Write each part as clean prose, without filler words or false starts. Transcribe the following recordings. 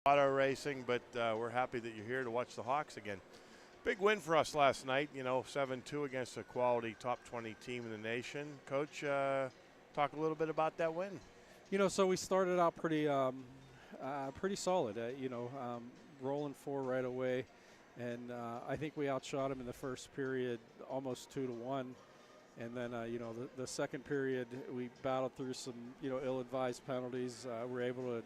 auto racing, but we're happy that you're here to watch the Hawks again. Big win for us last night, 7-2 against a quality top 20 team in the nation. Coach, talk a little bit about that win. So we started out pretty solid, rolling 4 right away. And I think we outshot them in the first period almost 2-1. And then, the second period, we battled through some, ill-advised penalties. We were able to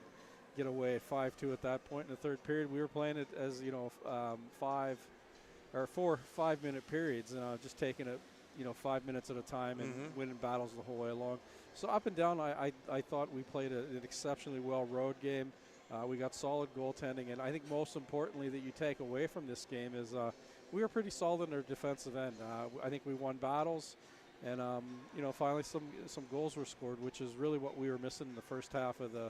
get away at 5-2 at that point. In the third period, we were playing it as, 4 5-minute periods, just taking it, 5 minutes at a time and winning battles the whole way along. So up and down, I thought we played an exceptionally well road game. We got solid goaltending, and I think most importantly that you take away from this game is we were pretty solid in our defensive end. I think we won battles, and finally some goals were scored, which is really what we were missing in the first half of the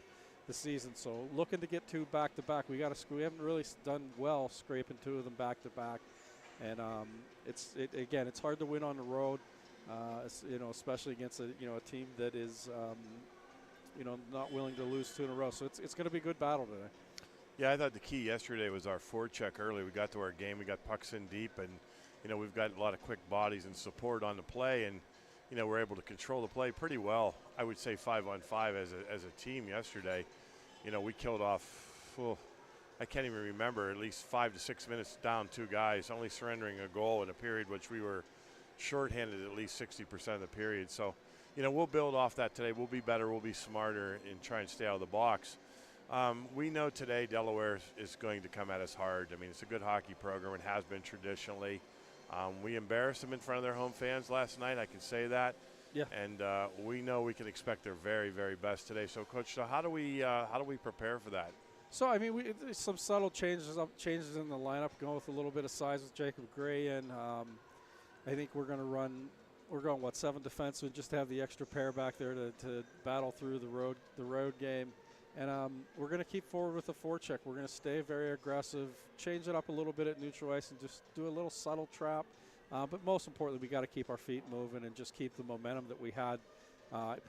season. So looking to get 2 back-to-back. We haven't really done well scraping 2 of them back-to-back, and it's hard to win on the road, especially against a team that is not willing to lose 2 in a row. So it's going to be a good battle today. Yeah, I thought the key yesterday was our forecheck early. We got to our game, we got pucks in deep, and we've got a lot of quick bodies and support on the play, and we're able to control the play pretty well. I would say 5-on-5 as a team yesterday. We killed off, I can't even remember, at least 5 to 6 minutes down 2 guys, only surrendering a goal in a period which we were shorthanded at least 60% of the period. So, we'll build off that today. We'll be better. We'll be smarter and try and stay out of the box. We know today Delaware is going to come at us hard. I mean, it's a good hockey program. It has been traditionally. We embarrassed them in front of their home fans last night. I can say that. Yeah. And we know we can expect their very, very best today. So, Coach, how do we prepare for that? So, I mean, some subtle changes in the lineup, going with a little bit of size with Jacob Gray, and I think we're going 7 defensemen, just to have the extra pair back there to battle through the road game. And we're going to keep forward with the forecheck. We're going to stay very aggressive, change it up a little bit at neutral ice, and just do a little subtle trap. But most importantly, we got to keep our feet moving and just keep the momentum that we had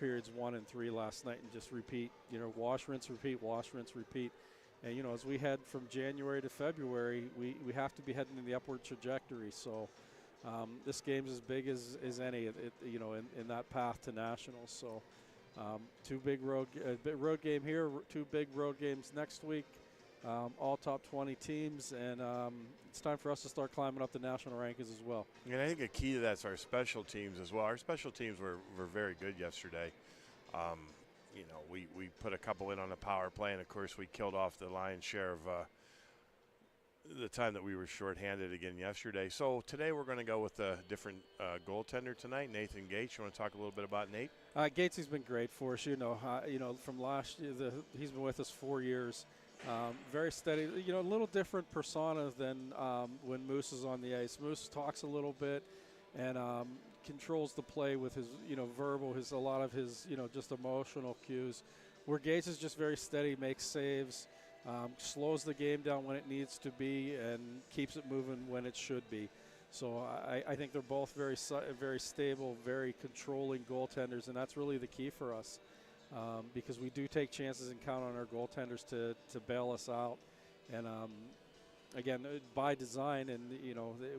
periods 1 and 3 last night, and just repeat. Wash, rinse, repeat. Wash, rinse, repeat. And as we head from January to February, we have to be heading in the upward trajectory. So. This game's as big as any, in that path to nationals. So, 2 big road game here, 2 big road games next week, all top 20 teams, and it's time for us to start climbing up the national rankings as well. And I think a key to that's our special teams as well. Our special teams were very good yesterday. We put a couple in on the power play, and of course we killed off the lion's share of the time that we were shorthanded again yesterday. So today we're going to go with a different goaltender tonight, Nathan Gates. You want to talk a little bit about Nate? Gates has been great for us. From last year, he's been with us 4 years. Very steady. A little different persona than when Moose is on the ice. Moose talks a little bit and controls the play with his verbal, a lot of his just emotional cues. Where Gates is just very steady, makes saves. Slows the game down when it needs to be and keeps it moving when it should be. So I think they're both very stable, very controlling goaltenders, and that's really the key for us because we do take chances and count on our goaltenders to bail us out. And again, by design, and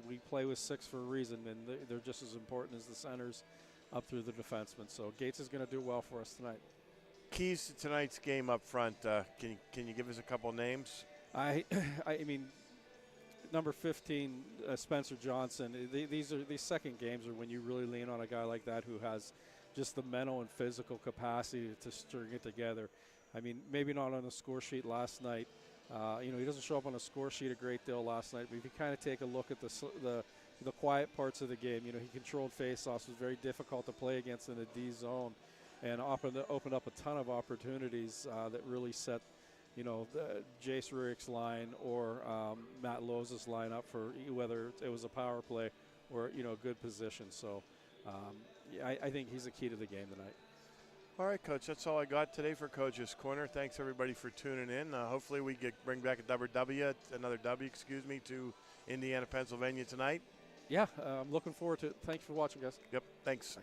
we play with 6 for a reason, and they're just as important as the centers up through the defensemen. So Gates is going to do well for us tonight. Keys to tonight's game up front. Can you give us a couple names? I mean, number 15, Spencer Johnson. These second games are when you really lean on a guy like that who has just the mental and physical capacity to string it together. I mean, maybe not on the score sheet last night. He doesn't show up on a score sheet a great deal last night. But if you kind of take a look at the quiet parts of the game, he controlled faceoffs. It was very difficult to play against in the D zone. And opened up a ton of opportunities that really set, Jace Rurick's line or Matt Lowe's line up for whether it was a power play or, good position. So I think he's the key to the game tonight. All right, Coach, that's all I got today for Coach's Corner. Thanks, everybody, for tuning in. Hopefully we bring back another W, to Indiana, Pennsylvania tonight. Yeah, I'm looking forward to it. Thanks for watching, guys. Yep, thanks.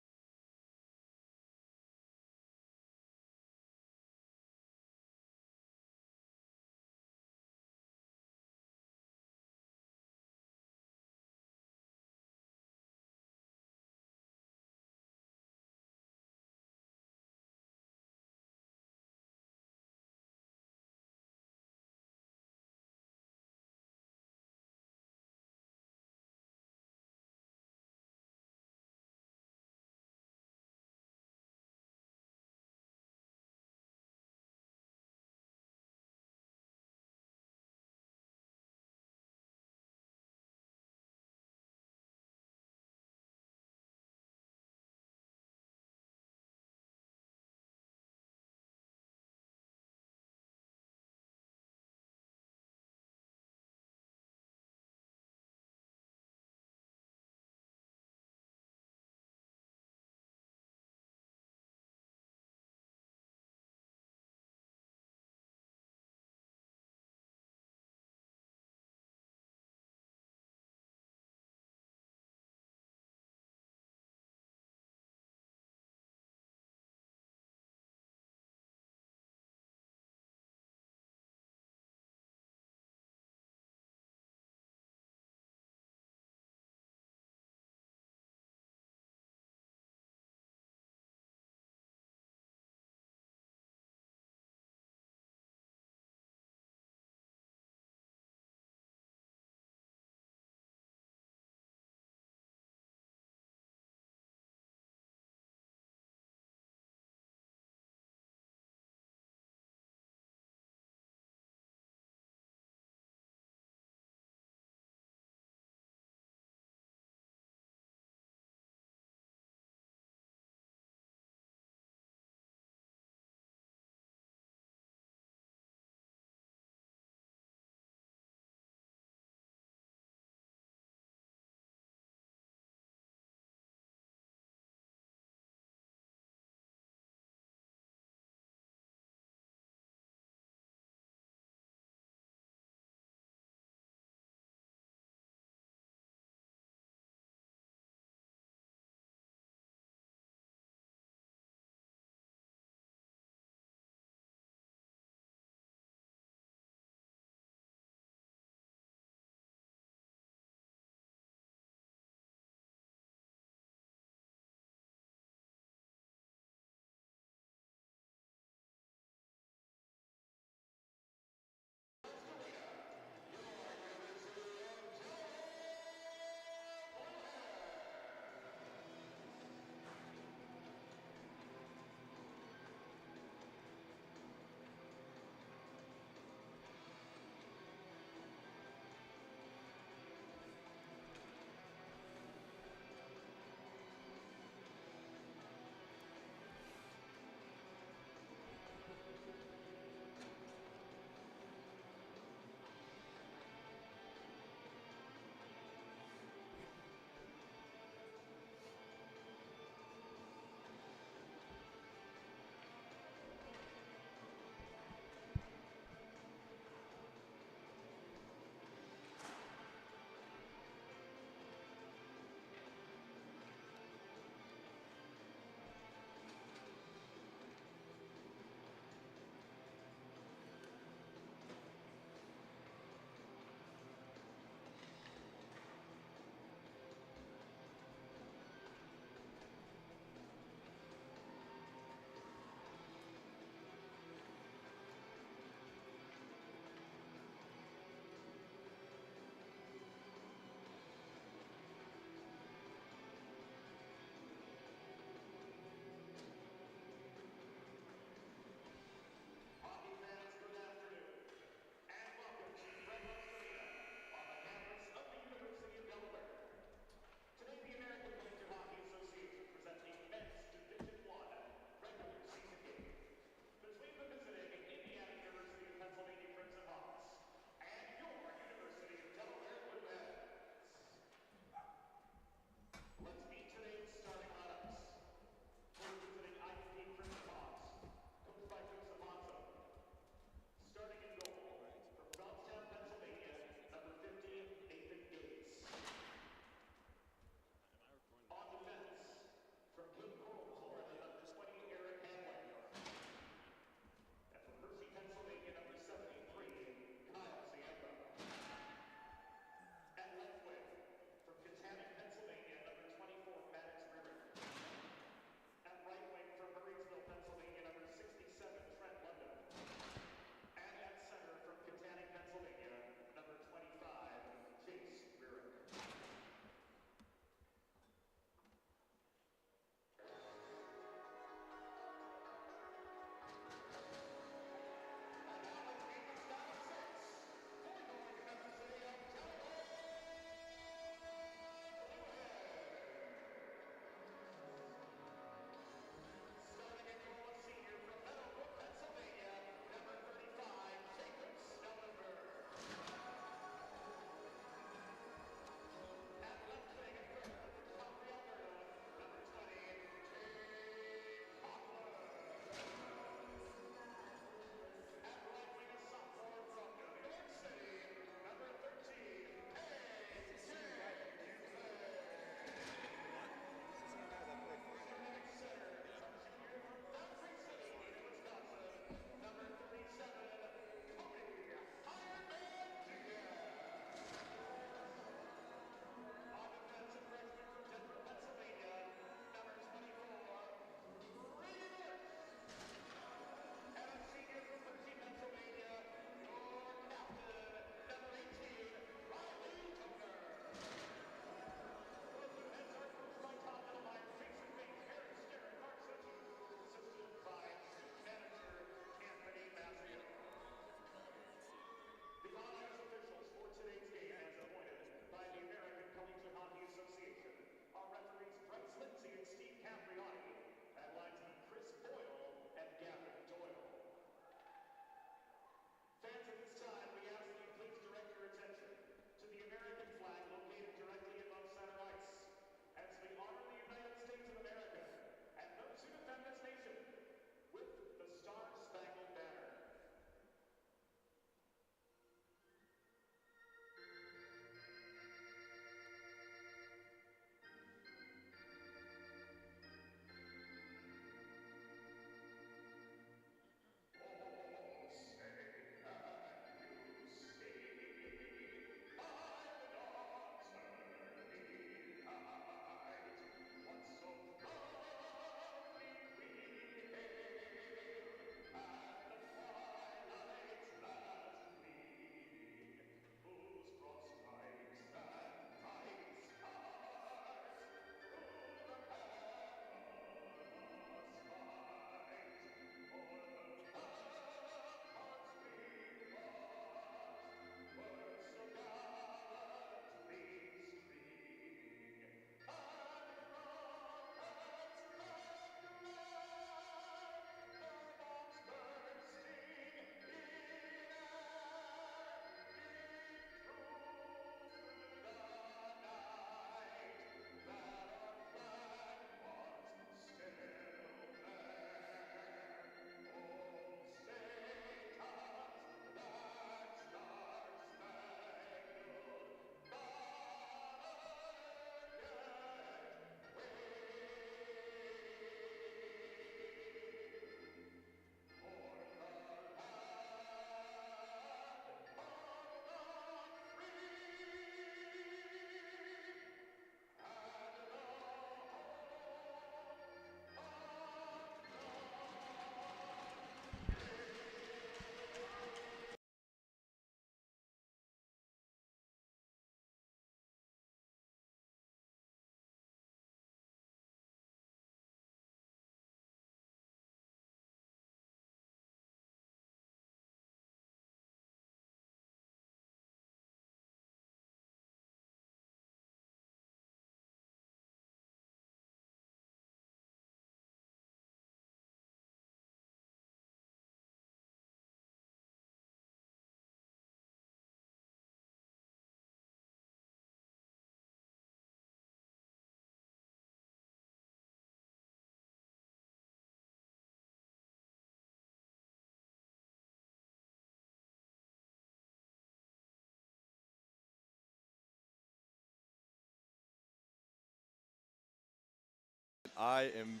I am.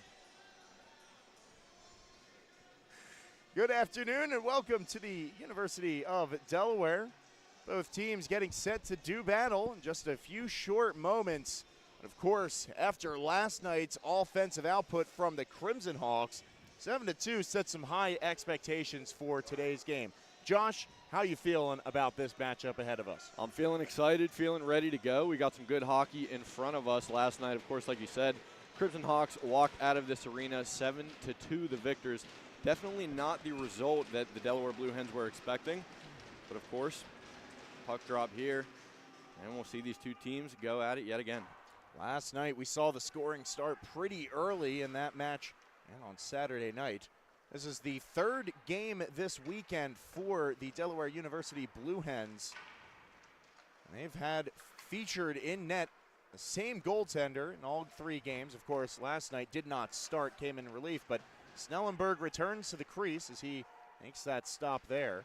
Good afternoon and welcome to the University of Delaware. Both teams getting set to do battle in just a few short moments. And of course, after last night's offensive output from the Crimson Hawks, 7-2 set some high expectations for today's game. Josh, how you feeling about this matchup ahead of us? I'm feeling excited, feeling ready to go. We got some good hockey in front of us last night. Of course, like you said, Crimson Hawks walked out of this arena 7-2 the victors. Definitely not the result that the Delaware Blue Hens were expecting. But of course, puck drop here, and we'll see these two teams go at it yet again. Last night we saw the scoring start pretty early in that match and on Saturday night. This is the third game this weekend for the Delaware University Blue Hens. And they've had featured in net the same goaltender in all three games. Of course, last night did not start, came in relief, but Snellenberg returns to the crease as he makes that stop there.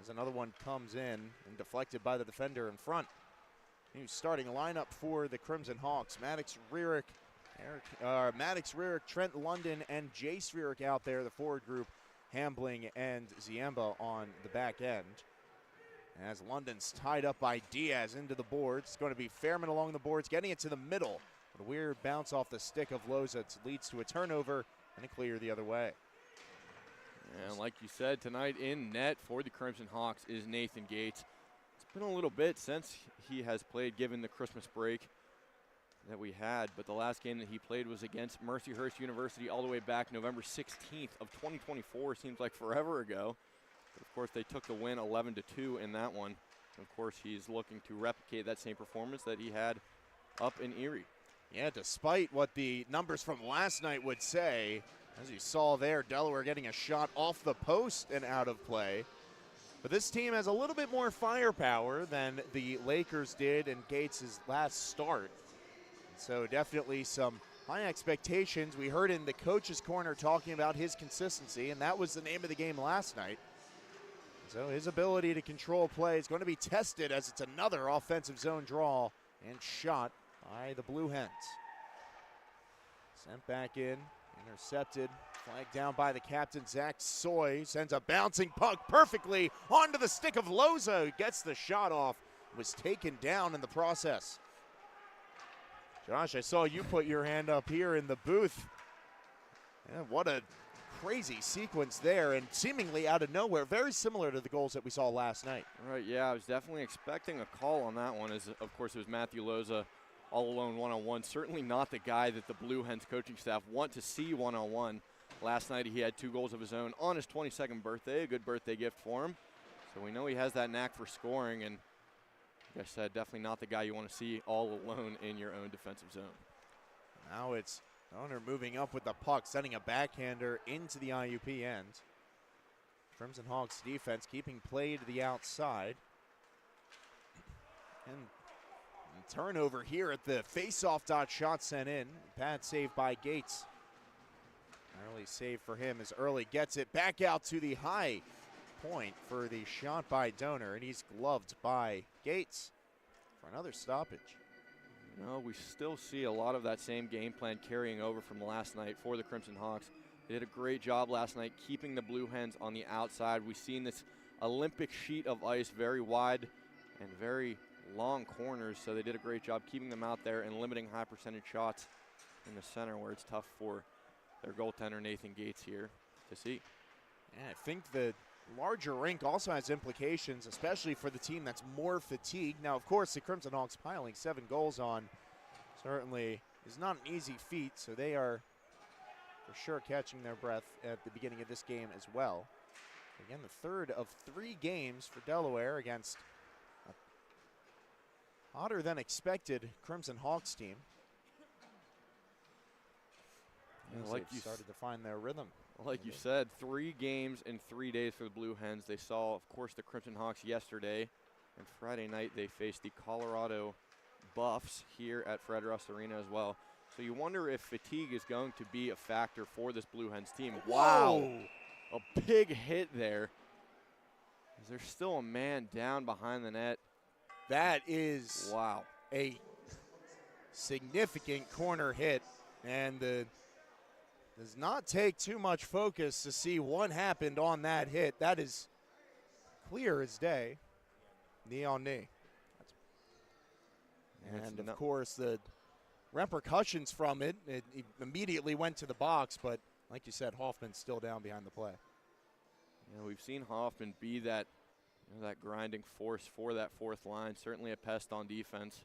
As another one comes in and deflected by the defender in front. New starting lineup for the Crimson Hawks. Maddox Rearick, Trent London, and Jace Rearick out there. The forward group, Hambling and Ziemba on the back end. As London's tied up by Diaz into the boards. It's going to be Fairman along the boards, getting it to the middle. But a weird bounce off the stick of Loza leads to a turnover and a clear the other way. And like you said, tonight in net for the Crimson Hawks is Nathan Gates. It's been a little bit since he has played, given the Christmas break that we had, but the last game that he played was against Mercyhurst University all the way back November 16th of 2024. Seems like forever ago. But of course, they took the win 11-2 in that one. And of course, he's looking to replicate that same performance that he had up in Erie. Yeah, despite what the numbers from last night would say, as you saw there, Delaware getting a shot off the post and out of play. But this team has a little bit more firepower than the Lakers did in Gates' last start. So definitely some high expectations. We heard in the coach's corner talking about his consistency, and that was the name of the game last night. So his ability to control play is going to be tested as it's another offensive zone draw and shot by the Blue Hens. Sent back in, intercepted, flagged down by the captain, Zach Soy. Sends a bouncing puck perfectly onto the stick of Loza, who gets the shot off, was taken down in the process. Josh, I saw you put your hand up here in the booth. Yeah, what a crazy sequence there, and seemingly out of nowhere, very similar to the goals that we saw last night. Right, yeah, I was definitely expecting a call on that one, as of course it was Matthew Loza all alone one-on-one. Certainly not the guy that the Blue Hens coaching staff want to see one-on-one. Last night he had 2 goals of his own on his 22nd birthday, a good birthday gift for him. So we know he has that knack for scoring, and like I said, definitely not the guy you want to see all alone in your own defensive zone. Now it's Owner moving up with the puck, sending a backhander into the IUP end. Crimson Hawks defense keeping play to the outside. And turnover here at the face-off dot, shot sent in. Bad save by Gates. Early save for him as Early gets it back out to the high point for the shot by Donor, and he's gloved by Gates for another stoppage. No, we still see a lot of that same game plan carrying over from last night for the Crimson Hawks. They did a great job last night keeping the Blue Hens on the outside. We've seen this Olympic sheet of ice, very wide and very long corners, so they did a great job keeping them out there and limiting high percentage shots in the center, where it's tough for their goaltender Nathan Gates here to see. Yeah, I think the larger rink also has implications, especially for the team that's more fatigued. Now, of course, the Crimson Hawks piling 7 goals on certainly is not an easy feat, so they are for sure catching their breath at the beginning of this game as well. Again, the third of 3 games for Delaware against a hotter than expected Crimson Hawks team. Yeah, like they've started to find their rhythm. Like you said, 3 games in 3 days for the Blue Hens. They saw, of course, the Crimson Hawks yesterday, and Friday night they faced the Colorado Buffs here at Fred Russ Arena as well. So you wonder if fatigue is going to be a factor for this Blue Hens team. Wow, a big hit there. There's still a man down behind the net. That is wow, a significant corner hit. And does not take too much focus to see what happened on that hit. That is clear as day. Knee on knee. And of course, the repercussions from it immediately went to the box, but like you said, Hoffman's still down behind the play. Yeah, we've seen Hoffman be that, that grinding force for that fourth line, certainly a pest on defense.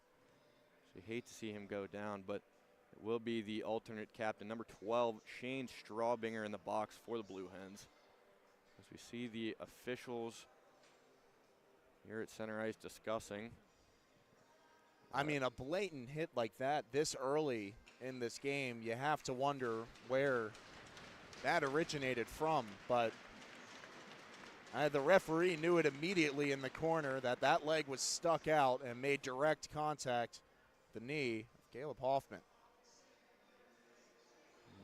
So you hate to see him go down, but it will be the alternate captain, number 12, Shane Strawbinger in the box for the Blue Hens. As we see the officials here at center ice discussing. I mean, a blatant hit like that this early in this game, you have to wonder where that originated from. But the referee knew it immediately in the corner that that leg was stuck out and made direct contact with the knee of Caleb Hoffman.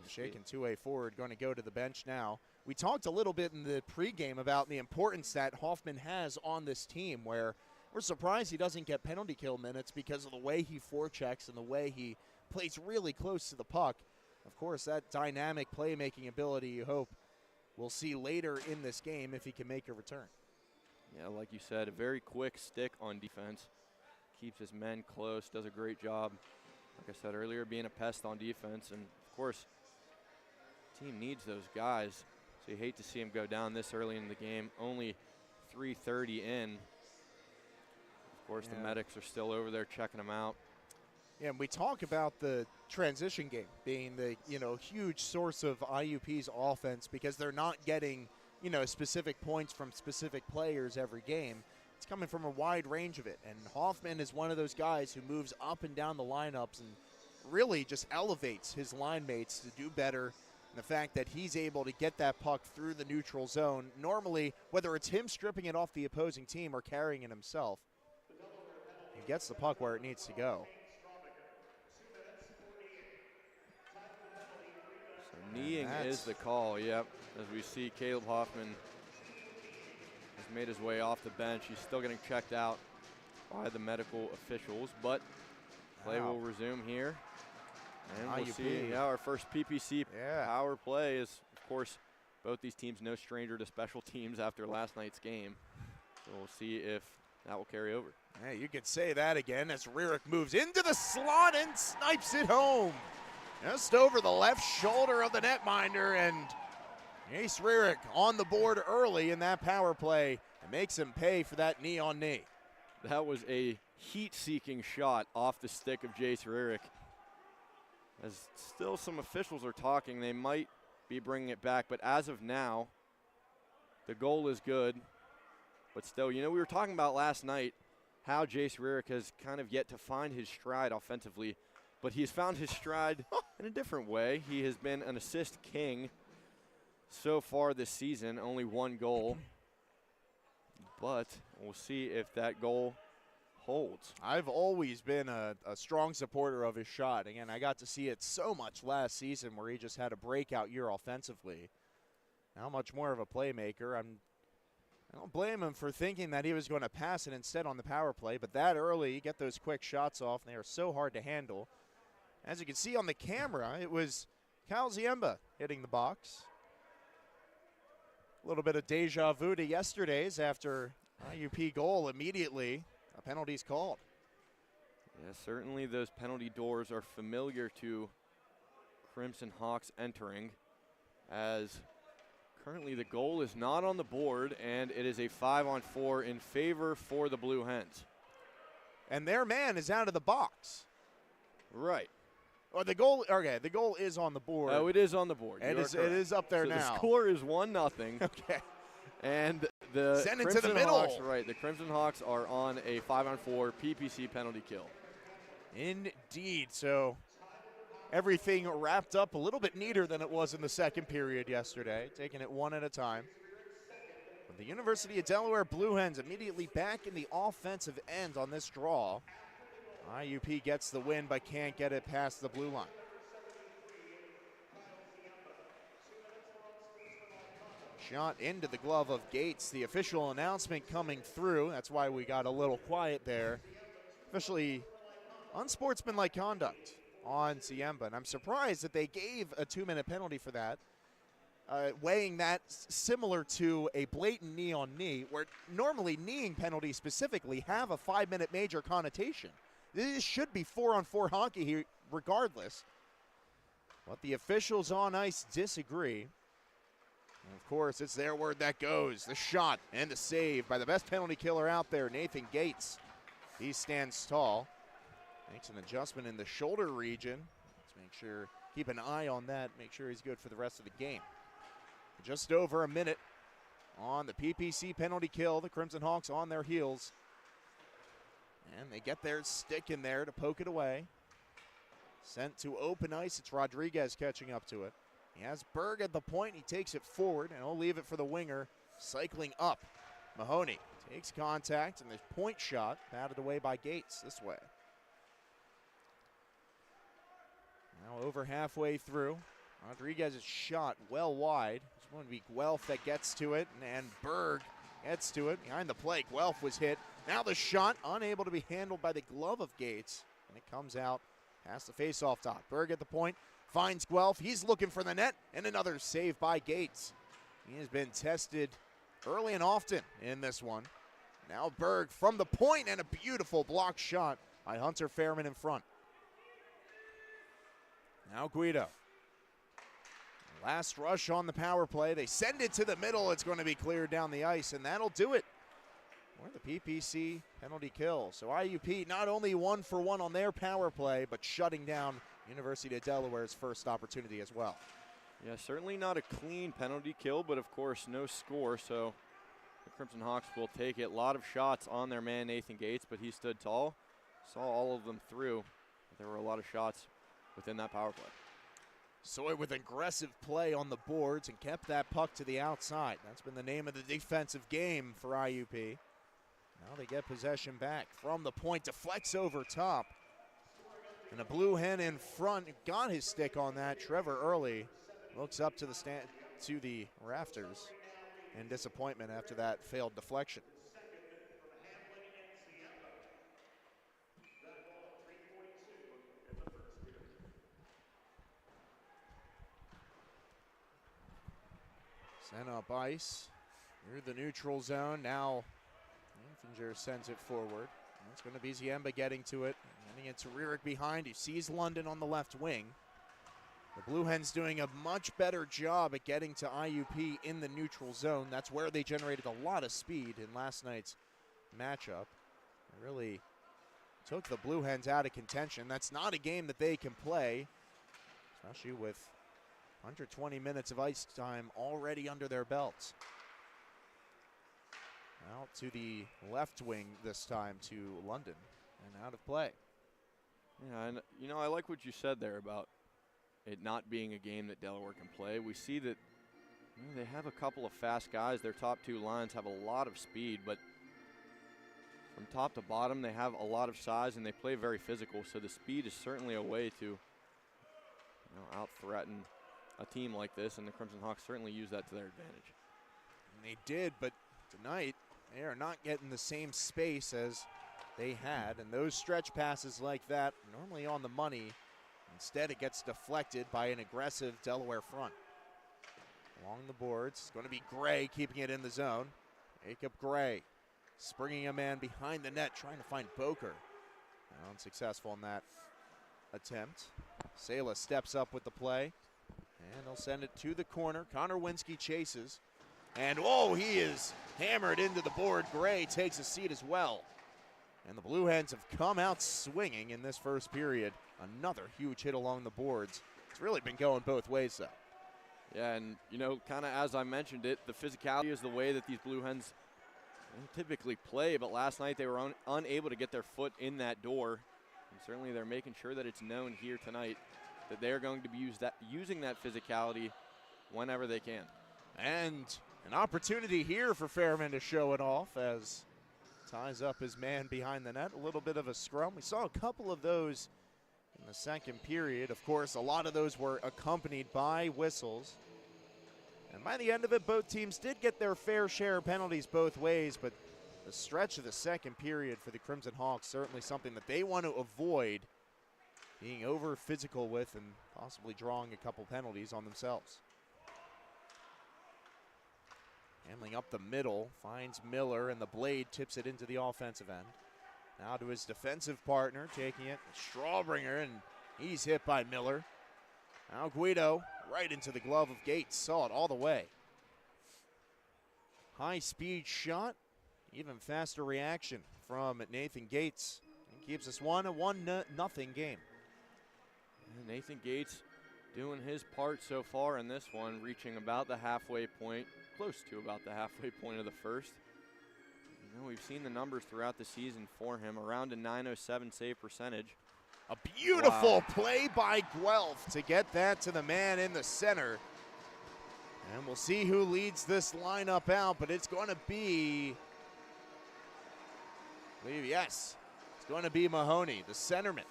Shaken 2-way forward, going to go to the bench now. We talked a little bit in the pregame about the importance that Hoffman has on this team, where we're surprised he doesn't get penalty kill minutes because of the way he forechecks and the way he plays really close to the puck. Of course, that dynamic playmaking ability you hope we'll see later in this game if he can make a return. Yeah, like you said, a very quick stick on defense. Keeps his men close, does a great job, like I said earlier, being a pest on defense. And, of course, the team needs those guys. So you hate to see him go down this early in the game. Only 3:30 in. Of course, the medics are still over there checking him out. Yeah, and we talk about the transition game being the, huge source of IUP's offense because they're not getting, specific points from specific players every game. It's coming from a wide range of it. And Hoffman is one of those guys who moves up and down the lineups and really just elevates his line mates to do better. And the fact that he's able to get that puck through the neutral zone, normally, whether it's him stripping it off the opposing team or carrying it himself, he gets the puck where it needs to go. So kneeing is the call, yep. As we see, Caleb Hoffman has made his way off the bench. He's still getting checked out by the medical officials, but play will resume here. And we'll IUP. see our first PPC power play is, of course, both these teams no stranger to special teams after last night's game. So we'll see if that will carry over. Hey, you could say that again as Rierick moves into the slot and snipes it home. Just over the left shoulder of the netminder, and Ace Rierick on the board early in that power play and makes him pay for that knee on knee. That was a heat-seeking shot off the stick of Jace Rierick. As still some officials are talking, they might be bringing it back, but as of now, the goal is good. But still, we were talking about last night how Jace Rierick has kind of yet to find his stride offensively, but he's found his stride in a different way. He has been an assist king so far this season, only one goal. But we'll see if that goal holds. I've always been a strong supporter of his shot. Again, I got to see it so much last season where he just had a breakout year offensively. How much more of a playmaker. I don't blame him for thinking that he was going to pass it instead on the power play, but that early, you get those quick shots off, and they are so hard to handle. As you can see on the camera, it was Cal Ziemba hitting the box. A little bit of deja vu to yesterday's after IUP goal immediately. A penalty's called. Yeah, certainly those penalty doors are familiar to Crimson Hawks entering, as currently the goal is not on the board, and it is a 5-on-4 in favor for the Blue Hens. And their man is out of the box. Right. Or the goal, okay, the goal is on the board. Oh, it is on the board. It is up there so now. The score is 1-0. Okay. And the Send it Crimson to the middle. Hawks, right, the Crimson Hawks are on a 5-on-4 PPC penalty kill. Indeed. So everything wrapped up a little bit neater than it was in the second period yesterday, taking it one at a time. But the University of Delaware Blue Hens immediately back in the offensive end on this draw. IUP gets the win but can't get it past the blue line. Shot into the glove of Gates. The official announcement coming through. That's why we got a little quiet there. Officially unsportsmanlike conduct on Siemba. And I'm surprised that they gave a 2-minute penalty for that, weighing that similar to a blatant knee on knee, where normally kneeing penalties specifically have a 5-minute major connotation. This should be 4-on-4 hockey here regardless. But the officials on ice disagree. And of course, it's their word that goes. The shot and the save by the best penalty killer out there, Nathan Gates. He stands tall. Makes an adjustment in the shoulder region. Let's make sure, keep an eye on that, make sure he's good for the rest of the game. Just over a minute on the PPC penalty kill. The Crimson Hawks on their heels. And they get their stick in there to poke it away. Sent to open ice. It's Rodriguez catching up to it. He has Berg at the point. He takes it forward, and he'll leave it for the winger cycling up. Mahoney takes contact, and the point shot batted away by Gates this way. Now over halfway through. Rodriguez's shot well wide. It's going to be Guelph that gets to it, and Berg gets to it. Behind the plate, Guelph was hit. Now the shot unable to be handled by the glove of Gates, and it comes out past the face-off dot. Berg at the point, finds Guelph. He's looking for the net, and another save by Gates. He has been tested early and often in this one. Now Berg from the point, and a beautiful block shot by Hunter Fairman in front. Now Guido. Last rush on the power play. They send it to the middle. It's going to be cleared down the ice, and that'll do it for the PPC penalty kill. So IUP not only 1 for 1 on their power play, but shutting down University of Delaware's first opportunity as well. Yeah, certainly not a clean penalty kill, but of course no score, so the Crimson Hawks will take it. A lot of shots on their man Nathan Gates, but he stood tall, saw all of them through. There were a lot of shots within that power play. Sawyer with aggressive play on the boards and kept that puck to the outside. That's been the name of the defensive game for IUP. Now they get possession back from the point, deflects over top. And a Blue Hen in front got his stick on that. Trevor Early looks up to the rafters in disappointment after that failed deflection. Sent up ice through the neutral zone. Now Anfinger sends it forward. It's going to be Ziemba getting to it. Handing it to Rurick behind. He sees London on the left wing. The Blue Hens doing a much better job at getting to IUP in the neutral zone. That's where they generated a lot of speed in last night's matchup. It really took the Blue Hens out of contention. That's not a game that they can play, especially with 120 minutes of ice time already under their belts. Out to the left wing this time to London and out of play. Yeah, and you know, I like what you said there about it not being a game that Delaware can play. We see that they have a couple of fast guys. Their top two lines have a lot of speed, but from top to bottom, they have a lot of size and they play very physical. So the speed is certainly a way to out-threaten a team like this, and the Crimson Hawks certainly use that to their advantage. And they did, but tonight they are not getting the same space as they had, and those stretch passes like that normally on the money. Instead, it gets deflected by an aggressive Delaware front. Along the boards, it's going to be Gray keeping it in the zone. Jacob Gray springing a man behind the net, trying to find Boker. Unsuccessful in that attempt. Sela steps up with the play, and he'll send it to the corner. Connor Winsky chases, and he is hammered into the board. Gray takes a seat as well. And the Blue Hens have come out swinging in this first period. Another huge hit along the boards. It's really been going both ways, though. Yeah, and, kind of as I mentioned it, the physicality is the way that these Blue Hens typically play, but last night they were unable to get their foot in that door. And certainly they're making sure that it's known here tonight that they're going to be using that physicality whenever they can. And an opportunity here for Fairman to show it off as ties up his man behind the net. A little bit of a scrum. We saw a couple of those in the second period. Of course, a lot of those were accompanied by whistles. And by the end of it, both teams did get their fair share of penalties both ways, but the stretch of the second period for the Crimson Hawks, certainly something that they want to avoid being over physical with and possibly drawing a couple penalties on themselves. Handling up the middle, finds Miller, and the blade tips it into the offensive end. Now to his defensive partner, taking it, Strawbringer, and he's hit by Miller. Now Guido right into the glove of Gates, saw it all the way. High speed shot, even faster reaction from Nathan Gates. And keeps us a 1-0 game. And Nathan Gates doing his part so far in this one, reaching about the halfway point, close to about the halfway point of the first. You know, we've seen the numbers throughout the season for him, around a .907 save percentage. A beautiful play by Guelph to get that to the man in the center. And we'll see who leads this lineup out, but it's going to be, yes, it's going to be Mahoney, the centerman,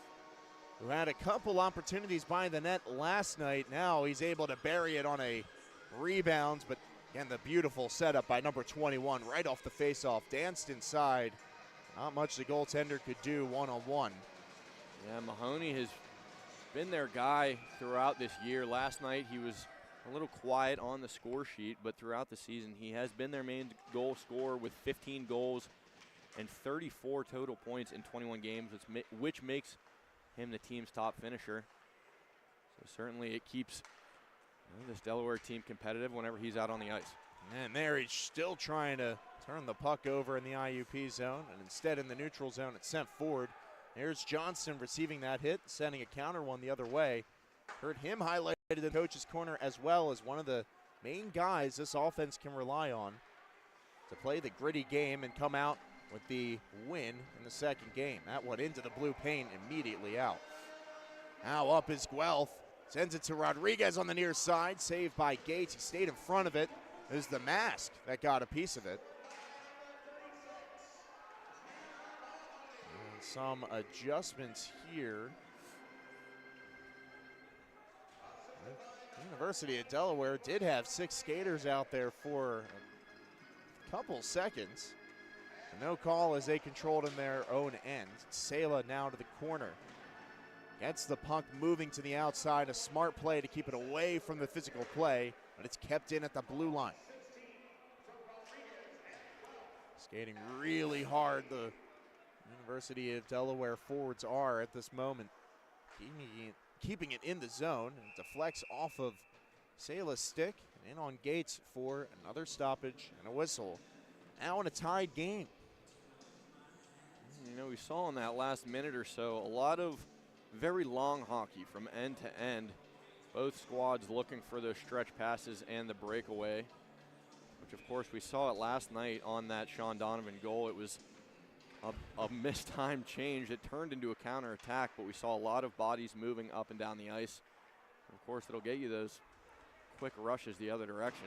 who had a couple opportunities by the net last night. Now he's able to bury it on a rebound, but again, the beautiful setup by number 21 right off the faceoff, danced inside. Not much the goaltender could do one-on-one. Yeah, Mahoney has been their guy throughout this year. Last night he was a little quiet on the score sheet, but throughout the season he has been their main goal scorer with 15 goals and 34 total points in 21 games, which makes him the team's top finisher. So certainly it keeps this Delaware team competitive whenever he's out on the ice. And there he's still trying to turn the puck over in the IUP zone, and instead in the neutral zone it's sent forward. There's Johnston receiving that hit, sending a counter one the other way. Heard him highlighted in the coach's corner as well as one of the main guys this offense can rely on to play the gritty game and come out with the win in the second game. That one into the blue paint, immediately out. Now up is Guelph. Sends it to Rodriguez on the near side. Saved by Gates. He stayed in front of it. It was the mask that got a piece of it. And some adjustments here. University of Delaware did have 6 skaters out there for a couple seconds. No call as they controlled in their own end. Sela now to the corner. Gets the puck moving to the outside. A smart play to keep it away from the physical play, but it's kept in at the blue line. Skating really hard, the University of Delaware forwards are at this moment. Keeping it in the zone, and deflects off of Sela's stick and in on Gates for another stoppage and a whistle. Now in a tied game. You know, we saw in that last minute or so a lot of very long hockey from end to end. Both squads looking for those stretch passes and the breakaway, which of course we saw it last night on that Sean Donovan goal. It was a mistimed change that turned into a counterattack, but we saw a lot of bodies moving up and down the ice. Of course, it'll get you those quick rushes the other direction.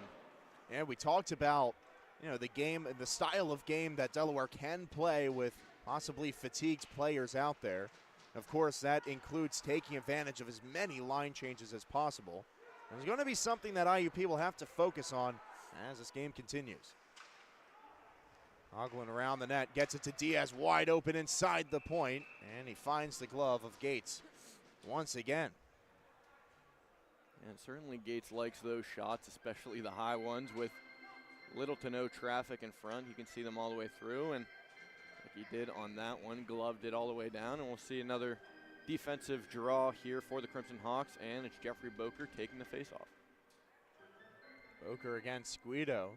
And we talked about, you know, the game, the style of game that Delaware can play with possibly fatigued players out there. Of course, that includes taking advantage of as many line changes as possible. There's going to be something that IUP will have to focus on as this game continues. Ogling around the net, gets it to Diaz, wide open inside the point, and he finds the glove of Gates once again. And certainly Gates likes those shots, especially the high ones with little to no traffic in front. You can see them all the way through, and like he did on that one, gloved it all the way down, and we'll see another defensive draw here for the Crimson Hawks, and it's Jeffrey Boker taking the faceoff. Boker against Guido.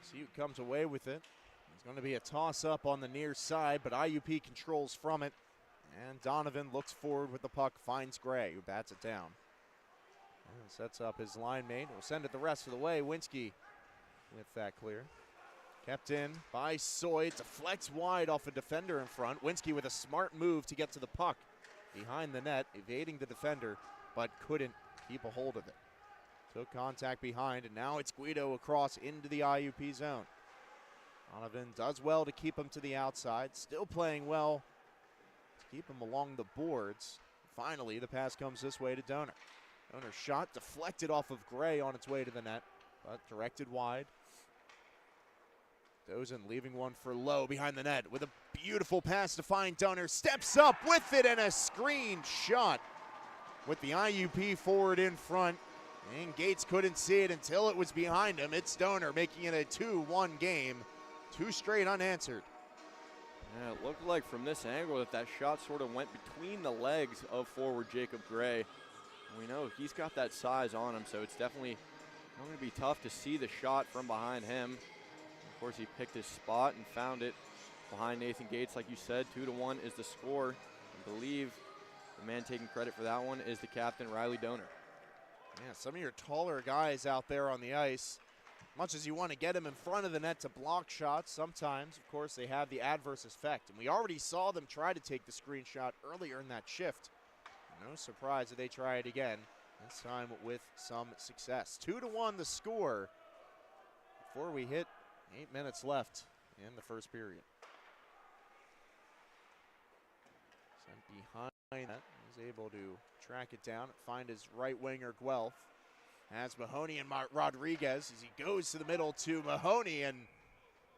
See who comes away with it. It's going to be a toss-up on the near side, but IUP controls from it. And Donovan looks forward with the puck, finds Gray, who bats it down. And sets up his line mate. Will send it the rest of the way. Winsky with that clear. Kept in by Soy. Deflects wide off a defender in front. Winsky with a smart move to get to the puck behind the net, evading the defender, but couldn't keep a hold of it. Took contact behind, and now it's Guido across into the IUP zone. Donovan does well to keep him to the outside. Still playing well to keep him along the boards. Finally, the pass comes this way to Donor. Donor's shot deflected off of Gray on its way to the net, but directed wide. Dozen leaving one for Lowe behind the net with a beautiful pass to find Dunner. Steps up with it and a screen shot with the IUP forward in front. And Gates couldn't see it until it was behind him. It's Donor making it a 2-1 game. 2 straight unanswered. Yeah, it looked like from this angle that shot sort of went between the legs of forward Jacob Gray. We know he's got that size on him, so it's definitely going to be tough to see the shot from behind him. Of course, he picked his spot and found it behind Nathan Gates. Like you said, 2-1 is the score. I believe the man taking credit for that one is the captain, Riley Donor. Yeah, some of your taller guys out there on the ice, much as you want to get them in front of the net to block shots, sometimes, of course, they have the adverse effect. And we already saw them try to take the screen shot earlier in that shift. No surprise that they try it again, this time with some success. 2-1 the score before we hit 8 minutes left in the first period. Sent behind that, he's able to track it down and find his right winger Guelph. Has Mahoney and Rodriguez as he goes to the middle to Mahoney, and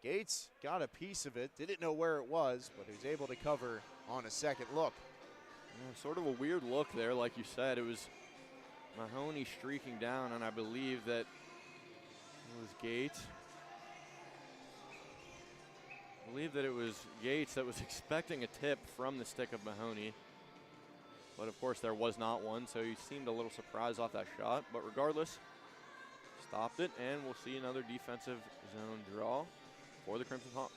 Gates got a piece of it. Didn't know where it was, but he was able to cover on a second look. Yeah, sort of a weird look there, like you said. It was Mahoney streaking down, and I believe that it was Gates. I believe that it was Gates that was expecting a tip from the stick of Mahoney. But of course there was not one, so he seemed a little surprised off that shot. But regardless, stopped it, and we'll see another defensive zone draw for the Crimson Hawks.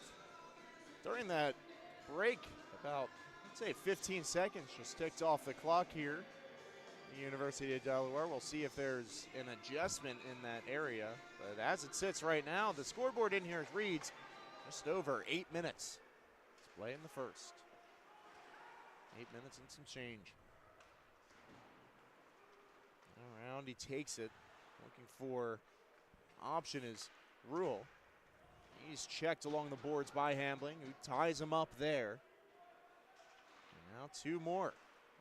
During that break, about, let's say 15 seconds just ticked off the clock here at the University of Delaware. We'll see if there's an adjustment in that area. But as it sits right now, the scoreboard in here reads just over 8 minutes. Let's play in the first. 8 minutes and some change. Around, he takes it. Looking for option is Rule. He's checked along the boards by Hambling, who ties him up there. And now 2 more.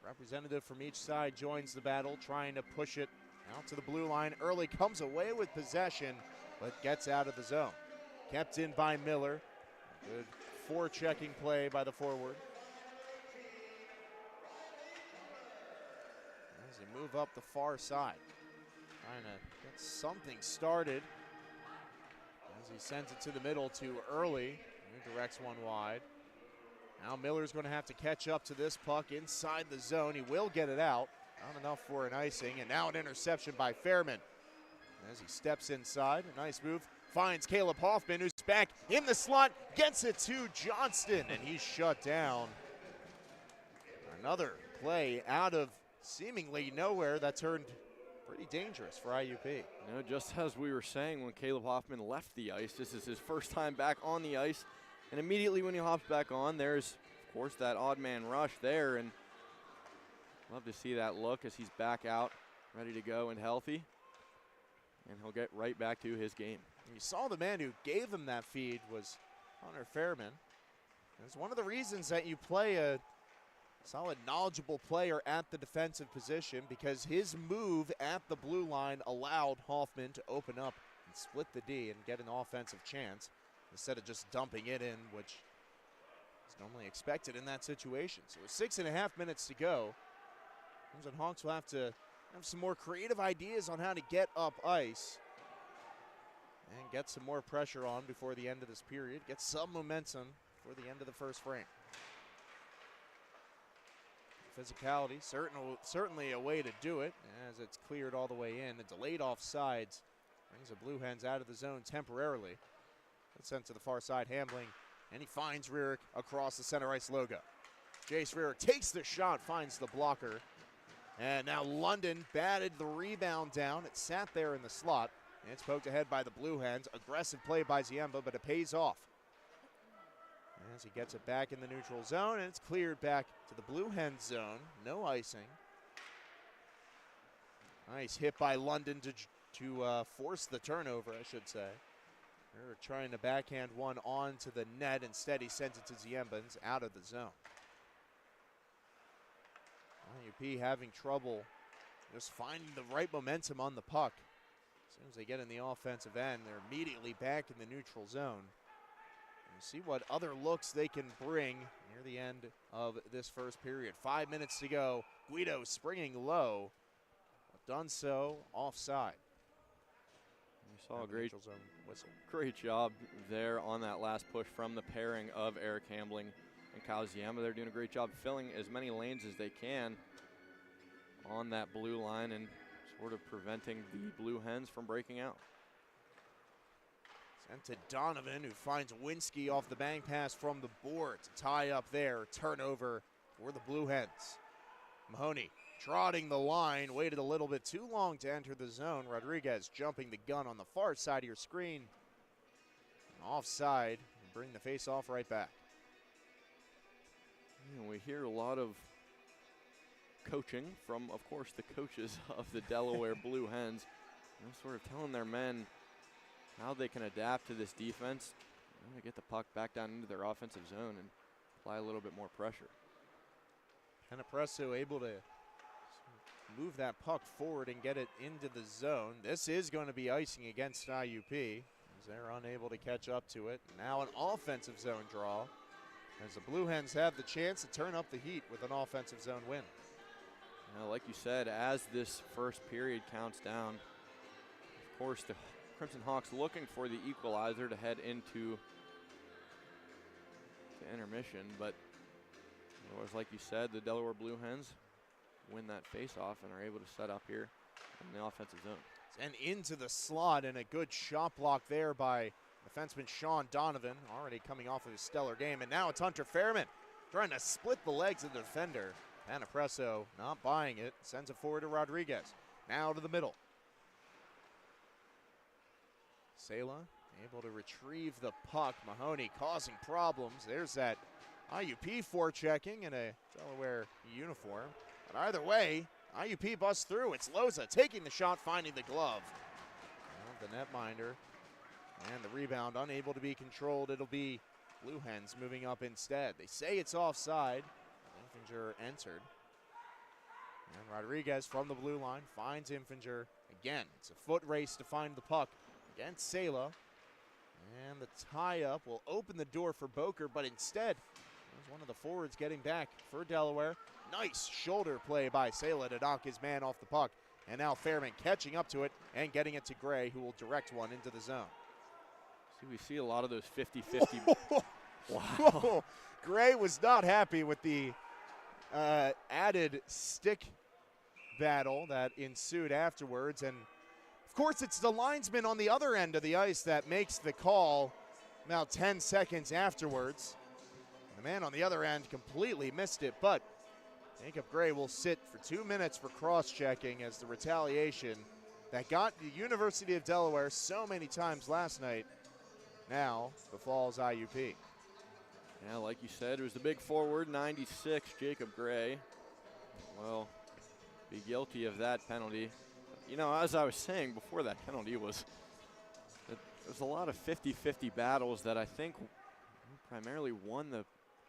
Representative from each side joins the battle, trying to push it out to the blue line. Early comes away with possession, but gets out of the zone. Kept in by Miller. Good forechecking play by the forward. As they move up the far side, trying to get something started. As he sends it to the middle to Early, who directs one wide. Now Miller's going to have to catch up to this puck inside the zone. He will get it out. Not enough for an icing, and now an interception by Fairman. As he steps inside, a nice move. Finds Caleb Hoffman, who's back in the slot, gets it to Johnston, and he's shut down. Another play out of seemingly nowhere that turned pretty dangerous for IUP. You know, just as we were saying when Caleb Hoffman left the ice, this is his first time back on the ice, and immediately when he hops back on, there's, of course, that odd man rush there, and love to see that look as he's back out, ready to go and healthy, and he'll get right back to his game. You saw the man who gave him that feed was Hunter Fairman. It's one of the reasons that you play a solid, knowledgeable player at the defensive position, because his move at the blue line allowed Hoffman to open up and split the D and get an offensive chance instead of just dumping it in, which is normally expected in that situation. So with 6.5 minutes to go, Crimson Hawks will have to have some more creative ideas on how to get up ice and get some more pressure on before the end of this period. Get some momentum for the end of the first frame. Physicality, certainly a way to do it, as it's cleared all the way in. The delayed offsides brings the Blue Hens out of the zone temporarily. It's sent to the far side, Hambling, and he finds Rearick across the center ice logo. Jace Rearick takes the shot, finds the blocker, and now London batted the rebound down. It sat there in the slot. It's poked ahead by the Blue Hens. Aggressive play by Ziemba, but it pays off. As he gets it back in the neutral zone, and it's cleared back to the Blue Hens zone. No icing. Nice hit by London to force the turnover, I should say. They're trying to backhand one onto the net. Instead, he sends it to Ziemba, and it's out of the zone. IUP having trouble just finding the right momentum on the puck. As soon as they get in the offensive end, they're immediately back in the neutral zone. see what other looks they can bring near the end of this first period. 5 minutes to go. Guido springing low, but done so offside. We saw a great Zone whistle. Great job there on that last push from the pairing of Eric Hambling and Kyle Ziemba. They're doing a great job filling as many lanes as they can on that blue line and sort of preventing the Blue Hens from breaking out. Sent to Donovan, who finds Winsky off the bang pass from the board to tie up there. Turnover for the Blue Hens. Mahoney trotting the line, waited a little bit too long to enter the zone. Rodriguez jumping the gun on the far side of your screen. Offside, and bring the face-off right back. And we hear a lot of coaching from, of course, the coaches of the Delaware Blue Hens. Sort of telling their men how they can adapt to this defense to get the puck back down into their offensive zone and apply a little bit more pressure. Penapresso able to move that puck forward and get it into the zone. This is going to be icing against IUP as they're unable to catch up to it. Now an offensive zone draw as the Blue Hens have the chance to turn up the heat with an offensive zone win. Now, like you said, as this first period counts down, of course, the Crimson Hawks looking for the equalizer to head into the intermission, but it was like you said, the Delaware Blue Hens win that face-off and are able to set up here in the offensive zone. And into the slot, and a good shot block there by defenseman Sean Donovan, already coming off of his stellar game. And now it's Hunter Fairman trying to split the legs of the defender. Penapresso not buying it, sends it forward to Rodriguez. Now to the middle. Sela able to retrieve the puck. Mahoney causing problems. There's that IUP forechecking in a Delaware uniform. But either way, IUP busts through. It's Loza taking the shot, finding the glove. Well, the netminder and the rebound unable to be controlled. It'll be Blue Hens moving up instead. They say it's offside. Infinger entered. And Rodriguez from the blue line finds Infinger. Again, it's a foot race to find the puck against Sela. And the tie-up will open the door for Boker, but instead, there's one of the forwards getting back for Delaware. Nice shoulder play by Sela to knock his man off the puck. And now Fairman catching up to it and getting it to Gray, who will direct one into the zone. See, we see a lot of those 50-50. Wow. Gray was not happy with the added stick battle that ensued afterwards. And, of course, it's the linesman on the other end of the ice that makes the call about 10 seconds afterwards. The man on the other end completely missed it, but Jacob Gray will sit for 2 minutes for cross-checking as the retaliation that got the University of Delaware so many times last night now befalls IUP. Yeah, like you said, it was the big forward, 96, Jacob Gray. Well, be guilty of that penalty. You know, as I was saying before that penalty was, there's a lot of 50-50 battles that I think primarily won the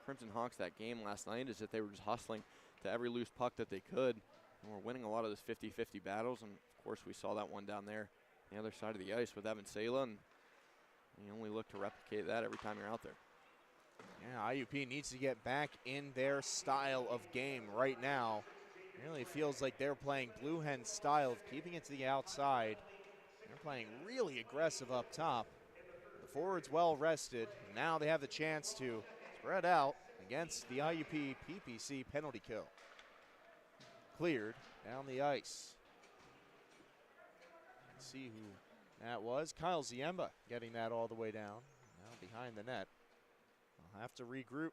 Crimson Hawks that game last night, is that they were just hustling to every loose puck that they could. And we're winning a lot of those 50-50 battles. And, of course, we saw that one down there on the other side of the ice with Evan Sela. And you only look to replicate that every time you're out there. Yeah, IUP needs to get back in their style of game right now. It really feels like they're playing Blue Hen style of keeping it to the outside. They're playing really aggressive up top. The forwards well rested. Now they have the chance to spread out against the IUP PPC penalty kill. Cleared down the ice. Let's see who that was. Kyle Ziemba getting that all the way down. Now behind the net. I'll have to regroup.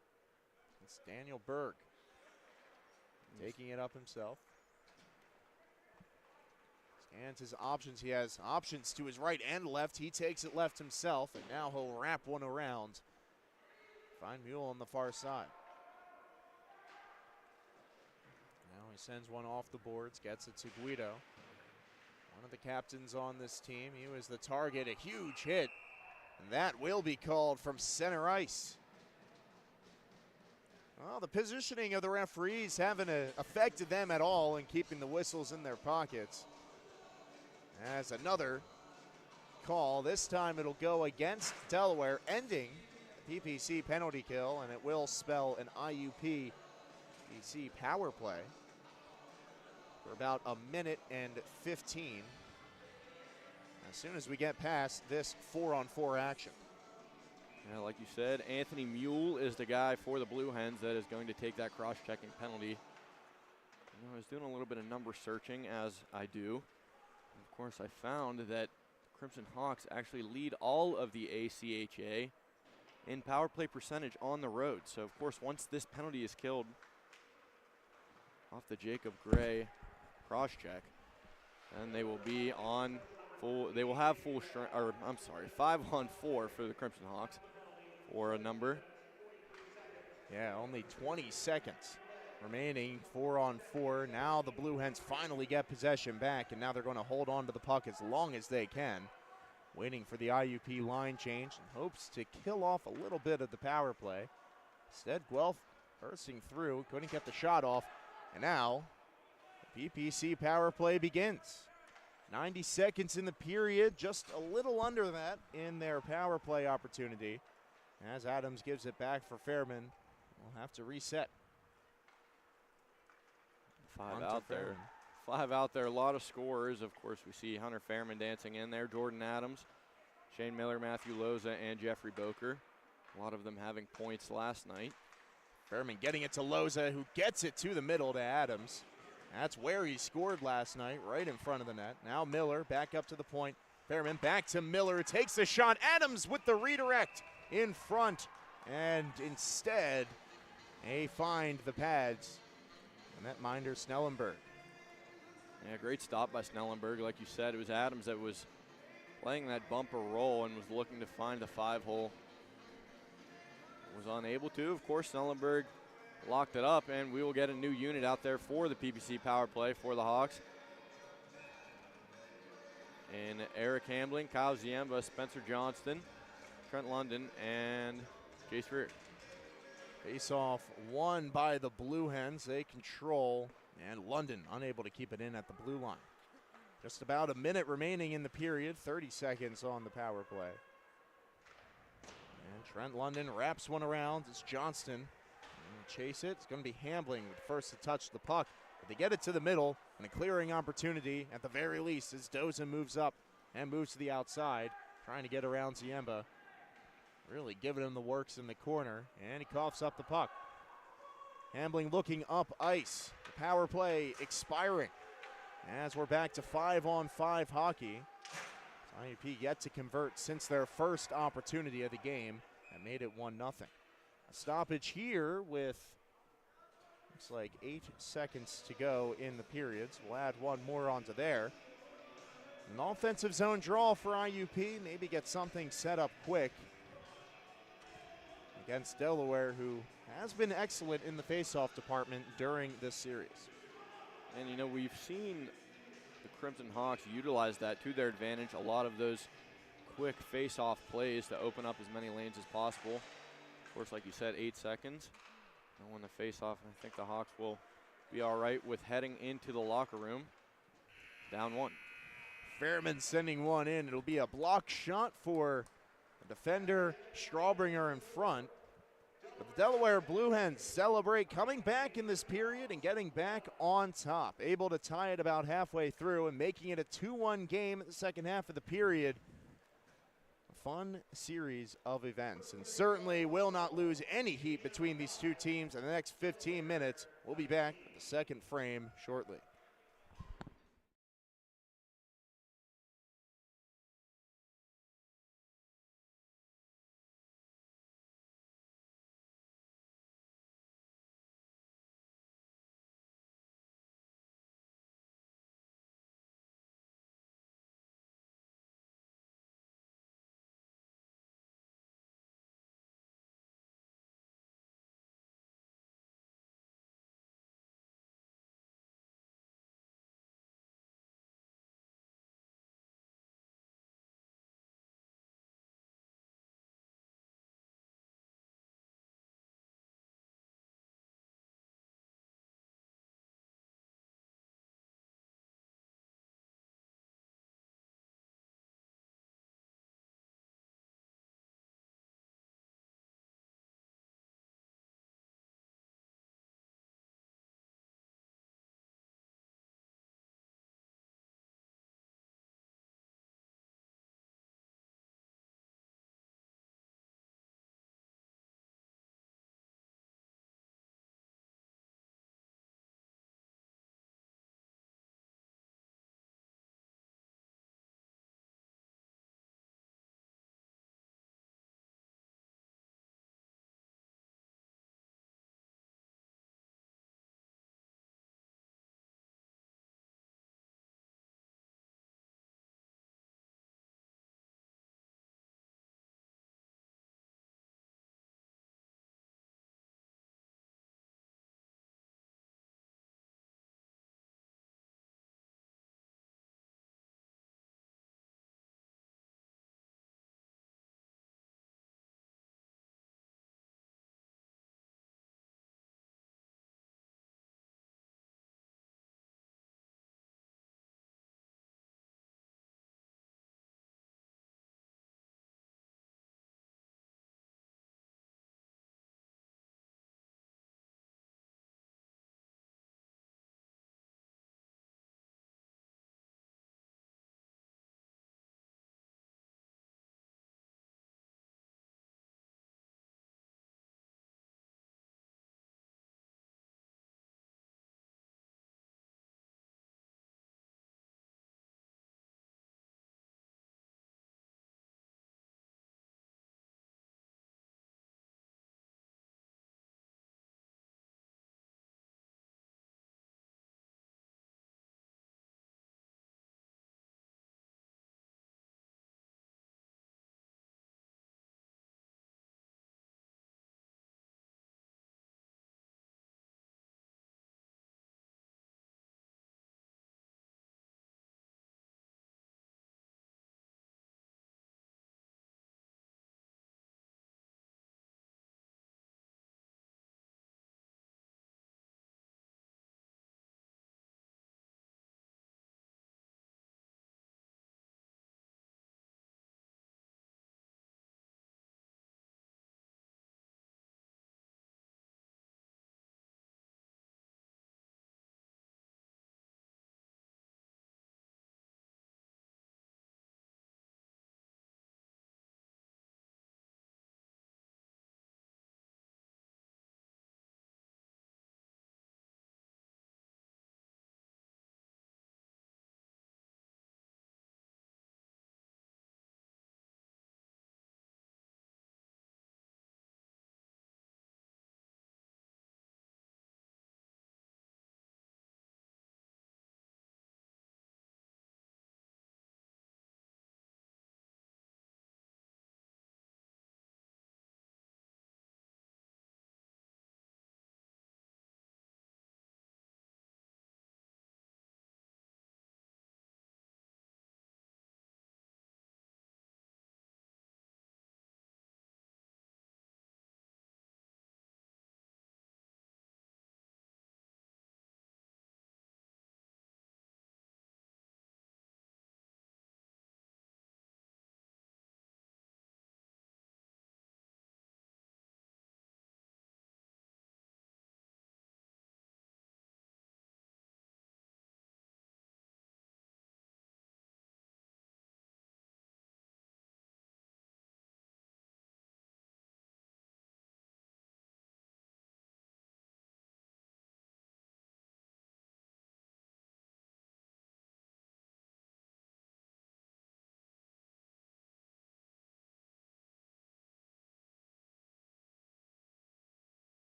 It's Daniel Berg taking it up himself. Scans his options. He has options to his right and left. He takes it left himself, and now he'll wrap one around. Find Mule on the far side. Now he sends one off the boards, gets it to Guido. One of the captains on this team. He was the target, a huge hit. And that will be called from center ice. Well, the positioning of the referees haven't affected them at all in keeping the whistles in their pockets. As another call, this time it'll go against Delaware, ending PPC penalty kill, and it will spell an IUP PC power play for about a minute and 15 as soon as we get past this 4-on-4 action. Yeah, like you said, Anthony Mule is the guy for the Blue Hens that is going to take that cross-checking penalty. You know, I was doing a little bit of number searching, as I do. And of course, I found that Crimson Hawks actually lead all of the ACHA in power play percentage on the road. So, of course, once this penalty is killed off the Jacob Gray cross-check, then they will be on full. They will have full strength, or I'm sorry, 5-on-4 for the Crimson Hawks for a number. Yeah, only 20 seconds remaining, 4-on-4. Now the Blue Hens finally get possession back, and now they're going to hold on to the puck as long as they can, waiting for the IUP line change in hopes to kill off a little bit of the power play. Instead, Guelph bursting through, couldn't get the shot off, and now the PPC power play begins. 90 seconds in the period, just a little under that in their power play opportunity. As Adams gives it back for Fairman, we'll have to reset. Five out there. 5 out there, a lot of scorers. Of course, we see Hunter Fairman dancing in there, Jordan Adams, Shane Miller, Matthew Loza, and Jeffrey Boker. A lot of them having points last night. Fairman getting it to Loza, who gets it to the middle to Adams. That's where he scored last night, right in front of the net. Now Miller back up to the point. Fairman back to Miller, takes the shot. Adams with the redirect in front. And instead, they find the pads. And that minder Snellenberg. Yeah, great stop by Snellenberg. Like you said, it was Adams that was playing that bumper roll and was looking to find the 5-hole. Was unable to. Of course, Snellenberg locked it up, and we will get a new unit out there for the PPC power play for the Hawks. And Eric Hambling, Kyle Ziemba, Spencer Johnston, Trent London, and Jace Rear. Face-off won by the Blue Hens. They control, and London unable to keep it in at the blue line. Just about a minute remaining in the period, 30 seconds on the power play. And Trent London wraps one around. It's Johnston. Chase it. It's going to be Hambling with first to touch the puck. But they get it to the middle, and a clearing opportunity at the very least as Dozen moves up and moves to the outside, trying to get around Ziemba. Really giving him the works in the corner, and he coughs up the puck. Hambling looking up ice. The power play expiring as we're back to 5-on-5 hockey. IUP yet to convert since their first opportunity of the game and made it 1-0. A stoppage here with looks like 8 seconds to go in the periods. We'll add one more onto there. An offensive zone draw for IUP. Maybe get something set up quick against Delaware, who has been excellent in the faceoff department during this series. And, you know, we've seen the Crimson Hawks utilize that to their advantage. A lot of those quick face-off plays to open up as many lanes as possible. Of course, like you said, 8 seconds. And when the face-off, I think the Hawks will be all right with heading into the locker room. Down 1. Fairman sending one in. It'll be a block shot for the defender, Strawbringer in front. But the Delaware Blue Hens celebrate coming back in this period and getting back on top. Able to tie it about halfway through and making it a 2-1 game at the second half of the period. A fun series of events, and certainly will not lose any heat between these two teams in the next 15 minutes. We'll be back with the second frame shortly.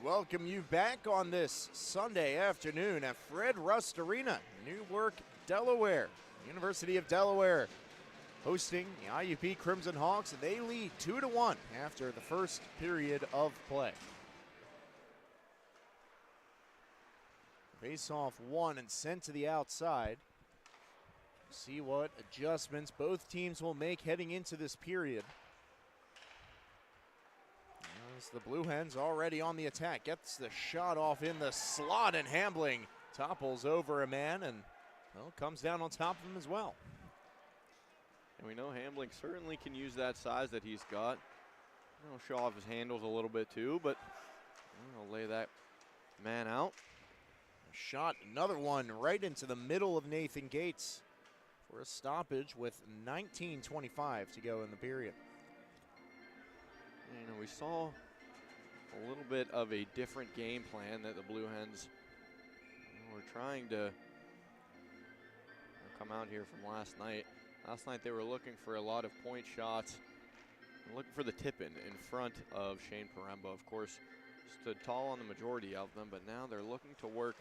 welcome you back on this Sunday afternoon at Fred Rust Arena, Newark, Delaware. University of Delaware hosting the IUP Crimson Hawks, and they lead 2-1 after the first period of play. Face-off won and sent to the outside. See what adjustments both teams will make heading into this period. As the Blue Hens already on the attack, gets the shot off in the slot, and Hambling topples over a man and, well, comes down on top of him as well. And we know Hambling certainly can use that size that he's got. He'll show off his handles a little bit too, but he'll lay that man out. Shot, another one right into the middle of Nathan Gates for a stoppage with 19:25 to go in the period. You know, we saw a little bit of a different game plan that the Blue Hens were trying to come out here from last night. Last night they were looking for a lot of point shots, looking for the tip-in front of Shane Paremba. Of course, stood tall on the majority of them, but now they're looking to work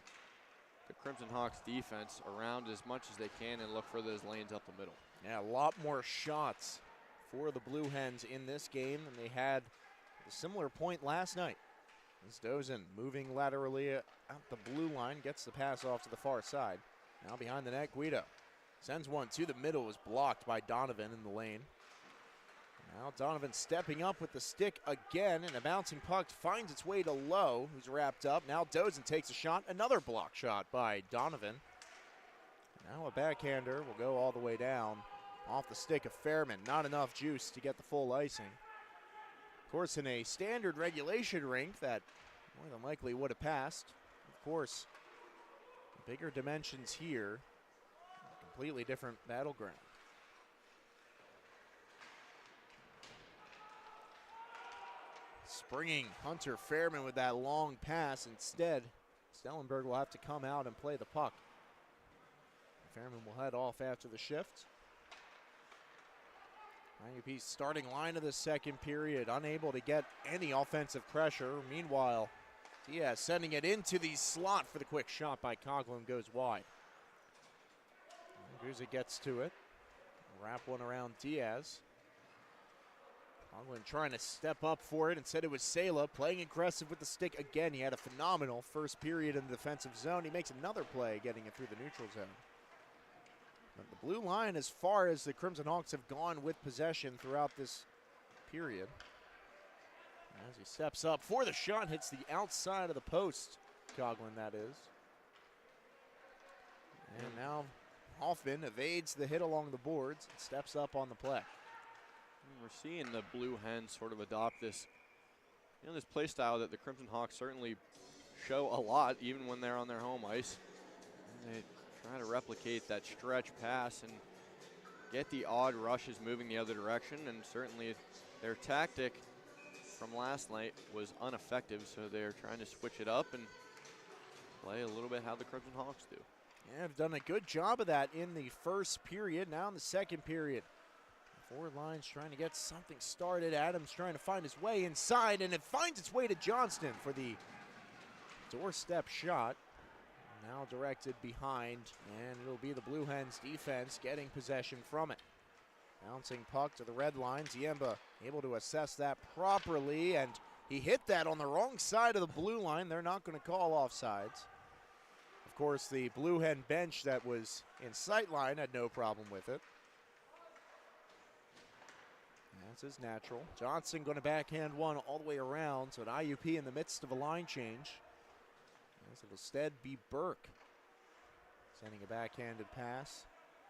the Crimson Hawks defense around as much as they can and look for those lanes up the middle. Yeah, a lot more shots for the Blue Hens in this game than they had at a similar point last night. As Dozen moving laterally at the blue line, gets the pass off to the far side. Now behind the net, Guido sends one to the middle, is blocked by Donovan in the lane. Now Donovan stepping up with the stick again, and a bouncing puck finds its way to Lowe, who's wrapped up. Now Dozen takes a shot, another block shot by Donovan. Now a backhander will go all the way down off the stick of Fairman. Not enough juice to get the full icing. Of course, in a standard regulation rink that more than likely would have passed. Of course, bigger dimensions here, completely different battleground. Springing Hunter Fairman with that long pass. Instead, Stellenberg will have to come out and play the puck. Fairman will head off after the shift. IUP's starting line of the second period, unable to get any offensive pressure. Meanwhile, Diaz sending it into the slot for the quick shot by Coughlin, goes wide. Guza gets to it. Wrap one around Diaz. Coughlin trying to step up for it. Instead it was Sela playing aggressive with the stick again. He had a phenomenal first period in the defensive zone. He makes another play getting it through the neutral zone. But the blue line, as far as the Crimson Hawks have gone with possession throughout this period. As he steps up for the shot, hits the outside of the post. Coughlin, that is. And now Hoffman evades the hit along the boards and steps up on the play. We're seeing the Blue Hens sort of adopt this, this play style that the Crimson Hawks certainly show a lot, even when they're on their home ice. And they try to replicate that stretch pass and get the odd rushes moving the other direction, and certainly their tactic from last night was ineffective, so they're trying to switch it up and play a little bit how the Crimson Hawks do. Yeah, have done a good job of that in the first period. Now in the second period, forward line's trying to get something started. Adams trying to find his way inside, and it finds its way to Johnston for the doorstep shot. Now directed behind, and it'll be the Blue Hens defense getting possession from it. Bouncing puck to the red line. Ziemba able to assess that properly, and he hit that on the wrong side of the blue line. They're not going to call offsides. Of course, the Blue Hen bench that was in sight line had no problem with it. That's his natural. Johnson going to backhand one all the way around, so an IUP in the midst of a line change. As it'll instead be Burke sending a backhanded pass.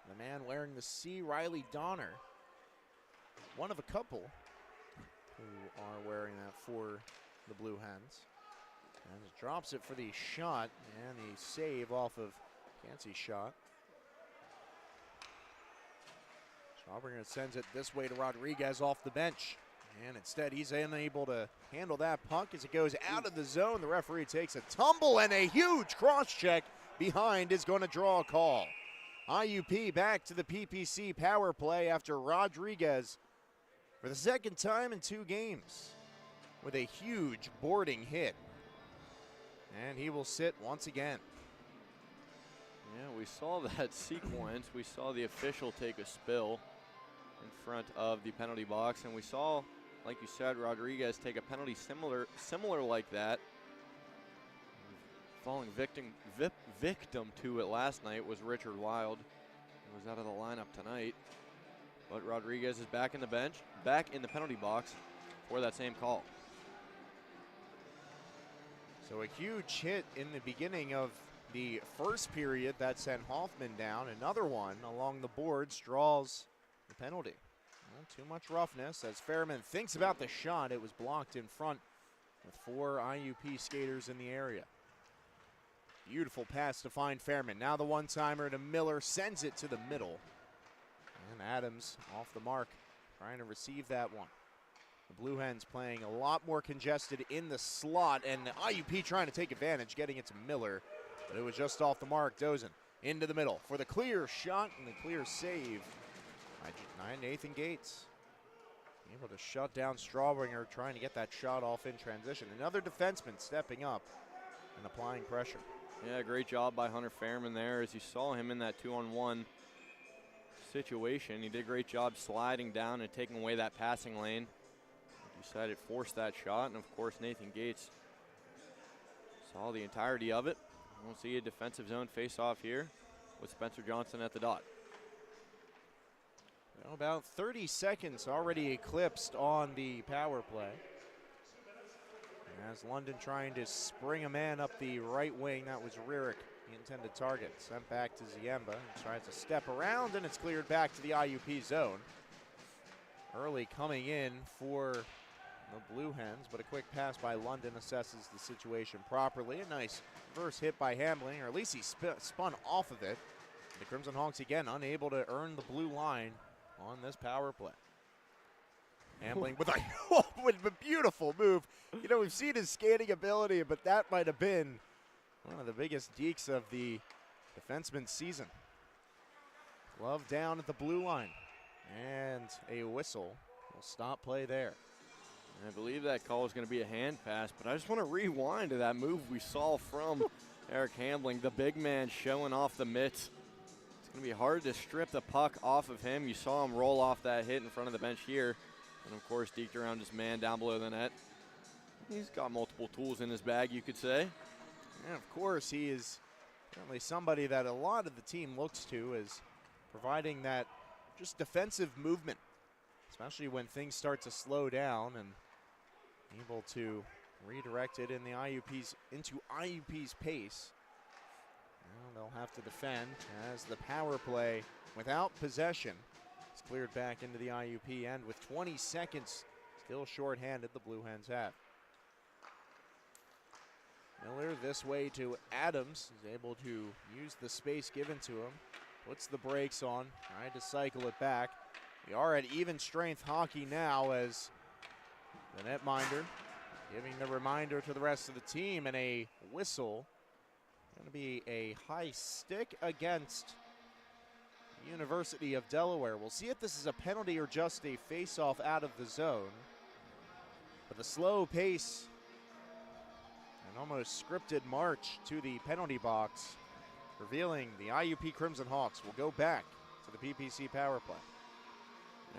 The man wearing the C, Riley Donner, one of a couple who are wearing that for the Blue Hens. And just drops it for the shot, and the save off of Yancey's shot. Schauberger sends it this way to Rodriguez off the bench. And instead, he's unable to handle that puck as it goes out of the zone. The referee takes a tumble, and a huge cross-check behind is going to draw a call. IUP back to the PPC power play after Rodriguez, for the second time in 2 games, with a huge boarding hit. And he will sit once again. Yeah, we saw that sequence. We saw the official take a spill in front of the penalty box, and we saw, like you said, Rodriguez take a penalty similar like that. Falling victim to it last night was Richard Wild, who was out of the lineup tonight. But Rodriguez is back in the penalty box for that same call. So a huge hit in the beginning of the first period that sent Hoffman down. Another one along the boards draws the penalty. Well, too much roughness as Fairman thinks about the shot. It was blocked in front with 4 IUP skaters in the area. Beautiful pass to find Fairman. Now the one-timer to Miller, sends it to the middle. And Adams off the mark, trying to receive that one. The Blue Hens playing a lot more congested in the slot, and IUP trying to take advantage, getting it to Miller. But it was just off the mark. Dozen into the middle for the clear shot and the clear save by Nathan Gates. Able to shut down Strawbringer, trying to get that shot off in transition. Another defenseman stepping up and applying pressure. Yeah, great job by Hunter Fairman there. As you saw him in that 2-on-1 situation, he did a great job sliding down and taking away that passing lane. Like you said, it forced that shot, and of course Nathan Gates saw the entirety of it. We'll see a defensive zone face-off here with Spencer Johnson at the dot. Well, about 30 seconds already eclipsed on the power play. As London trying to spring a man up the right wing, that was Rierick, the intended target. Sent back to Ziemba, he tries to step around, and it's cleared back to the IUP zone. Early coming in for the Blue Hens, but a quick pass by London assesses the situation properly. A nice first hit by Hambling, or at least he spun off of it. The Crimson Hawks again unable to earn the blue line on this power play. Hambling with a beautiful move. You know, we've seen his skating ability, but that might have been one of the biggest dekes of the defenseman's season. Glove down at the blue line, and a whistle will stop play there. And I believe that call is going to be a hand pass, but I just want to rewind to that move we saw from Eric Hambling, the big man showing off the mitts. It's going to be hard to strip the puck off of him. You saw him roll off that hit in front of the bench here. And of course, deked around his man down below the net. He's got multiple tools in his bag, you could say. And of course, he is certainly somebody that a lot of the team looks to as providing that just defensive movement, especially when things start to slow down, and able to redirect it into IUP's pace. Now they'll have to defend as the power play without possession is cleared back into the IUP end with 20 seconds still shorthanded the Blue Hens have. Miller this way to Adams, is able to use the space given to him, puts the brakes on, trying to cycle it back. We are at even strength hockey now as the netminder giving the reminder to the rest of the team, and a whistle. Going to be a high stick against University of Delaware. We'll see if this is a penalty or just a face-off out of the zone. But the slow pace and almost scripted march to the penalty box, revealing the IUP Crimson Hawks will go back to the PPC power play.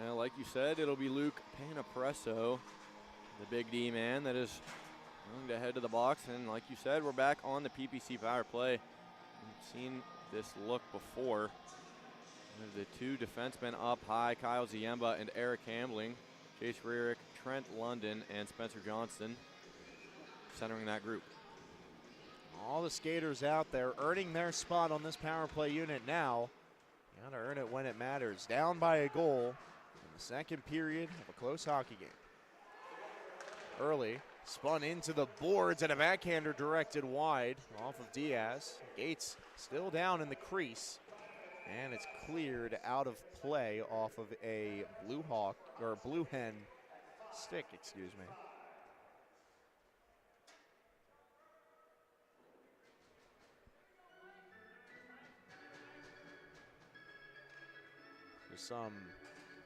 And like you said, it'll be Luke Panapresso, the big D man that is going to head to the box. And like you said, we're back on the PPC power play. We've seen this look before. The two defensemen up high, Kyle Ziemba and Eric Hambling, Chase Rierick, Trent London, and Spencer Johnston centering that group. All the skaters out there earning their spot on this power play unit now. You gotta earn it when it matters. Down by a goal in the second period of a close hockey game. Early, spun into the boards and a backhander directed wide off of Diaz. Gates still down in the crease, and it's cleared out of play off of a Blue Hen stick, excuse me. There's some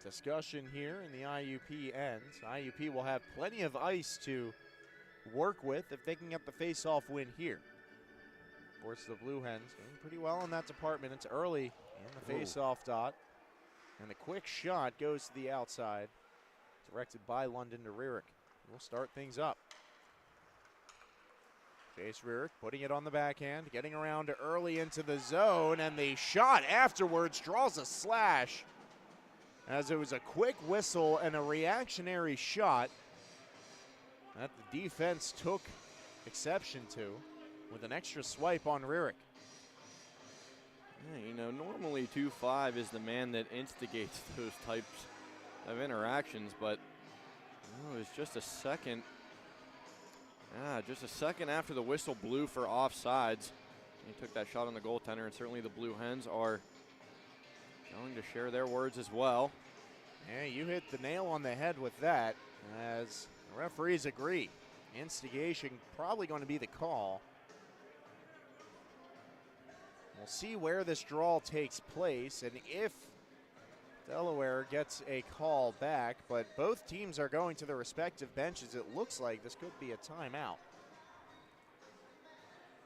discussion here in the IUP ends. IUP will have plenty of ice to work with if they can get the face-off win here. Of course, the Blue Hens doing pretty well in that department. It's early in the face-off dot. And the quick shot goes to the outside, directed by London to Rierick. We'll start things up. Chase Rierick putting it on the backhand, getting around early into the zone, and the shot afterwards draws a slash, as it was a quick whistle and a reactionary shot that the defense took exception to with an extra swipe on Rierick. Yeah, you know, normally 2-5 is the man that instigates those types of interactions, but it was just a second. Just a second after the whistle blew for offsides. He took that shot on the goaltender, and certainly the Blue Hens are going to share their words as well. Yeah, you hit the nail on the head with that, as the referees agree. Instigation probably going to be the call. We'll see where this draw takes place and if Delaware gets a call back, but both teams are going to their respective benches. It looks like this could be a timeout.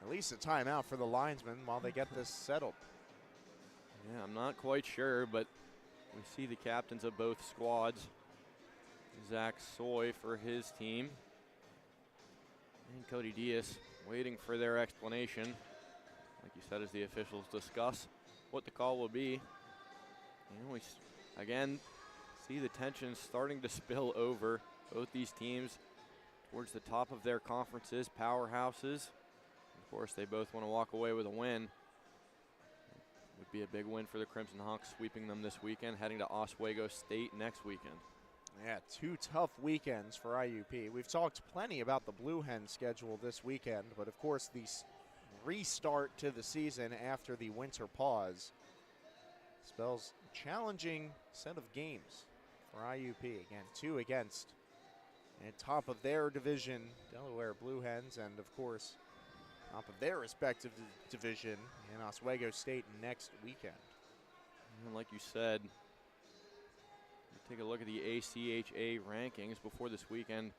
At least a timeout for the linesmen while they get this settled. Yeah, I'm not quite sure, but we see the captains of both squads. Zach Soy for his team, and Cody Diaz waiting for their explanation. Like you said, as the officials discuss what the call will be. And we again see the tension starting to spill over both these teams towards the top of their conferences, powerhouses. Of course, they both want to walk away with a win. It would be a big win for the Crimson Hawks, sweeping them this weekend, heading to Oswego State next weekend. Yeah, 2 tough weekends for IUP. We've talked plenty about the Blue Hens schedule this weekend, but of course the restart to the season after the winter pause spells a challenging set of games for IUP. Again, 2 against and top of their division, Delaware Blue Hens, and of course top of their respective division in Oswego State next weekend. And like you said, take a look at the ACHA rankings before this weekend.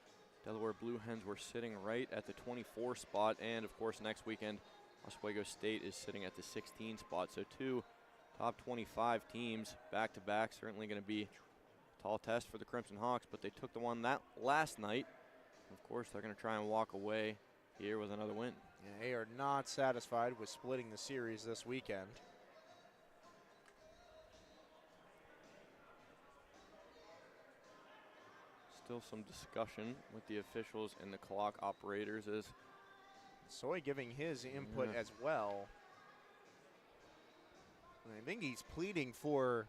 Delaware Blue Hens were sitting right at the 24 spot, and of course next weekend Oswego State is sitting at the 16 spot. So 2 top 25 teams back to back. Certainly going to be a tall test for the Crimson Hawks, but they took the one that last night. Of course, they're going to try and walk away here with another win. Yeah, they are not satisfied with splitting the series this weekend. Still some discussion with the officials and the clock operators as Soy giving his input as well. And I think he's pleading for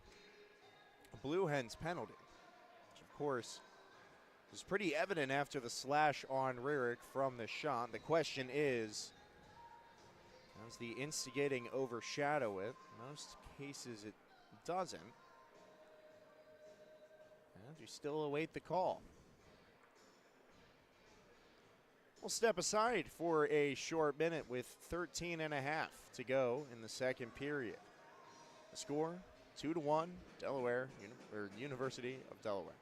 a Blue Hens penalty, which of course was pretty evident after the slash on Rierick from the shot. The question is, does the instigating overshadow it? Most cases it doesn't. And you still await the call. We'll step aside for a short minute with 13 and a half to go in the second period. The score, 2-1, Delaware, University of Delaware.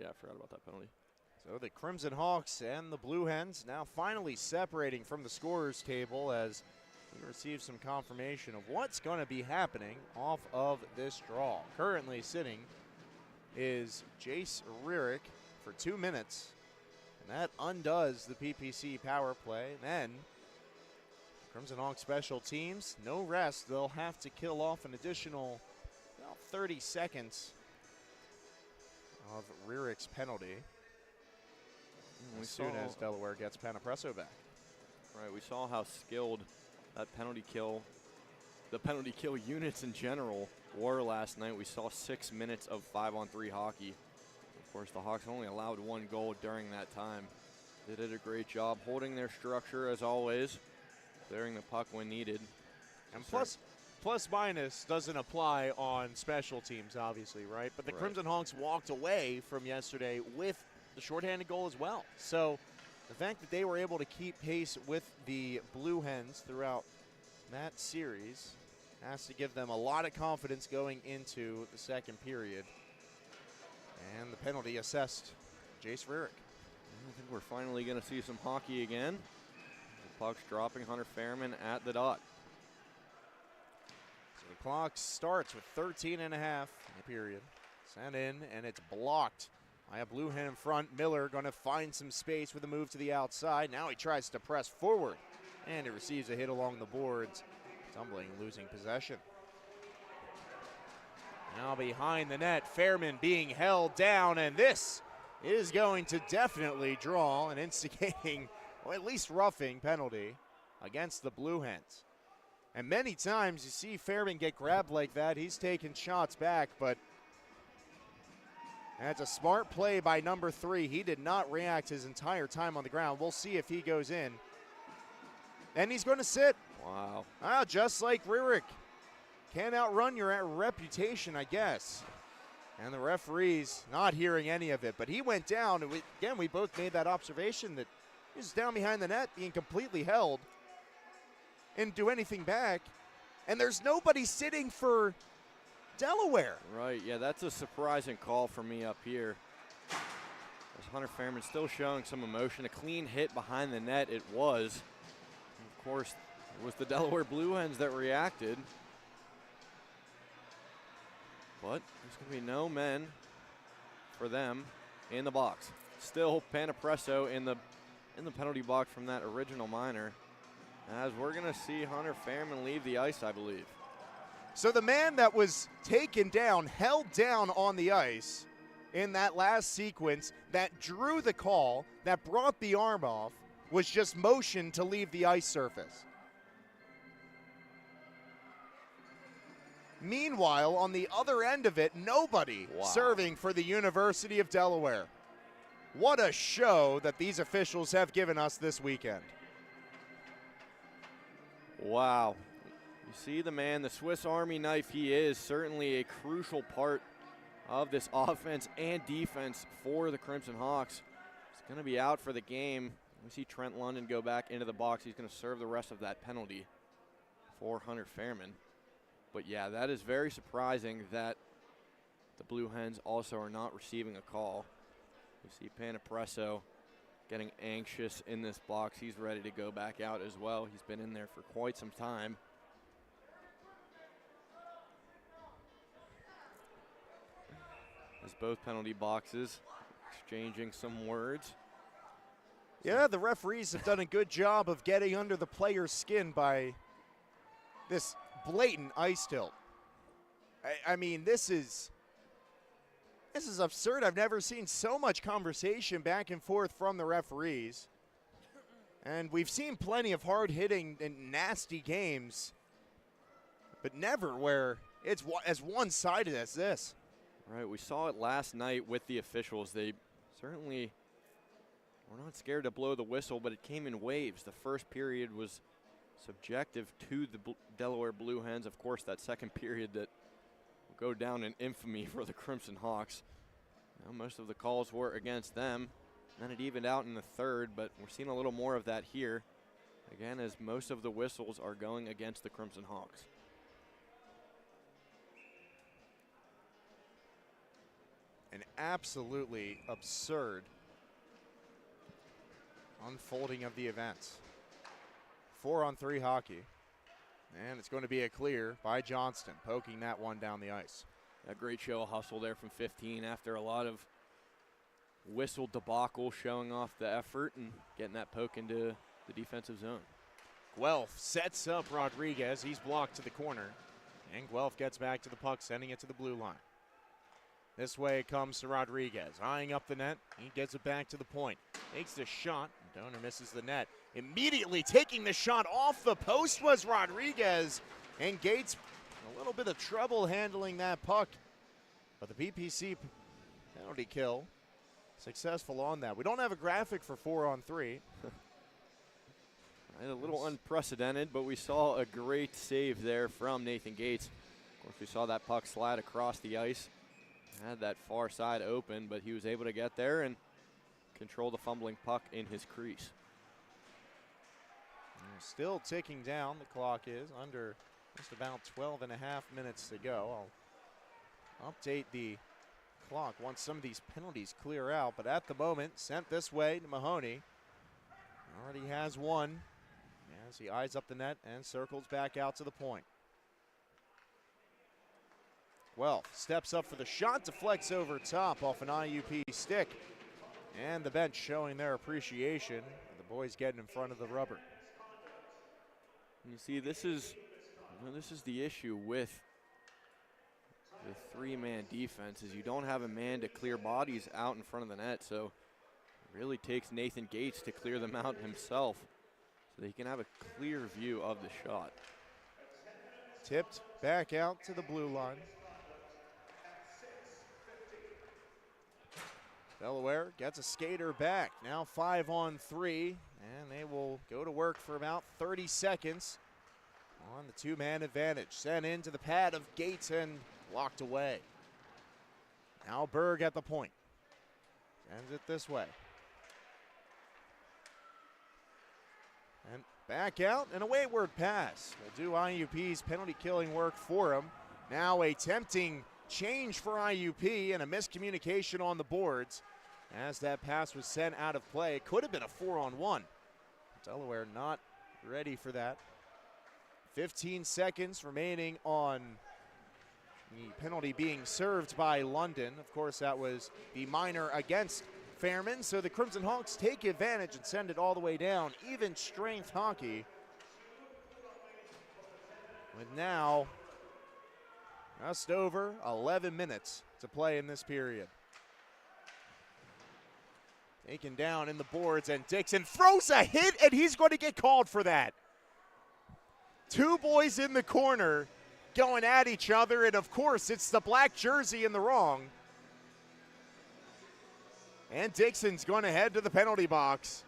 yeah, I forgot about that penalty. So the Crimson Hawks and the Blue Hens now finally separating from the scorers table as we receive some confirmation of what's going to be happening off of this draw. Currently sitting is Jace Rierick for 2 minutes, and that undoes the PPC power play. Then Crimson Hawks special teams, no rest. They'll have to kill off an additional about 30 seconds of Rierick's penalty as soon as Delaware gets Panapresso back. Right, we saw how skilled that penalty kill, the penalty kill units in general war last night. We saw 6 minutes of 5-on-3 hockey. Of course, the Hawks only allowed 1 goal during that time. They did a great job holding their structure as always, clearing the puck when needed. And plus minus doesn't apply on special teams, obviously, right? But the Crimson Hawks walked away from yesterday with the shorthanded goal as well. So the fact that they were able to keep pace with the Blue Hens throughout that series has to give them a lot of confidence going into the second period. And the penalty assessed Jace Rurick. I think we're finally going to see some hockey again. The puck's dropping. Hunter Fairman at the dot. So the clock starts with 13 and a half in the period. Sent in, and it's blocked by a Blue Hen in front. Miller going to find some space with a move to the outside. Now he tries to press forward, and he receives a hit along the boards, tumbling, losing possession. Now behind the net, Fairman being held down, and this is going to definitely draw an instigating, or at least roughing penalty against the Blue Hens. And many times you see Fairman get grabbed like that. He's taken shots back, but that's a smart play by number 3. He did not react his entire time on the ground. We'll see if he goes in. And he's going to sit. Wow. Just like Rurick. Can't outrun your reputation, I guess. And the referee's not hearing any of it. But he went down. And again, we both made that observation that he was down behind the net being completely held. And do anything back. And there's nobody sitting for Delaware. Right, yeah, that's a surprising call for me up here. As Hunter Fairman still showing some emotion. A clean hit behind the net, it was. And of course, it was the Delaware Blue Hens that reacted. But there's going to be no men for them in the box. Still Panapresso in the penalty box from that original minor. As we're going to see Hunter Fairman leave the ice, I believe. So the man that was taken down, held down on the ice in that last sequence, that drew the call, that brought the arm off, was just motioned to leave the ice surface. Meanwhile, on the other end of it, nobody serving for the University of Delaware. What a show that these officials have given us this weekend. Wow. You see the man, the Swiss Army knife he is, certainly a crucial part of this offense and defense for the Crimson Hawks. He's going to be out for the game. We see Trent London go back into the box. He's going to serve the rest of that penalty for Hunter Fairman. But yeah, that is very surprising that the Blue Hens also are not receiving a call. We see Panapresso getting anxious in this box. He's ready to go back out as well. He's been in there for quite some time. As both penalty boxes exchanging some words. Yeah, the referees have done a good job of getting under the player's skin by this blatant ice tilt. I mean, this is absurd. I've never seen so much conversation back and forth from the referees. And we've seen plenty of hard-hitting and nasty games, but never where it's as one-sided as this. Right, we saw it last night with the officials. They certainly were not scared to blow the whistle, but it came in waves. The first period was subjective to the Delaware Blue Hens. Of course, that second period that will go down in infamy for the Crimson Hawks. Now, most of the calls were against them. Then it evened out in the third, but we're seeing a little more of that here. Again, as most of the whistles are going against the Crimson Hawks. An absolutely absurd unfolding of the events. 4-on-3 hockey. And it's going to be a clear by Johnston, poking that one down the ice. A great show of hustle there from 15 after a lot of whistle debacle, showing off the effort and getting that poke into the defensive zone. Guelph sets up Rodriguez. He's blocked to the corner. And Guelph gets back to the puck, sending it to the blue line. This way it comes to Rodriguez, eyeing up the net. He gets it back to the point. Takes the shot. Donor misses the net. Immediately taking the shot off the post was Rodriguez. And Gates A little bit of trouble handling that puck, but the PPC penalty kill successful on that. We don't have a graphic for 4-on-3. A little unprecedented, but we saw a great save there from Nathan Gates. Of course, we saw that puck slide across the ice. Had that far side open, but he was able to get there and control the fumbling puck in his crease. Still ticking down, the clock is under just about 12 and a half minutes to go. I'll update the clock once some of these penalties clear out, but at the moment, sent this way to Mahoney. Already has one as he eyes up the net and circles back out to the point. Well, steps up for the shot, deflects over top off an IUP stick. And the bench showing their appreciation. The boys getting in front of the rubber. You see, this is the issue with the three-man defense is you don't have a man to clear bodies out in front of the net, so it really takes Nathan Gates to clear them out himself so that he can have a clear view of the shot. Tipped back out to the blue line. Delaware gets a skater back. Now 5-on-3, and they will go to work for about 30 seconds on the two-man advantage. Sent into the pad of Gates and blocked away. Now Berg at the point. Sends it this way. And back out, and a wayward pass will do IUP's penalty killing work for him. Now a tempting change for IUP and a miscommunication on the boards as that pass was sent out of play. It could have been a 4-on-1. Delaware not ready for that. 15 seconds remaining on the penalty being served by London. Of course, that was the minor against Fairman, so the Crimson Hawks take advantage and send it all the way down. Even strength hockey. With now just over 11 minutes to play in this period. Taken down in the boards, and Dixon throws a hit, and he's going to get called for that. Two boys in the corner going at each other, and of course, it's the black jersey in the wrong. And Dixon's going to head to the penalty box.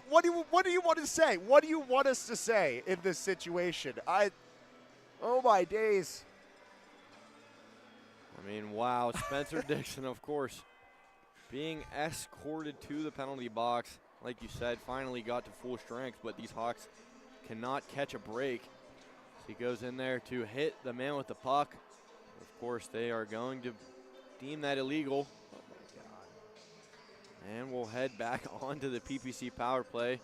What do you want to say? What do you want us to say in this situation? Oh my days. I mean, wow, Spencer Dixon, of course, being escorted to the penalty box. Like you said, finally got to full strength, but these Hawks cannot catch a break. So he goes in there to hit the man with the puck. Of course, they are going to deem that illegal. Oh my God. And we'll head back onto the PPC power play.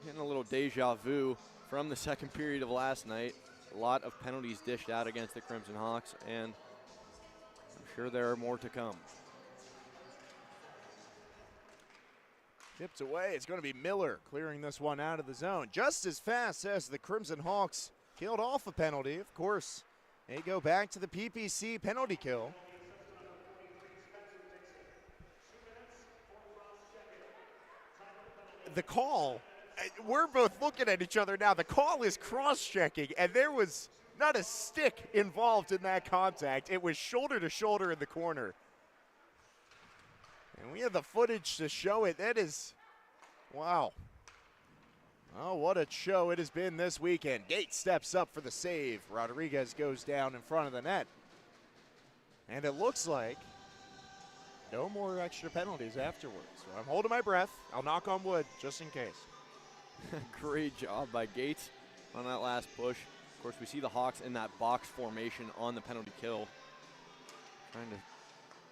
Getting a little deja vu from the second period of last night. A lot of penalties dished out against the Crimson Hawks, and I'm sure there are more to come. Tipped away. It's going to be Miller clearing this one out of the zone. Just as fast as the Crimson Hawks killed off a penalty. Of course, they go back to the PPC penalty kill. The call, we're both looking at each other now. The call is cross-checking, and there was not a stick involved in that contact. It was shoulder to shoulder in the corner. And we have the footage to show it. That is, wow. Oh, what a show it has been this weekend. Gates steps up for the save. Rodriguez goes down in front of the net. And it looks like no more extra penalties afterwards. So I'm holding my breath. I'll knock on wood just in case. Great job by Gates on that last push. Of course, we see the Hawks in that box formation on the penalty kill, trying to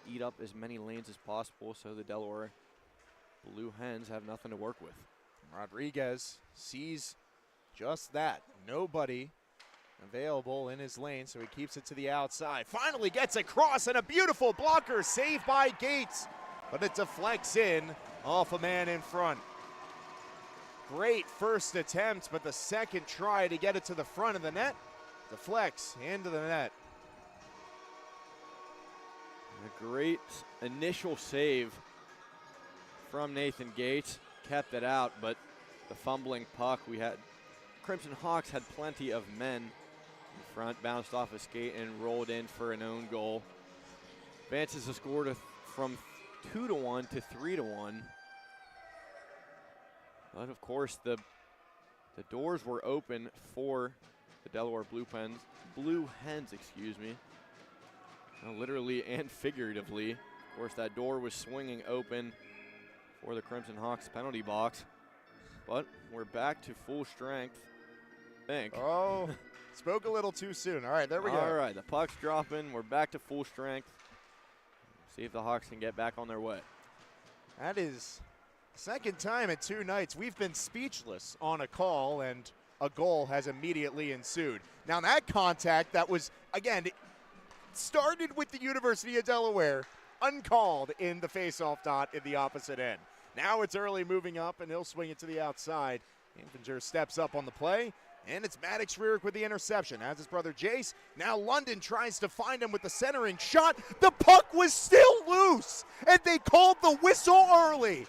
eat up as many lanes as possible so the Delaware Blue Hens have nothing to work with. Rodriguez sees just that. Nobody available in his lane, so he keeps it to the outside. Finally gets across, and a beautiful blocker saved by Gates, but it deflects in off a man in front. Great first attempt, but the second try to get it to the front of the net deflects into the net. A great initial save from Nathan Gates. Kept it out, but the fumbling puck. We had Crimson Hawks had plenty of men in front, bounced off a skate and rolled in for an own goal. Advances the score from 2-1 to 3-1. But of course, the doors were open for the Delaware Blue Hens, excuse me. Literally and figuratively. Of course, that door was swinging open for the Crimson Hawks penalty box. But we're back to full strength, I think. Oh, spoke a little too soon. All right, there we go. All right, the puck's dropping. We're back to full strength. See if the Hawks can get back on their way. That is second time in 2 nights we've been speechless on a call, and a goal has immediately ensued. Now that contact that was, again, started with the University of Delaware, uncalled in the faceoff dot in the opposite end. Now it's Early moving up, and he'll swing it to the outside. Infinger steps up on the play, and it's Maddox Rearick with the interception. As his brother Jace, now London tries to find him with the centering shot. The puck was still loose, and they called the whistle early.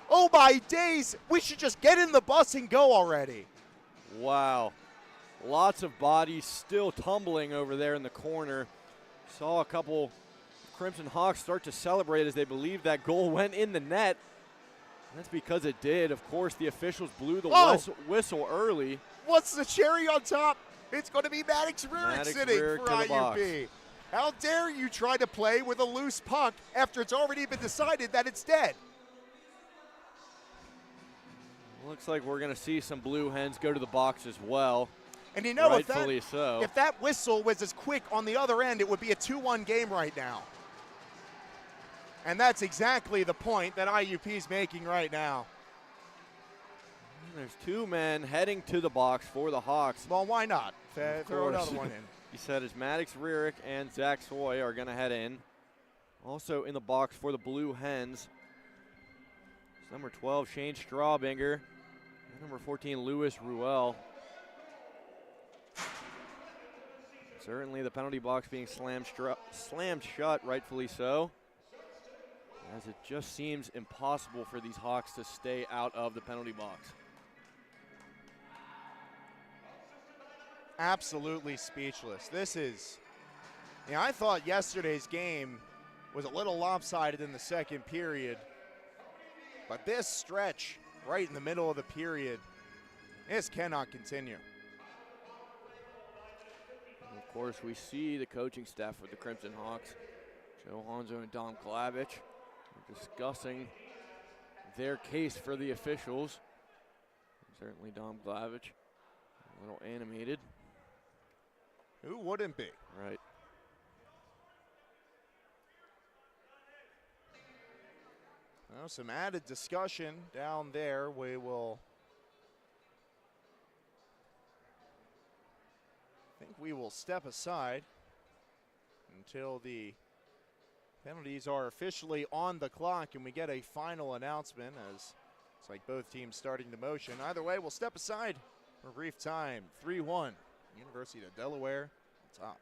Oh my days, we should just get in the bus and go already. Wow. Lots of bodies still tumbling over there in the corner. Saw a couple Crimson Hawks start to celebrate as they believe that goal went in the net. That's because it did. Of course, the officials blew the whistle early. What's the cherry on top? It's going to be Maddox Rearick sitting for IUP. How dare you try to play with a loose puck after it's already been decided that it's dead? Looks like we're going to see some Blue Hens go to the box as well. And you know, rightfully so. If that whistle was as quick on the other end, it would be a 2-1 game right now. And that's exactly the point that IUP is making right now. There's 2 men heading to the box for the Hawks. Well, why not? Throw another one in. He said as Maddox Rearick and Zach Soy are going to head in. Also in the box for the Blue Hens, it's number 12, Shane Strawbinger, and number 14, Louis Ruel. Certainly the penalty box being slammed shut, rightfully so, as it just seems impossible for these Hawks to stay out of the penalty box. Absolutely speechless. This is, I thought yesterday's game was a little lopsided in the second period, but this stretch right in the middle of the period, this cannot continue. And of course, we see the coaching staff with the Crimson Hawks, Joe Honzo and Dom Glavich, discussing their case for the officials. Certainly Dom Glavich, a little animated. Who wouldn't be? Right. Well, some added discussion down there. We will, step aside until the penalties are officially on the clock and we get a final announcement, as it's like both teams starting the motion. Either way, we'll step aside for a brief time. 3-1, University of Delaware on top.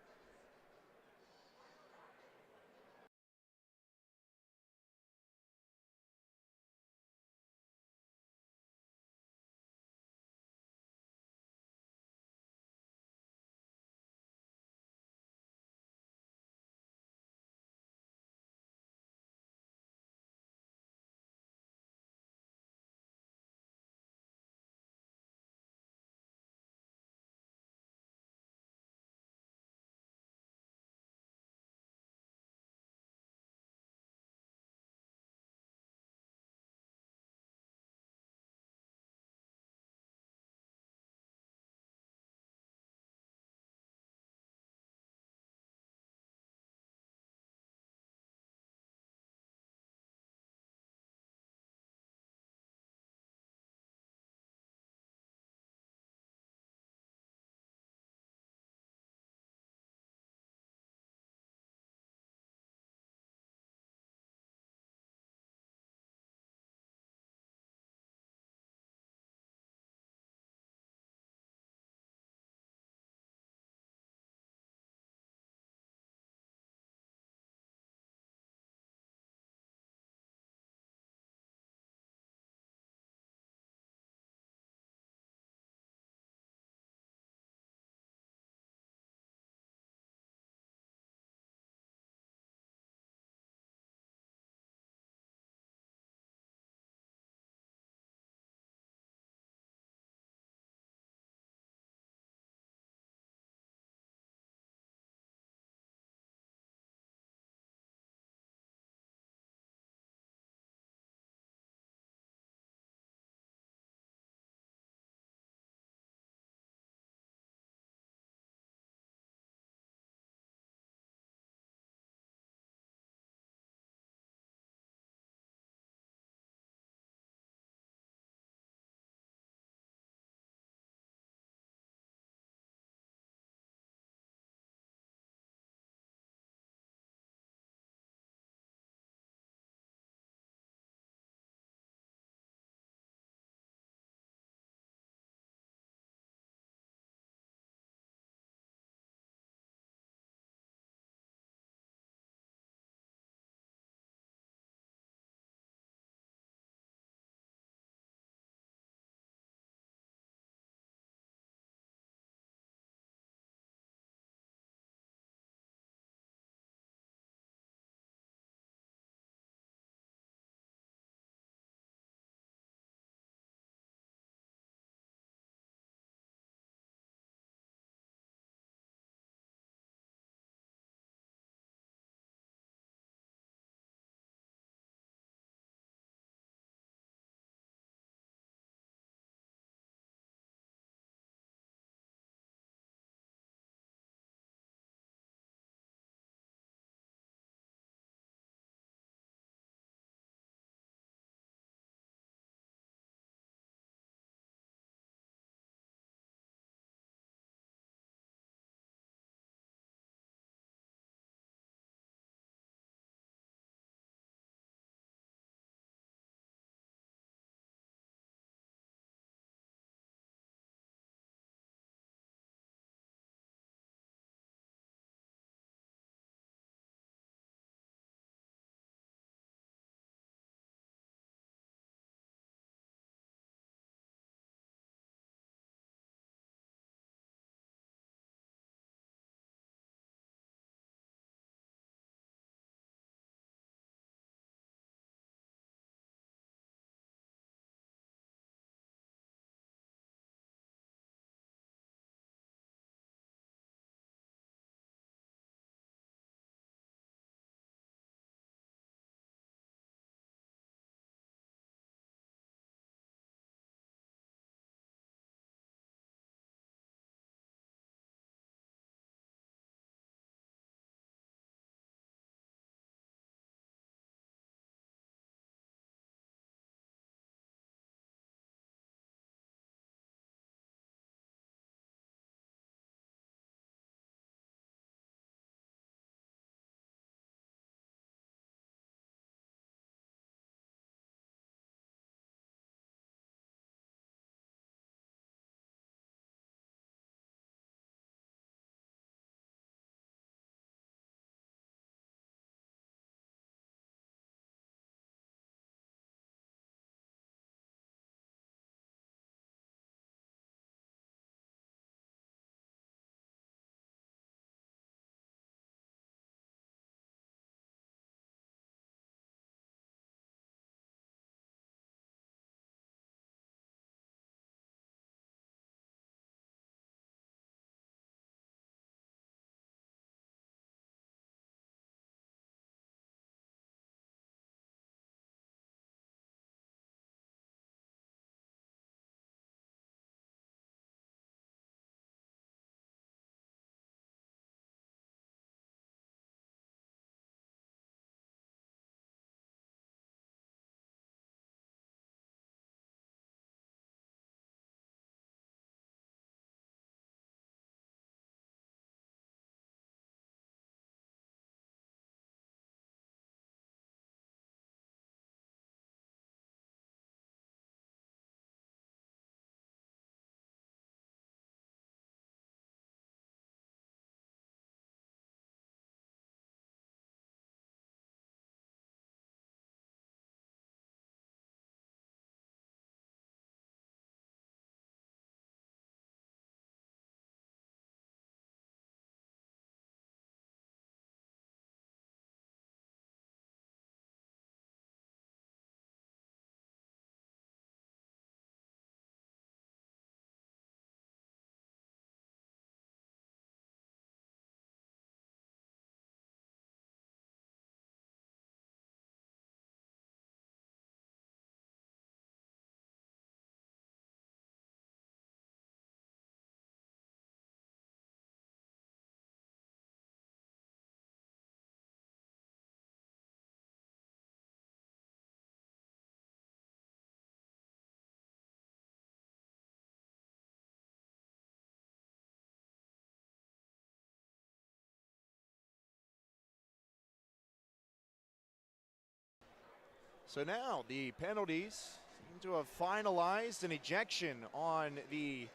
So now the penalties seem to have finalized an ejection on the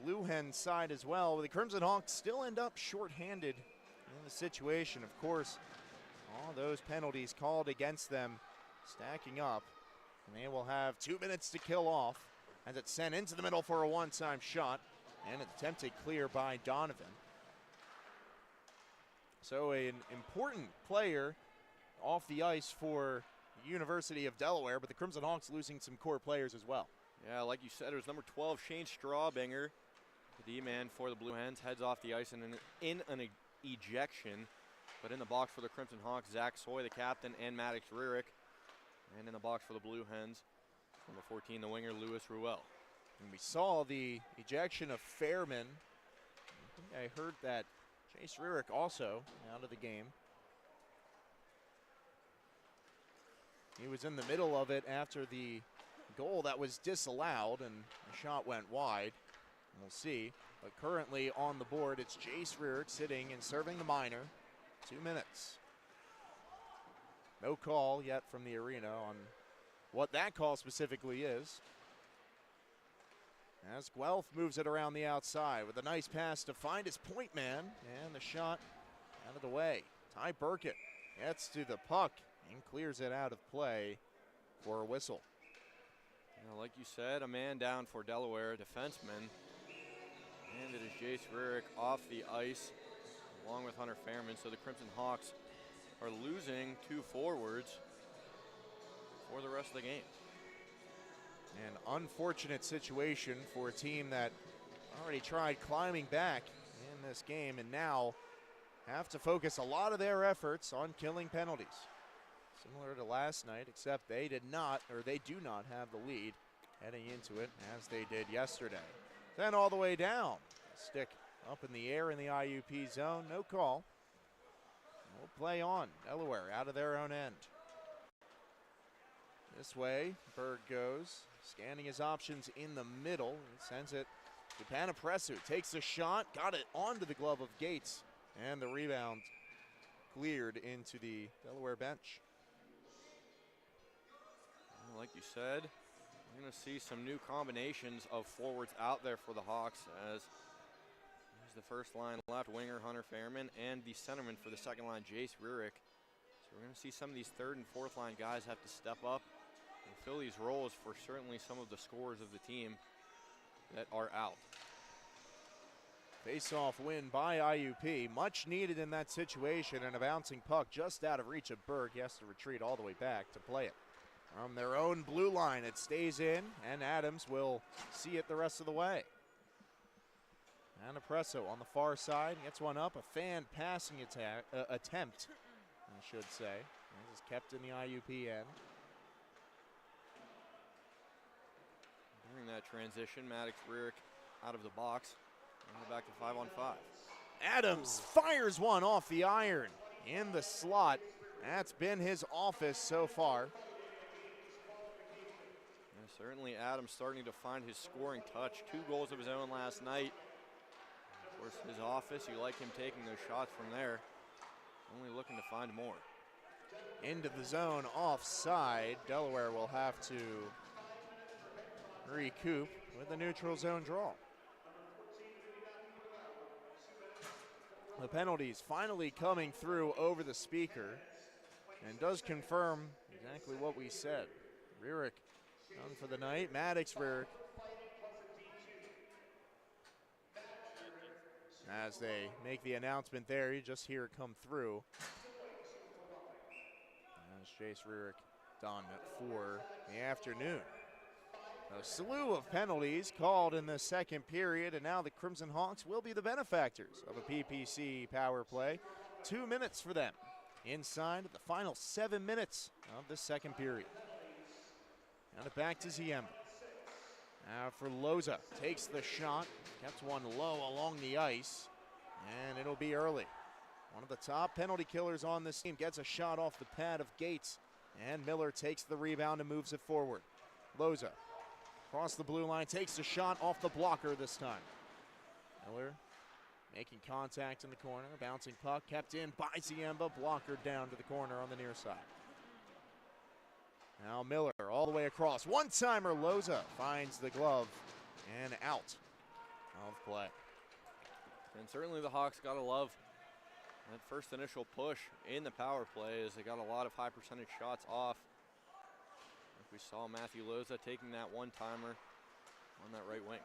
Blue Hens side as well. The Crimson Hawks still end up shorthanded in the situation. Of course, all those penalties called against them stacking up. And they will have 2 minutes to kill off as it's sent into the middle for a one-time shot and an attempted clear by Donovan. So an important player off the ice for University of Delaware, but the Crimson Hawks losing some core players as well. Yeah, like you said, it was number 12, Shane Strawbinger, the D-man for the Blue Hens, heads off the ice in an ejection. But in the box for the Crimson Hawks, Zach Soy, the captain, and Maddox Rurick. And in the box for the Blue Hens, number 14, the winger, Louis Ruel. And we saw the ejection of Fairman. I think I heard that Chase Rurick also out of the game. He was in the middle of it after the goal that was disallowed, and the shot went wide. We'll see. But currently on the board, it's Jace Rurick sitting and serving the minor. 2 minutes. No call yet from the arena on what that call specifically is. As Guelph moves it around the outside with a nice pass to find his point man, and the shot out of the way. Ty Burkett gets to the puck and clears it out of play for a whistle. Now, like you said, a man down for Delaware, a defenseman. And it is Jace Rurick off the ice along with Hunter Fairman. So the Crimson Hawks are losing 2 forwards for the rest of the game. An unfortunate situation for a team that already tried climbing back in this game and now have to focus a lot of their efforts on killing penalties. Similar to last night, except they do not have the lead heading into it as they did yesterday. Then all the way down, stick up in the air in the IUP zone, no call. We'll play on. Delaware out of their own end. This way, Berg goes, scanning his options in the middle. He sends it to Panapresu. Takes a shot, got it onto the glove of Gates, and the rebound cleared into the Delaware bench. Like you said, we're going to see some new combinations of forwards out there for the Hawks as here's the first line left winger Hunter Fairman and the centerman for the second line Jace Rurick. So we're going to see some of these third and fourth line guys have to step up and fill these roles for certainly some of the scorers of the team that are out. Face-off win by IUP, much needed in that situation, and a bouncing puck just out of reach of Berg. He has to retreat all the way back to play it. From their own blue line, it stays in, and Adams will see it the rest of the way. Anapresso on the far side gets one up, a fan passing attempt, I should say. This is kept in the IUP end. During that transition, Maddox Rurick out of the box, and we're back to 5-on-5. Adams fires one off the iron in the slot. That's been his office so far. Certainly Adams starting to find his scoring touch. 2 goals of his own last night. Of course, his office, you like him taking those shots from there. Only looking to find more. Into the zone, offside. Delaware will have to recoup with a neutral zone draw. The penalties finally coming through over the speaker and does confirm exactly what we said. Rurick done for the night. Maddox Rurick. As they make the announcement there, you just hear it come through. As Jace Rurick done for the afternoon. A slew of penalties called in the second period, and now the Crimson Hawks will be the benefactors of a PPC power play. 2 minutes for them inside the final 7 minutes of the second period. Now back to Ziemba. Now for Loza, takes the shot, kept one low along the ice, and it'll be early. One of the top penalty killers on this team gets a shot off the pad of Gates, and Miller takes the rebound and moves it forward. Loza across the blue line, takes a shot off the blocker this time. Miller making contact in the corner, bouncing puck, kept in by Ziemba, blocker down to the corner on the near side. Now Miller all the way across. One-timer, Loza finds the glove and out of play. And certainly the Hawks got to love that first initial push in the power play as they got a lot of high percentage shots off. Like we saw Matthew Loza taking that one-timer on that right wing.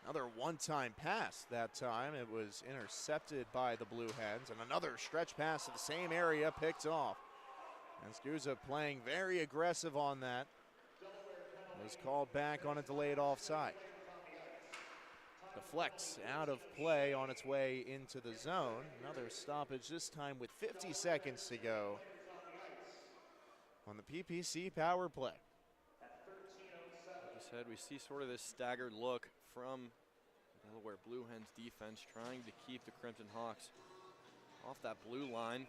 Another one-time pass that time. It was intercepted by the Blue Hens, and another stretch pass to the same area picked off. And Scusa playing very aggressive on that. Was called back on a delayed offside. Deflects out of play on its way into the zone. Another stoppage, this time with 50 seconds to go on the PPC power play. Like you said, we see sort of this staggered look from Delaware Blue Hens defense trying to keep the Crimson Hawks off that blue line.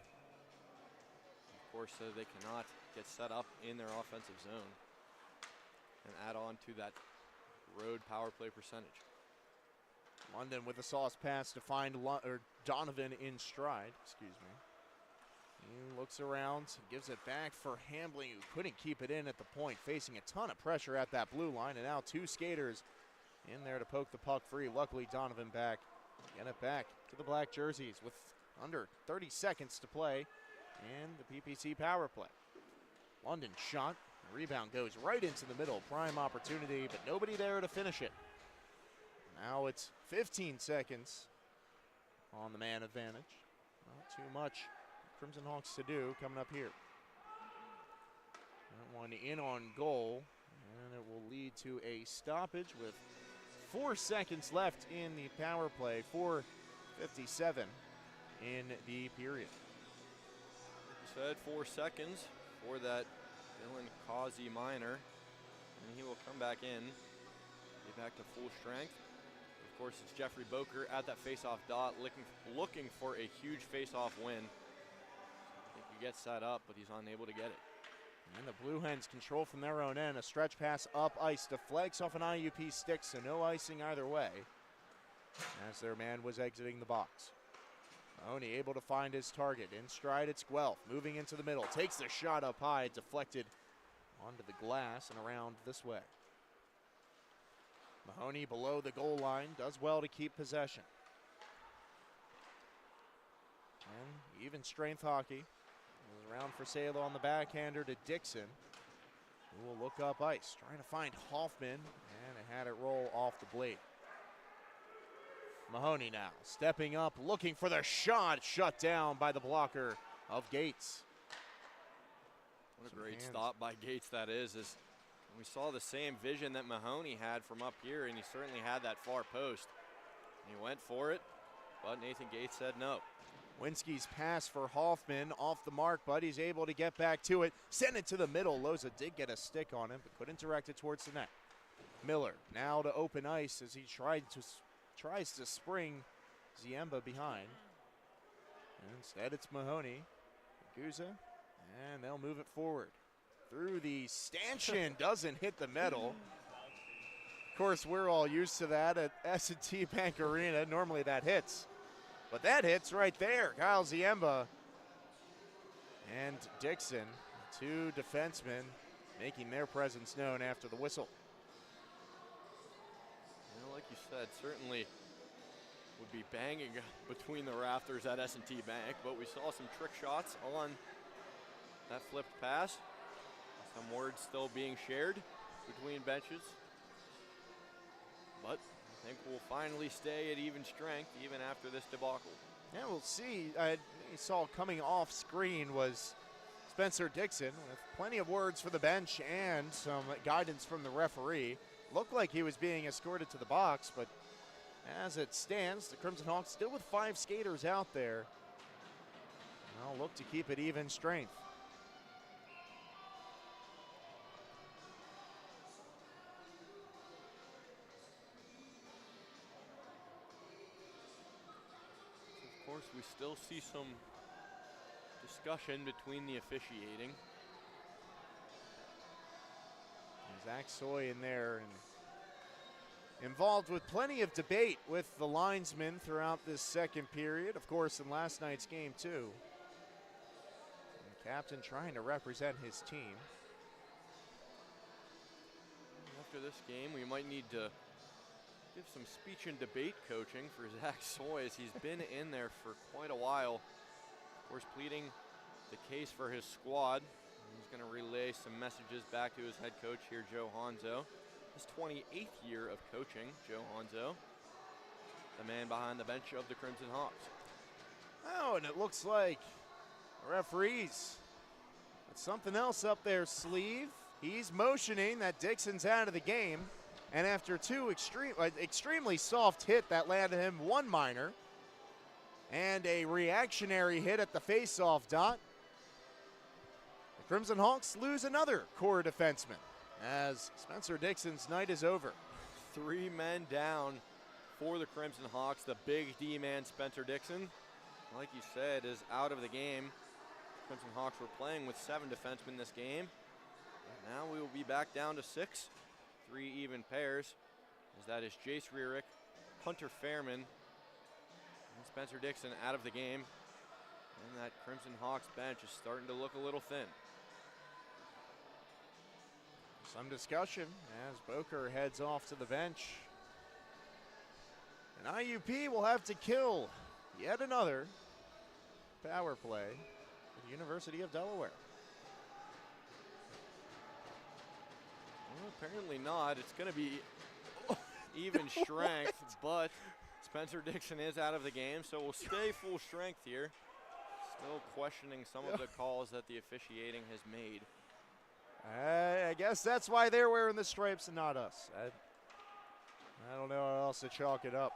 Of course, so they cannot get set up in their offensive zone and add on to that road power play percentage. London with a sauce pass to find Donovan in stride, excuse me. He looks around, gives it back for Hambling, who couldn't keep it in at the point, facing a ton of pressure at that blue line, and now two skaters in there to poke the puck free. Luckily, Donovan back. Get it back to the black jerseys with under 30 seconds to play and the PPC power play. London shot. Rebound goes right into the middle. Prime opportunity, but nobody there to finish it. Now it's 15 seconds on the man advantage. Not too much Crimson Hawks to do coming up here. That one in on goal, and it will lead to a stoppage with 4 seconds left in the power play. 4:57 in the period. Like you said, 4 seconds for that Dylan Causey minor, and he will come back in, get back to full strength. Of course, it's Jeffrey Boker at that face-off dot, looking for a huge face-off win. I think he gets set up, but he's unable to get it. And the Blue Hens control from their own end. A stretch pass up ice, deflects off an IUP stick, so no icing either way, as their man was exiting the box. Mahoney able to find his target. In stride, it's Guelph, moving into the middle, takes the shot up high, deflected onto the glass and around this way. Mahoney below the goal line, does well to keep possession. And even strength hockey. Goes around for Salo on the backhander to Dixon, who will look up ice, trying to find Hoffman, and it had it roll off the blade. Mahoney now stepping up, looking for the shot, shut down by the blocker of Gates. What a great stop by Gates that is. We saw the same vision that Mahoney had from up here, and he certainly had that far post. He went for it, but Nathan Gates said no. Winsky's pass for Hoffman off the mark, but he's able to get back to it. Send it to the middle. Loza did get a stick on him, but couldn't direct it towards the net. Miller now to open ice as he tries to spring Ziemba behind. And instead it's Mahoney, Guza, and they'll move it forward. Through the stanchion, doesn't hit the metal. Of course, we're all used to that at S&T Bank Arena. Normally that hits. But that hits right there. Kyle Ziemba and Dixon, two defensemen, making their presence known after the whistle. Like you said, certainly would be banging between the rafters at S&T Bank, but we saw some trick shots on that flipped pass. Some words still being shared between benches. But I think we'll finally stay at even strength even after this debacle. Yeah, we'll see. You saw coming off screen was Spencer Dixon with plenty of words for the bench and some guidance from the referee. Looked like he was being escorted to the box, but as it stands, the Crimson Hawks still with 5 skaters out there. I'll look to keep it even strength. Of course, we still see some discussion between the officiating. Zach Soy in there and involved with plenty of debate with the linesmen throughout this second period. Of course, in last night's game, too. And the captain trying to represent his team. after this game. We might need to give some speech and debate coaching for Zach Soy, as he's been in there for quite a while. Of course, pleading the case for his squad. He's going to relay some messages back to his head coach here, Joe Honzo. His 28th year of coaching, Joe Honzo, the man behind the bench of the Crimson Hawks. Oh, and it looks like the referees got something else up their sleeve. He's motioning that Dixon's out of the game. And after two extremely soft hit that landed him one minor and a reactionary hit at the face-off dot, the Crimson Hawks lose another core defenseman as Spencer Dixon's night is over. 3 men down for the Crimson Hawks. The big D-man Spencer Dixon, like you said, is out of the game. Crimson Hawks were playing with 7 defensemen this game. And now we will be back down to 6. 3 even pairs, as that is Jace Rierick, Hunter Fairman, and Spencer Dixon out of the game. And that Crimson Hawks bench is starting to look a little thin. Some discussion as Boker heads off to the bench. And IUP will have to kill yet another power play at the University of Delaware. Well, apparently not. It's going to be even strength, but Spencer Dixon is out of the game, so we'll stay full strength here. Still questioning some of the calls that the officiating has made. I guess that's why they're wearing the stripes and not us. I don't know how else to chalk it up.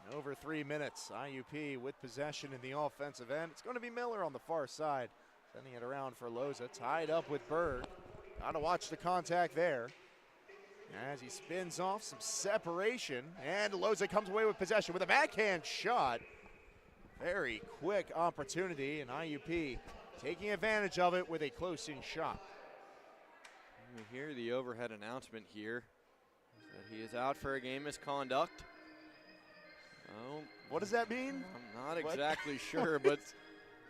In over 3 minutes, IUP with possession in the offensive end. It's going to be Miller on the far side, sending it around for Loza, tied up with Berg. Got to watch the contact there. As he spins off, some separation, and Loza comes away with possession with a backhand shot. Very quick opportunity, and IUP taking advantage of it with a close-in shot. We hear the overhead announcement here that he is out for a game misconduct. Oh, what does that mean? I'm not exactly sure, but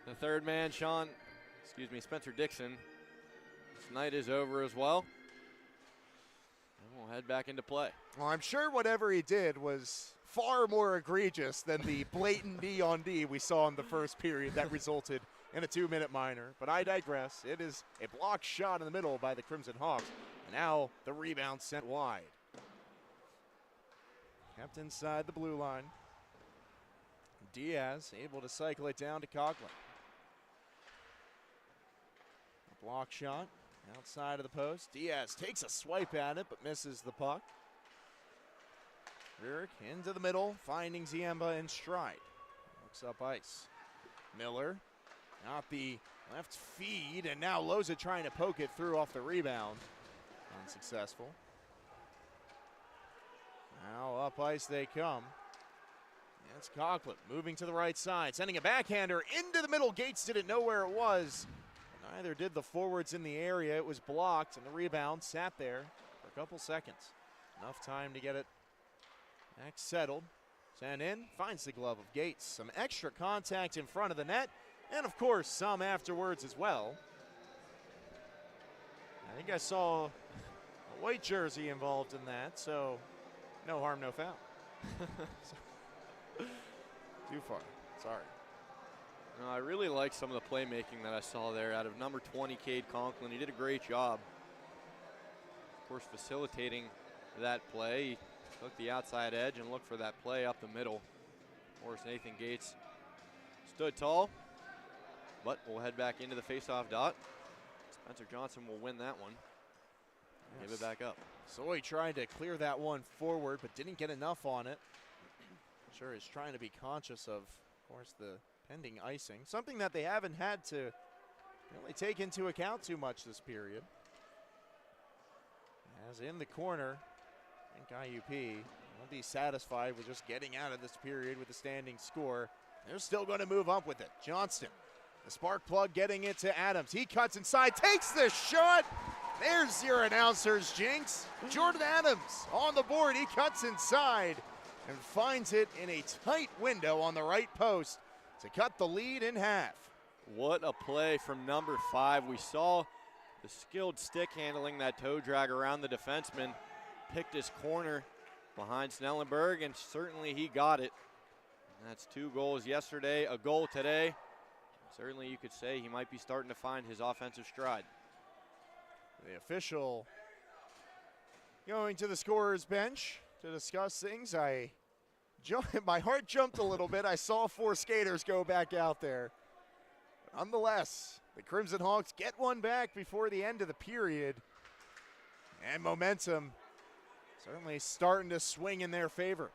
the third man, Spencer Dixon, his night is over as well. And we'll head back into play. Well, I'm sure whatever he did was far more egregious than the blatant D on D we saw in the first period that resulted in a 2-minute minor. But I digress. It is a blocked shot in the middle by the Crimson Hawks. And now the rebound sent wide. Kept inside the blue line. Diaz able to cycle it down to Coughlin. A block shot outside of the post. Diaz takes a swipe at it but misses the puck. Rierick into the middle, finding Ziemba in stride. Looks up ice. Miller, not the left feed, and now Loza trying to poke it through off the rebound. Unsuccessful. Now up ice they come. It's Coughlin moving to the right side, sending a backhander into the middle. Gates didn't know where it was. Neither did the forwards in the area. It was blocked, and the rebound sat there for a couple seconds. Enough time to get it back settled. Sent in, finds the glove of Gates. Some extra contact in front of the net, and of course some afterwards as well. I think I saw a white jersey involved in that, so no harm, no foul. Too far, sorry. No, I really like some of the playmaking that I saw there out of number 20, Cade Conklin. He did a great job, of course, facilitating that play. He took the outside edge and looked for that play up the middle. Of course, Nathan Gates stood tall, but we'll head back into the face-off dot. Spencer Johnson will win that one. Yes. Give it back up. Soy tried to clear that one forward, but didn't get enough on it. Sure is trying to be conscious of course, the pending icing. Something that they haven't had to really take into account too much this period. As in the corner, I think IUP won't be satisfied with just getting out of this period with a standing score. They're still going to move up with it. Johnston, the spark plug getting it to Adams. He cuts inside, takes the shot. There's your announcer's jinx. Jordan Adams on the board. He cuts inside and finds it in a tight window on the right post to cut the lead in half. What a play from number 5. We saw the skilled stick handling that toe drag around the defenseman. picked his corner behind Snellenberg, and certainly he got it. And that's 2 goals yesterday, a goal today. Certainly you could say he might be starting to find his offensive stride. The official going to the scorer's bench to discuss things. My heart jumped a little bit. I saw 4 skaters go back out there. Nonetheless, the Crimson Hawks get one back before the end of the period. And momentum certainly starting to swing in their favor.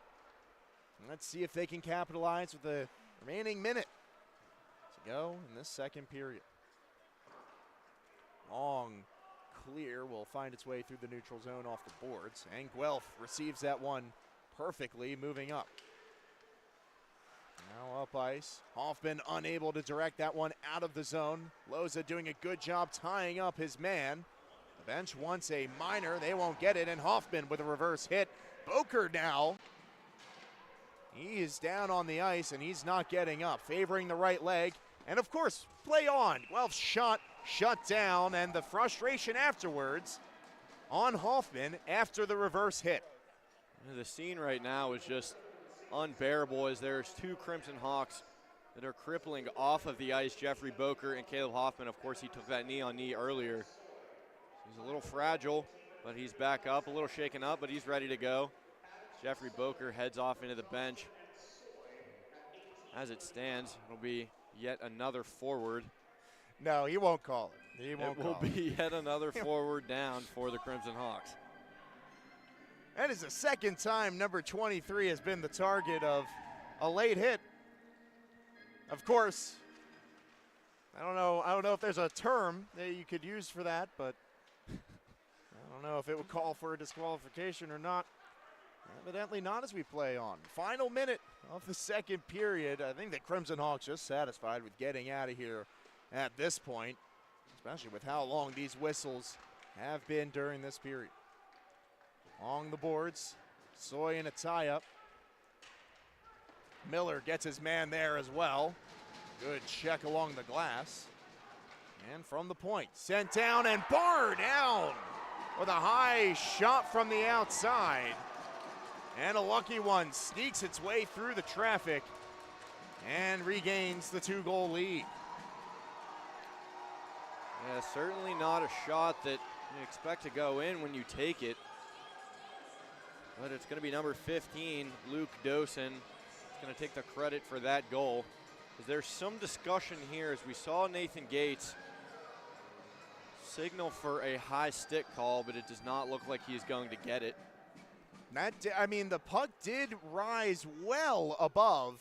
Let's see if they can capitalize with the remaining minute to go in this second period. Long clear will find its way through the neutral zone off the boards. And Guelph receives that one perfectly, moving up. Now up ice. Hoffman unable to direct that one out of the zone. Loza doing a good job tying up his man. The bench wants a minor. They won't get it. And Hoffman with a reverse hit. Boker now. He is down on the ice and he's not getting up. Favoring the right leg. And of course, play on. Guelph's shot shut down, and the frustration afterwards on Hoffman after the reverse hit. The scene right now is just unbearable as there's 2 Crimson Hawks that are crippling off of the ice. Jeffrey Boker and Caleb Hoffman. Of course, he took that knee-on-knee earlier. He's a little fragile, but he's back up, a little shaken up, but he's ready to go. Jeffrey Boker heads off into the bench. As it stands, it'll be yet another forward. No, he won't call it. He won't call it. It will be yet another forward down for the Crimson Hawks. That is the second time number 23 has been the target of a late hit. Of course, I don't know if there's a term that you could use for that, but I don't know if it would call for a disqualification or not. Evidently not as we play on. Final minute of the second period. I think the Crimson Hawks just satisfied with getting out of here at this point, especially with how long these whistles have been during this period. Along the boards, Soy in a tie-up. Miller gets his man there as well. Good check along the glass. And from the point, sent down and Barr down with a high shot from the outside. And a lucky one sneaks its way through the traffic and regains the 2-goal lead. Yeah, certainly not a shot that you expect to go in when you take it. But it's going to be number 15, Luke Dosen. He's going to take the credit for that goal. There's some discussion here as we saw Nathan Gates signal for a high stick call, but it does not look like he's going to get it. The puck did rise well above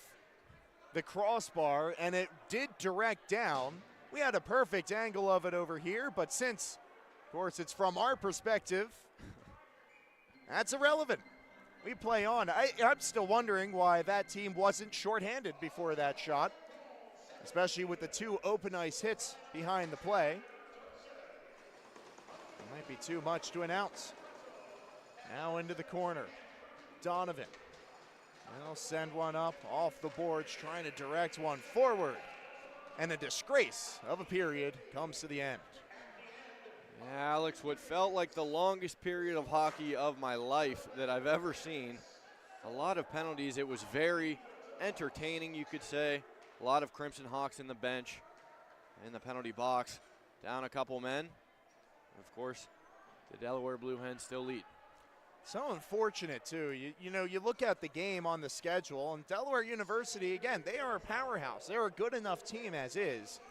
the crossbar, and it did direct down. We had a perfect angle of it over here, but since, of course, it's from our perspective, that's irrelevant. We play on. I'm still wondering why that team wasn't shorthanded before that shot, especially with the 2 open ice hits behind the play. It might be too much to announce. Now into the corner. Donovan. They'll send one up off the boards, trying to direct one forward. And a disgrace of a period comes to the end. Yeah, Alex, what felt like the longest period of hockey of my life that I've ever seen. A lot of penalties. It was very entertaining, you could say. A lot of Crimson Hawks in the bench, in the penalty box. Down a couple men. Of course, the Delaware Blue Hens still lead. So unfortunate, too. You look at the game on the schedule, and Delaware University, again, they are a powerhouse. They're a good enough team as is,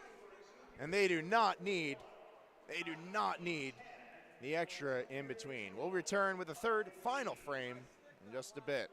and they do not need the extra in between. We'll return with the third, final frame in just a bit.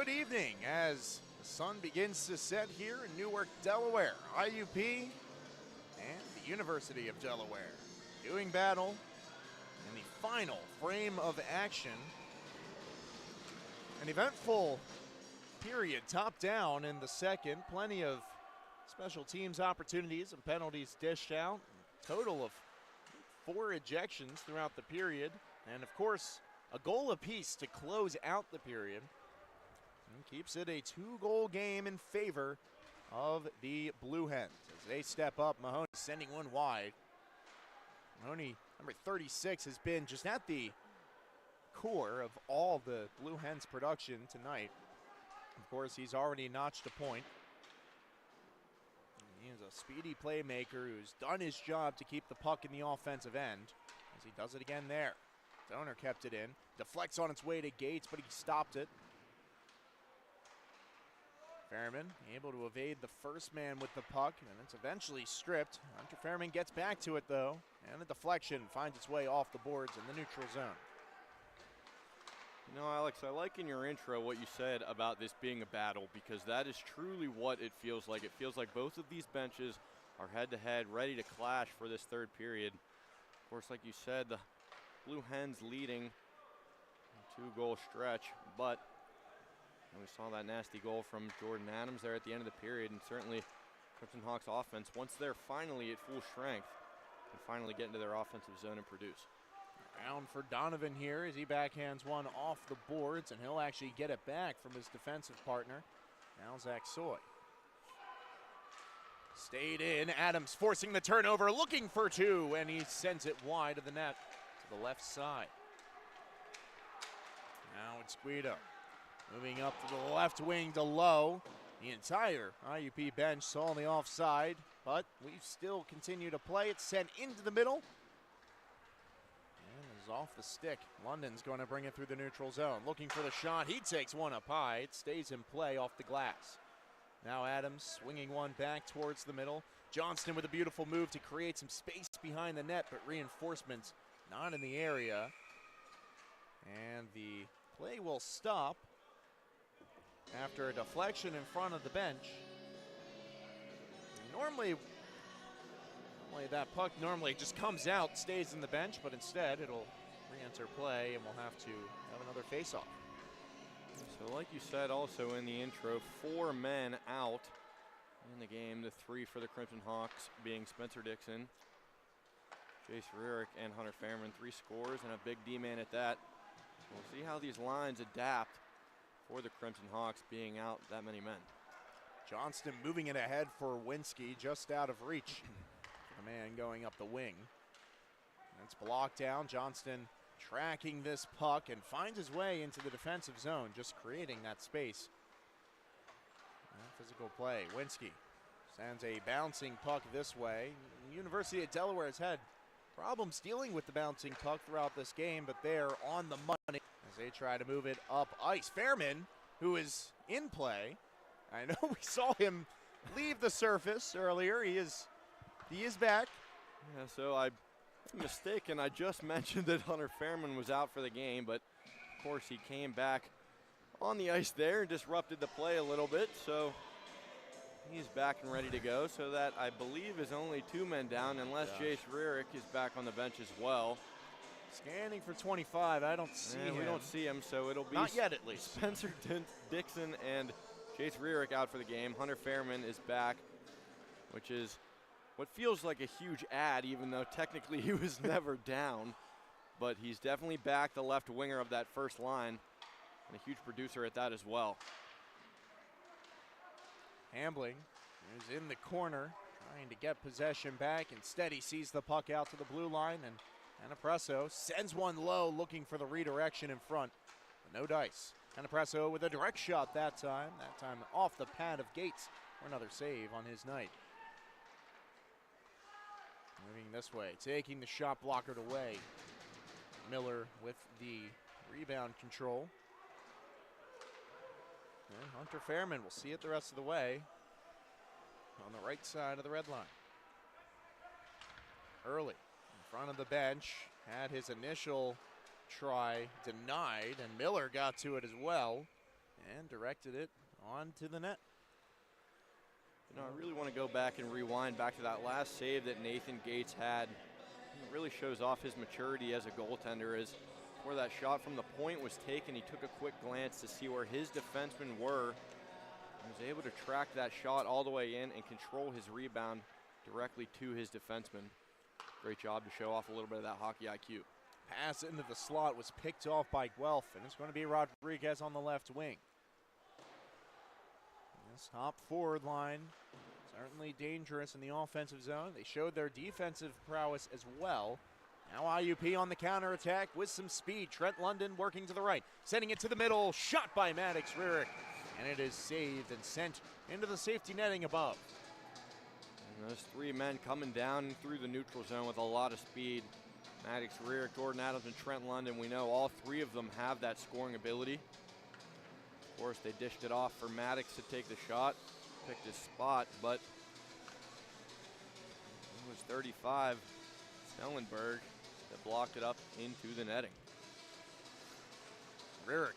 Good evening as the sun begins to set here in Newark, Delaware. IUP and the University of Delaware doing battle in the final frame of action. An eventful period, top down in the second. Plenty of special teams opportunities and penalties dished out. Total of 4 ejections throughout the period. And of course, a goal apiece to close out the period. And keeps it a 2-goal game in favor of the Blue Hens. As they step up, Mahoney sending one wide. Mahoney, number 36, has been just at the core of all the Blue Hens production tonight. Of course, he's already notched a point. He is a speedy playmaker who's done his job to keep the puck in the offensive end, as he does it again there. Donor kept it in, deflects on its way to Gates, but he stopped it. Fairman able to evade the first man with the puck, and it's eventually stripped. Hunter Fairman gets back to it though, and the deflection finds its way off the boards in the neutral zone. You know, Alex, I like in your intro what you said about this being a battle, because that is truly what it feels like. It feels like both of these benches are head-to-head, ready to clash for this third period. Of course, like you said, the Blue Hens leading a 2-goal stretch, but we saw that nasty goal from Jordan Adams there at the end of the period, and certainly Crimson Hawks offense, once they're finally at full strength, can finally get into their offensive zone and produce. Round for Donovan here as he backhands one off the boards, and he'll actually get it back from his defensive partner. Now Zach Soy. Stayed in, Adams forcing the turnover, looking for 2, and he sends it wide of the net to the left side. Now it's Guido. Moving up to the left wing to Lowe. The entire IUP bench saw the offside, but we still continue to play. It's sent into the middle. And is off the stick. London's going to bring it through the neutral zone. Looking for the shot. He takes one up high. It stays in play off the glass. Now Adams swinging one back towards the middle. Johnston with a beautiful move to create some space behind the net, but reinforcements not in the area. And the play will stop after a deflection in front of the bench. Normally that puck just comes out, stays in the bench, but instead it'll re-enter play and we'll have to have another face-off. So like you said also in the intro, 4 men out in the game. The 3 for the Crimson Hawks being Spencer Dixon, Jace Rierick, and Hunter Fairman. 3 scores and a big D-man at that. So we'll see how these lines adapt for the Crimson Hawks being out that many men. Johnston moving it ahead for Winsky, just out of reach. The man going up the wing. It's blocked down. Johnston tracking this puck and finds his way into the defensive zone, just creating that space. Physical play. Winsky sends a bouncing puck this way. The University of Delaware has had problems dealing with the bouncing puck throughout this game, but they're on the money as they try to move it up ice. Fairman, who is in play. I know we saw him leave the surface earlier. He is back. Yeah, so I'm mistaken. I just mentioned that Hunter Fairman was out for the game, but of course he came back on the ice there and disrupted the play a little bit. So he's back and ready to go. So that, I believe, is only 2 men down, unless Jace Rierick is back on the bench as well. Scanning for 25. I don't see him. We don't see him, so it'll be not yet, at least. Spencer Dixon and Jace Rierick out for the game. Hunter Fairman is back, which is what feels like a huge add, even though technically he was never down. But he's definitely back, the left winger of that first line, and a huge producer at that as well. Hambling is in the corner, trying to get possession back. Instead, he sees the puck out to the blue line, and Canapresso sends one low, looking for the redirection in front. But no dice. Canapresso with a direct shot that time off the pad of Gates for another save on his night. Moving this way, taking the shot blockered away. Miller with the rebound control. And Hunter Fairman will see it the rest of the way on the right side of the red line. Early in front of the bench, had his initial try denied, and Miller got to it as well. and directed it onto the net. You know, I really want to go back and rewind back to that last save that Nathan Gates had. It really shows off his maturity as a goaltender, as where that shot from the point was taken, he took a quick glance to see where his defensemen were and was able to track that shot all the way in and control his rebound directly to his defenseman. Great job to show off a little bit of that hockey IQ. Pass into the slot was picked off by Guelph, and it's going to be Rodriguez on the left wing. This top forward line, certainly dangerous in the offensive zone. They showed their defensive prowess as well. Now IUP on the counterattack with some speed. Trent London working to the right, sending it to the middle. Shot by Maddox Rurick, and it is saved and sent into the safety netting above. And those three men coming down through the neutral zone with a lot of speed. Maddox Rurick, Jordan Adams, and Trent London. We know all three of them have that scoring ability. Of course, they dished it off for Maddox to take the shot, picked his spot, but it was 35, Snellenberg, that blocked it up into the netting. Rurick,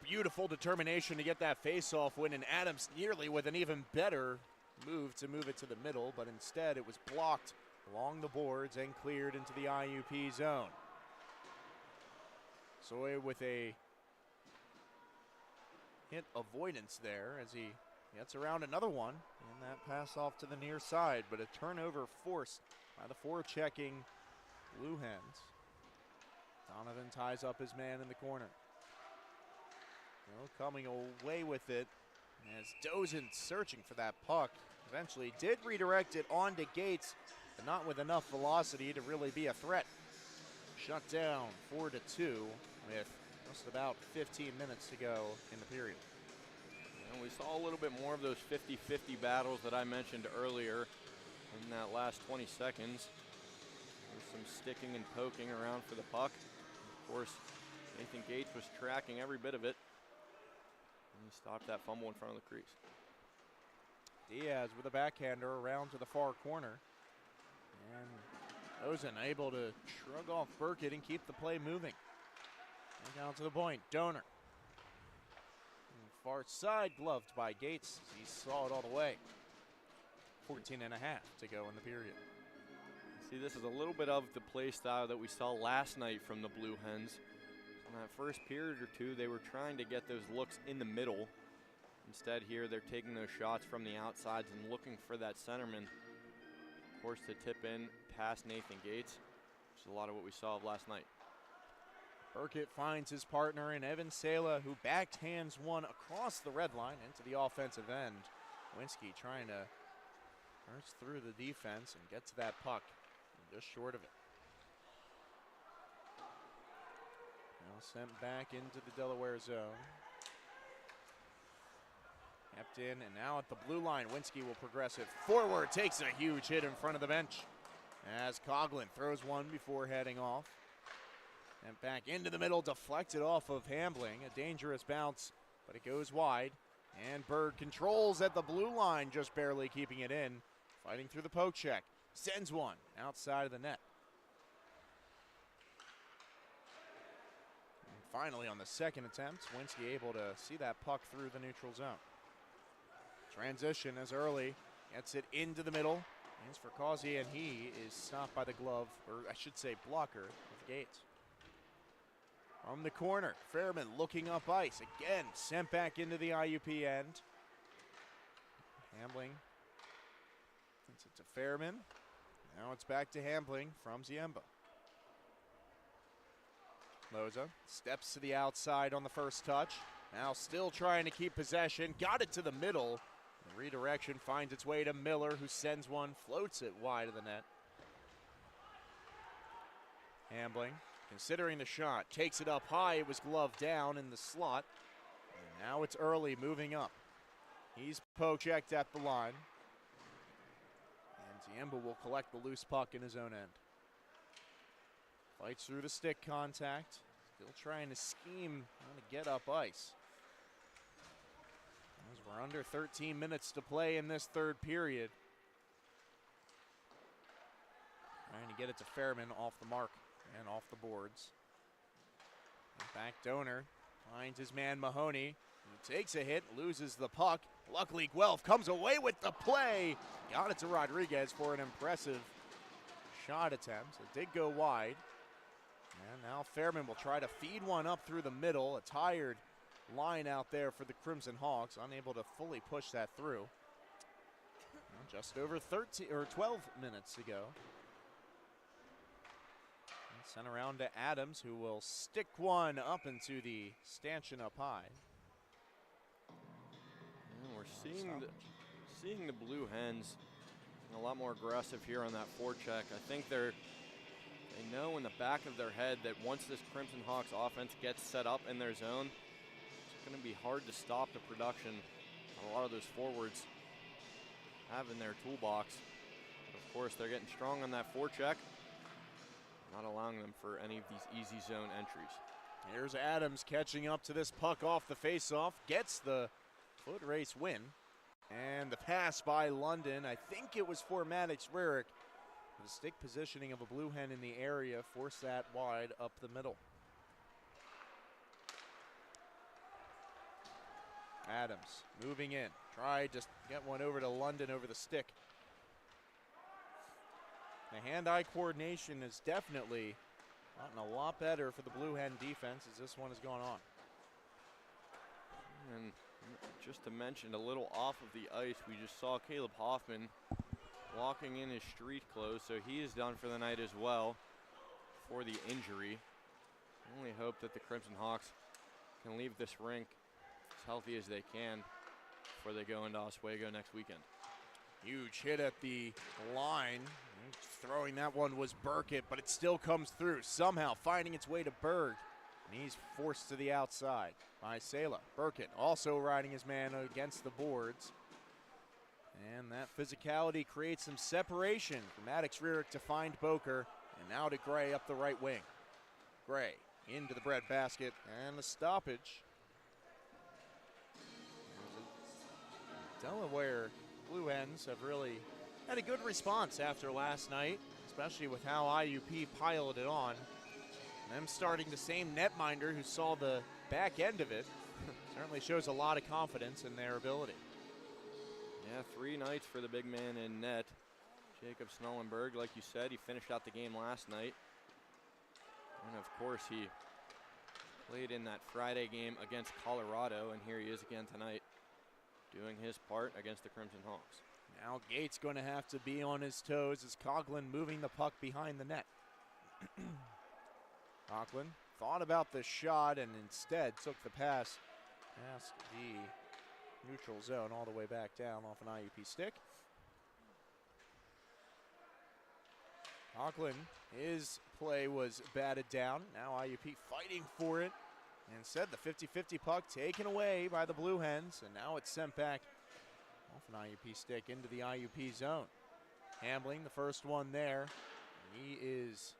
beautiful determination to get that face-off win, and Adams nearly with an even better move to move it to the middle, but instead it was blocked along the boards and cleared into the IUP zone. Sawyer with a hit avoidance there as he gets around another one, and that pass off to the near side, but a turnover forced by the forechecking Blue Hens. Donovan ties up his man in the corner. Well, coming away with it as Dozen searching for that puck. Eventually did redirect it onto Gates, but not with enough velocity to really be a threat. Shut down 4-2 with just about 15 minutes to go in the period. And we saw a little bit more of those 50-50 battles that I mentioned earlier in that last 20 seconds. There's some sticking and poking around for the puck. Of course, Nathan Gates was tracking every bit of it. And he stopped that fumble in front of the crease. Diaz with a backhander around to the far corner. And Ozen able to shrug off Burkett and keep the play moving. And down to the point, Donor. Far side, gloved by Gates. He saw it all the way. 14 and a half to go in the period. See, this is a little bit of the play style that we saw last night from the Blue Hens. In that first period or two, they were trying to get those looks in the middle. Instead here, they're taking those shots from the outsides and looking for that centerman, of course, to tip in past Nathan Gates, which is a lot of what we saw of last night. Burkett finds his partner in Evan Sala, who backhands one across the red line into the offensive end. Winsky trying to burst through the defense and get to that puck, just short of it. Now sent back into the Delaware zone. Kept in, and now at the blue line, Winsky will progress it forward, takes a huge hit in front of the bench as Coughlin throws one before heading off. And back into the middle, deflected off of Hambling. A dangerous bounce, but it goes wide. And Berg controls at the blue line, just barely keeping it in. Fighting through the poke check. Sends one outside of the net. And finally, on the second attempt, Winsky able to see that puck through the neutral zone. Transition as early. Gets it into the middle. Hands for Causey, and he is stopped by the glove, or I should say blocker, of Gates. From the corner, Fairman looking up ice. Again, sent back into the IUP end. Hambling. It's it to Fairman. Now it's back to Hambling from Ziemba. Loza steps to the outside on the first touch. Now still trying to keep possession. Got it to the middle. The redirection finds its way to Miller, who sends one, floats it wide of the net. Hambling. Considering the shot, takes it up high. It was gloved down in the slot. And now it's Early moving up. He's poke-checked at the line. And Ziemba will collect the loose puck in his own end. Fights through the stick contact. Still trying to scheme how to get up ice. As we're under 13 minutes to play in this third period. Trying to get it to Fairman off the mark and off the boards. And back Donor finds his man Mahoney. who takes a hit, loses the puck. Luckily, Guelph comes away with the play. Got it to Rodriguez for an impressive shot attempt. It did go wide. And now Fairman will try to feed one up through the middle. A tired line out there for the Crimson Hawks, unable to fully push that through. Just over 12 minutes to go. And sent around to Adams, who will stick one up into the stanchion up high. And we're seeing the Blue Hens a lot more aggressive here on that forecheck. I think they know in the back of their head that once this Crimson Hawks offense gets set up in their zone, it's going to be hard to stop the production a lot of those forwards have in their toolbox. But of course, they're getting strong on that forecheck, not allowing them for any of these easy zone entries. Here's Adams catching up to this puck off the faceoff, gets the foot race win. And the pass by London, I think it was for Maddox Rarick. The stick positioning of a Blue Hen in the area forced that wide up the middle. Adams moving in, tried to get one over to London over the stick. The hand-eye coordination has definitely gotten a lot better for the Blue Hen defense as this one has gone on. And just to mention, a little off of the ice, we just saw Caleb Hoffman walking in his street clothes, so he is done for the night as well for the injury. I only hope that the Crimson Hawks can leave this rink as healthy as they can before they go into Oswego next weekend. Huge hit at the line. Throwing that one was Burkett, but it still comes through, somehow finding its way to Berg. And he's forced to the outside by Sela. Burkett also riding his man against the boards. And that physicality creates some separation for Maddox Rarick to find Boker. And now to Gray up the right wing. Gray into the breadbasket and the stoppage. Delaware Blue Hens have really had a good response after last night, especially with how IUP piled it on. Them starting the same netminder who saw the back end of it certainly shows a lot of confidence in their ability. Yeah, 3 nights for the big man in net. Jacob Snellenberg, like you said, he finished out the game last night. And of course, he played in that Friday game against Colorado, and here he is again tonight, doing his part against the Crimson Hawks. Now Gates going to have to be on his toes as Coughlin moving the puck behind the net. Coughlin thought about the shot and instead took the pass past the neutral zone all the way back down off an IUP stick. Coughlin, his play was batted down. Now IUP fighting for it. Instead, the 50-50 puck taken away by the Blue Hens, and now it's sent back off an IUP stick into the IUP zone. Hambling, the first one there. He is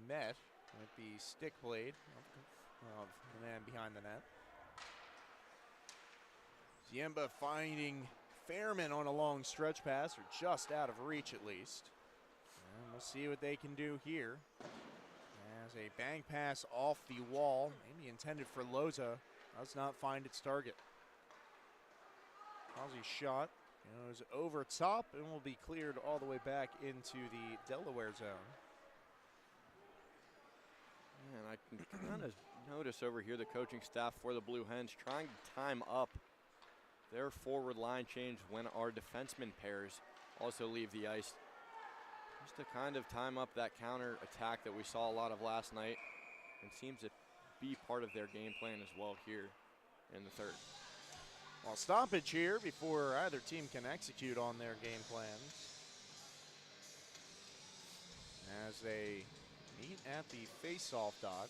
met with the stick blade of the man behind the net. Ziemba finding Fairman on a long stretch pass, or just out of reach at least. And we'll see what they can do here. As a bang pass off the wall, maybe intended for Loza, does not find its target. Ozzy's shot goes over top and will be cleared all the way back into the Delaware zone. And I can kind of notice over here the coaching staff for the Blue Hens trying to time up their forward line change when our defenseman pairs also leave the ice. Just to kind of time up that counter attack that we saw a lot of last night, and seems to be part of their game plan as well here in the third. Well, stoppage here before either team can execute on their game plans. As they meet at the face-off dot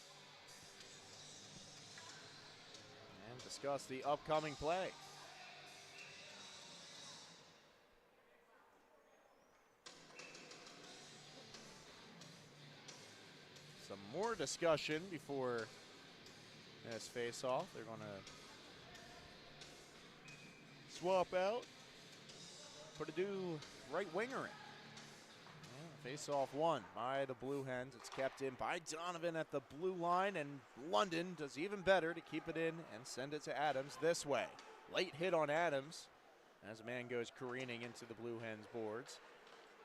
and discuss the upcoming play. Some more discussion before this face-off. They're going to swap out, put a new right winger in. Yeah, Face-off won by the Blue Hens. It's kept in by Donovan at the blue line, and London does even better to keep it in and send it to Adams this way. Late hit on Adams as a man goes careening into the Blue Hens boards.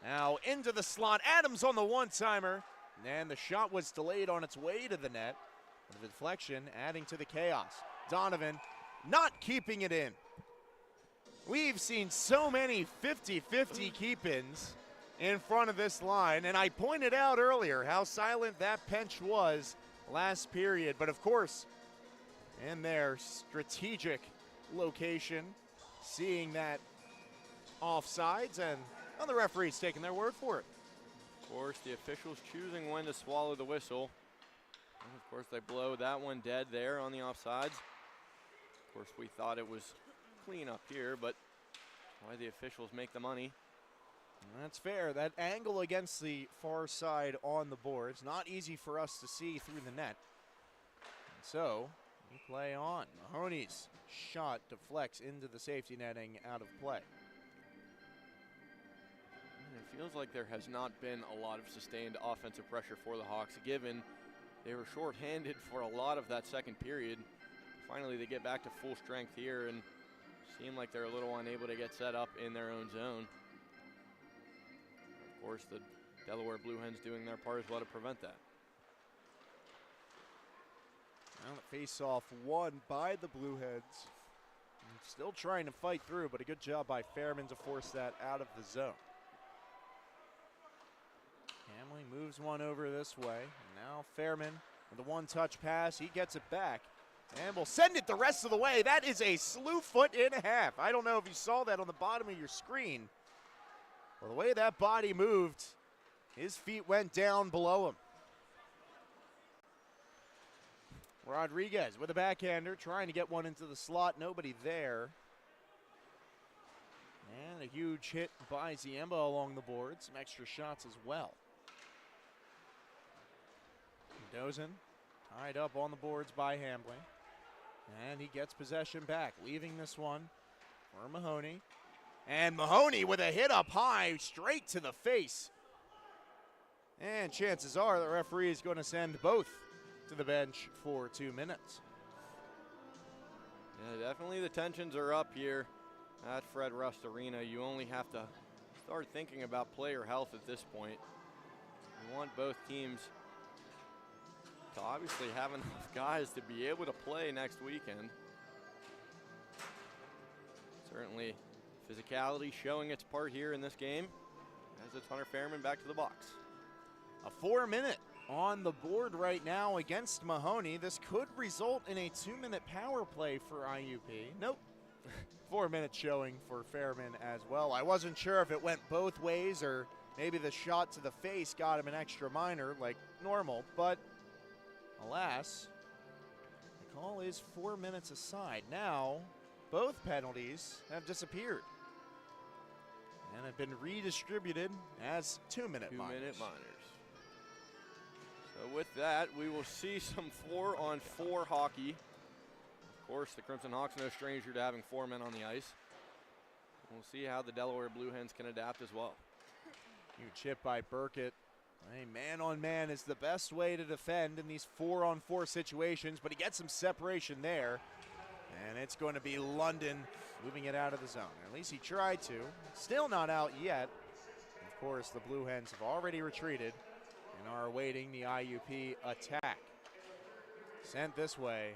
Now into the slot, Adams on the one-timer, and the shot was delayed on its way to the net. The deflection adding to the chaos. Donovan not keeping it in. We've seen so many 50-50 keep-ins in front of this line, and I pointed out earlier how silent that bench was last period. But of course, in their strategic location, seeing that offsides, and well, the referee's taking their word for it. Of course, the officials choosing when to swallow the whistle. And of course, they blow that one dead there on the offsides. Of course, we thought it was clean up here, but why the officials make the money. That's fair. That angle against the far side on the boards, not easy for us to see through the net. And so, we play on. Mahoney's shot deflects into the safety netting out of play. It feels like there has not been a lot of sustained offensive pressure for the Hawks, given they were shorthanded for a lot of that second period. Finally, they get back to full strength here and seem like they're a little unable to get set up in their own zone. Of course, the Delaware Blue Hens doing their part as well to prevent that. Now the face-off won by the Blue Hens. Still trying to fight through, but a good job by Fairman to force that out of the zone. Hamley moves one over this way. And now Fairman with a one-touch pass. He gets it back and will send it the rest of the way. That is a slew foot and a half. I don't know if you saw that on the bottom of your screen. Well, the way that body moved, his feet went down below him. Rodriguez with a backhander, trying to get one into the slot. Nobody there. And a huge hit by Ziemba along the board. Some extra shots as well. Dozen tied up on the boards by Hamblin. And he gets possession back, leaving this one for Mahoney. And Mahoney with a hit up high, straight to the face. And chances are the referee is going to send both to the bench for 2 minutes. Yeah, definitely the tensions are up here at Fred Rust Arena. You only have to start thinking about player health at this point. You want both teams to obviously have enough guys to be able to play next weekend. Certainly physicality showing its part here in this game as it's Hunter Fairman back to the box. A 4-minute on the board right now against Mahoney. This could result in a 2-minute power play for IUP. Nope. 4 minutes showing for Fairman as well. I wasn't sure if it went both ways or maybe the shot to the face got him an extra minor like normal, but alas, the call is 4 minutes aside. Now, both penalties have disappeared and have been redistributed as 2-minute minors. 2-minute minors. So with that, we will see some 4-on-4 hockey. Of course, the Crimson Hawks no stranger to having 4 men on the ice. We'll see how the Delaware Blue Hens can adapt as well. Huge chip by Burkett. A man-on-man is the best way to defend in these 4-on-4 situations, but he gets some separation there. And it's going to be London moving it out of the zone. At least he tried to. Still not out yet. Of course, the Blue Hens have already retreated and are awaiting the IUP attack. Sent this way.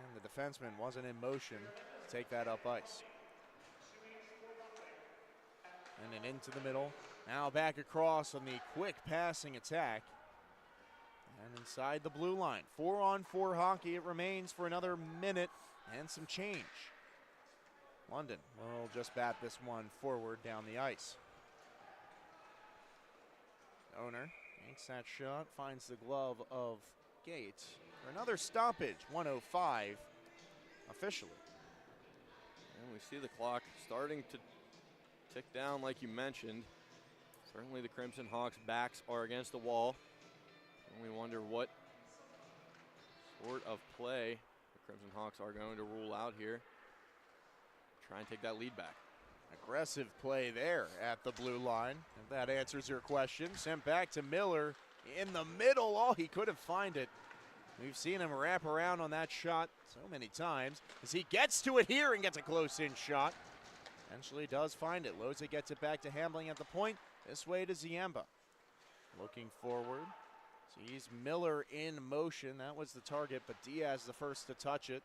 And the defenseman wasn't in motion to take that up ice. And then into the middle. Now back across on the quick passing attack. And inside the blue line. 4-on-4 hockey. It remains for another minute and some change. London will just bat this one forward down the ice. Owner makes that shot, finds the glove of Gates for another stoppage. 1:05 officially. And we see the clock starting to tick down like you mentioned. Certainly the Crimson Hawks' backs are against the wall. And we wonder what sort of play the Crimson Hawks are going to rule out here. Try and take that lead back. Aggressive play there at the blue line. If that answers your question. Sent back to Miller in the middle. Oh, he couldn't find it. We've seen him wrap around on that shot so many times. As he gets to it here and gets a close-in shot. Eventually does find it. Loza gets it back to Hambling at the point. This way to Ziemba. Looking forward. Sees Miller in motion. That was the target, but Diaz the first to touch it.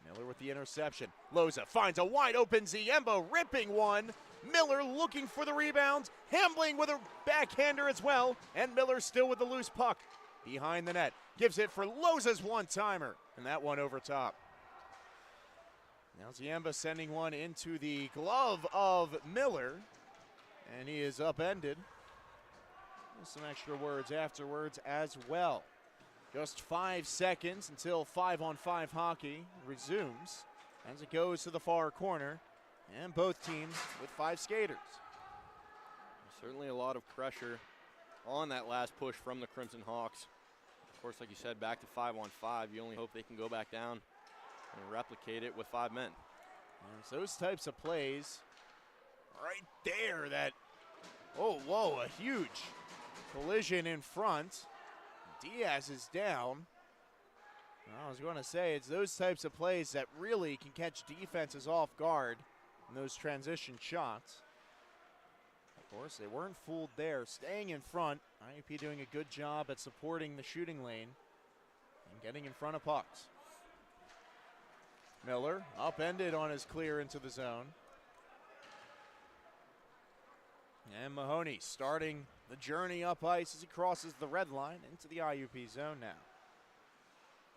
Miller with the interception. Loza finds a wide open Ziemba, ripping one. Miller looking for the rebound. Hambling with a backhander as well. And Miller still with the loose puck. Behind the net. Gives it for Loza's one-timer. And that one over top. Now Ziemba sending one into the glove of Miller. And he is upended. Some extra words afterwards as well. Just 5 seconds until 5-on-5 hockey resumes as it goes to the far corner. And both teams with 5 skaters. Certainly a lot of pressure on that last push from the Crimson Hawks. Of course, like you said, back to 5-on-5. You only hope they can go back down and replicate it with 5 men. And it's those types of plays right there that, oh, whoa, a huge collision in front. Diaz is down. I was going to say, it's those types of plays that really can catch defenses off guard in those transition shots. Of course, they weren't fooled there. Staying in front, IUP doing a good job at supporting the shooting lane and getting in front of pucks. Miller upended on his clear into the zone. And Mahoney starting the journey up ice as he crosses the red line into the IUP zone now.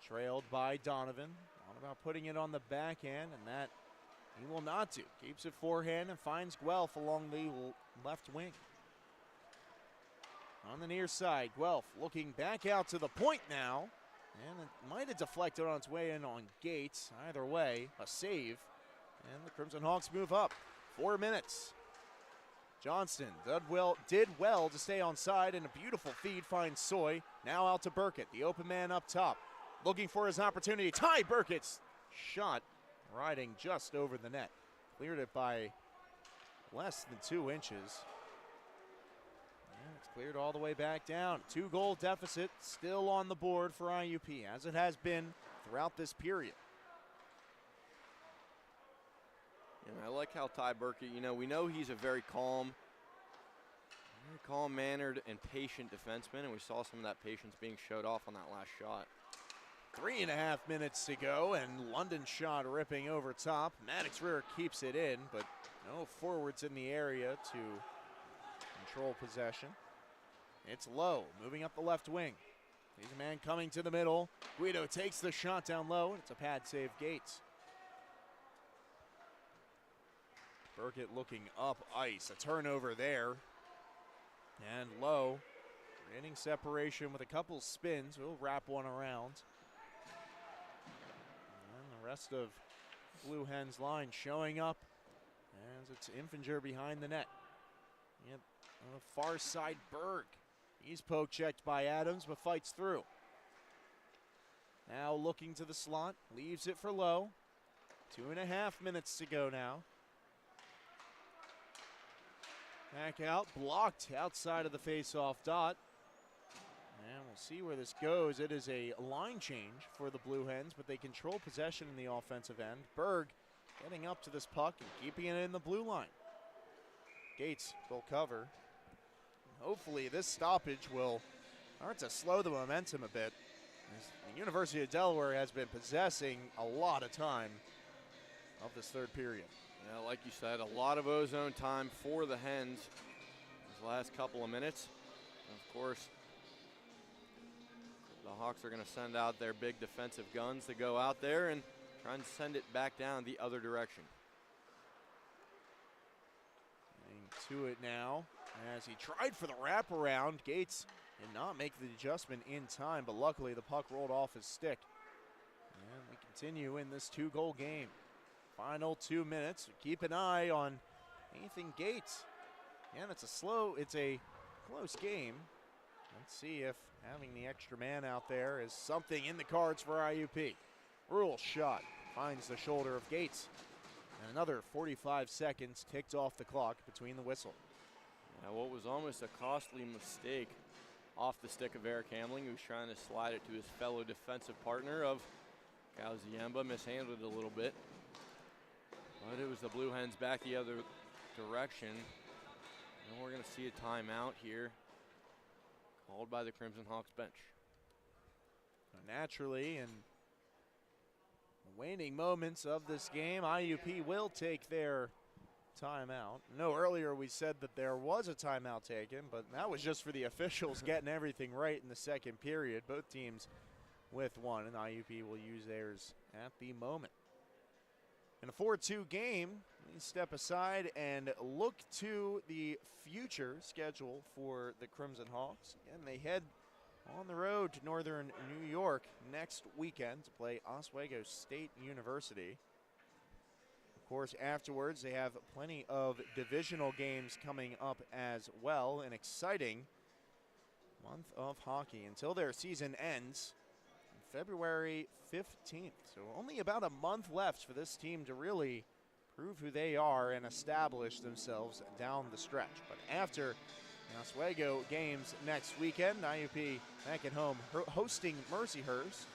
Trailed by Donovan. All about putting it on the backhand, and that he will not do. Keeps it forehand and finds Guelph along the left wing. On the near side, Guelph looking back out to the point now. And it might have deflected on its way in on Gates. Either way, a save. And the Crimson Hawks move up. 4 minutes. Johnston did well to stay on side, and a beautiful feed finds Soy. Now out to Burkett, the open man up top. Looking for his opportunity. Ty Burkett's shot riding just over the net. Cleared it by less than 2 inches. And it's cleared all the way back down. 2-goal deficit still on the board for IUP, as it has been throughout this period. And I like how Ty Burkett, we know he's a very calm-mannered and patient defenseman, and we saw some of that patience being showed off on that last shot. 3.5 minutes to go, and London's shot ripping over top. Maddox Rear keeps it in, but no forwards in the area to control possession. It's Lowe moving up the left wing. He's a man coming to the middle. Guido takes the shot down low, and it's a pad save Gates. Burkett looking up ice. A turnover there. And Lowe getting separation with a couple spins. We'll wrap one around. And the rest of Blue Hens line showing up as it's Infinger behind the net. Yep, on the far side, Berg. He's poke checked by Adams, but fights through. Now looking to the slot, leaves it for Lowe. 2.5 minutes to go now. Back out, blocked outside of the face-off dot. And we'll see where this goes. It is a line change for the Blue Hens, but they control possession in the offensive end. Berg getting up to this puck and keeping it in the blue line. Gates will cover. Hopefully this stoppage will start to slow the momentum a bit. The University of Delaware has been possessing a lot of time of this third period. Yeah, like you said, a lot of ozone time for the Hens these last couple of minutes. And of course, the Hawks are going to send out their big defensive guns to go out there and try and send it back down the other direction. Getting to it now as he tried for the wraparound. Gates did not make the adjustment in time, but luckily the puck rolled off his stick. And we continue in this 2-goal game. Final 2 minutes. Keep an eye on Nathan Gates. And it's a close game. Let's see if having the extra man out there is something in the cards for IUP. Rule shot finds the shoulder of Gates. And another 45 seconds ticked off the clock between the whistle. Now, what was almost a costly mistake off the stick of Eric Hamling, who's trying to slide it to his fellow defensive partner of Kyle Ziemba, mishandled it a little bit. But it was the Blue Hens back the other direction. And we're going to see a timeout here called by the Crimson Hawks bench. Naturally, in the waning moments of this game, IUP will take their timeout. No, earlier we said that there was a timeout taken, but that was just for the officials getting everything right in the second period. Both teams with one, and IUP will use theirs at the moment. In a 4-2 game, we step aside and look to the future schedule for the Crimson Hawks. Again, they head on the road to northern New York next weekend to play Oswego State University. Of course, afterwards, they have plenty of divisional games coming up as well. An exciting month of hockey until their season ends February 15th. So only about a month left for this team to really prove who they are and establish themselves down the stretch. But after the Oswego games next weekend, IUP back at home hosting Mercyhurst,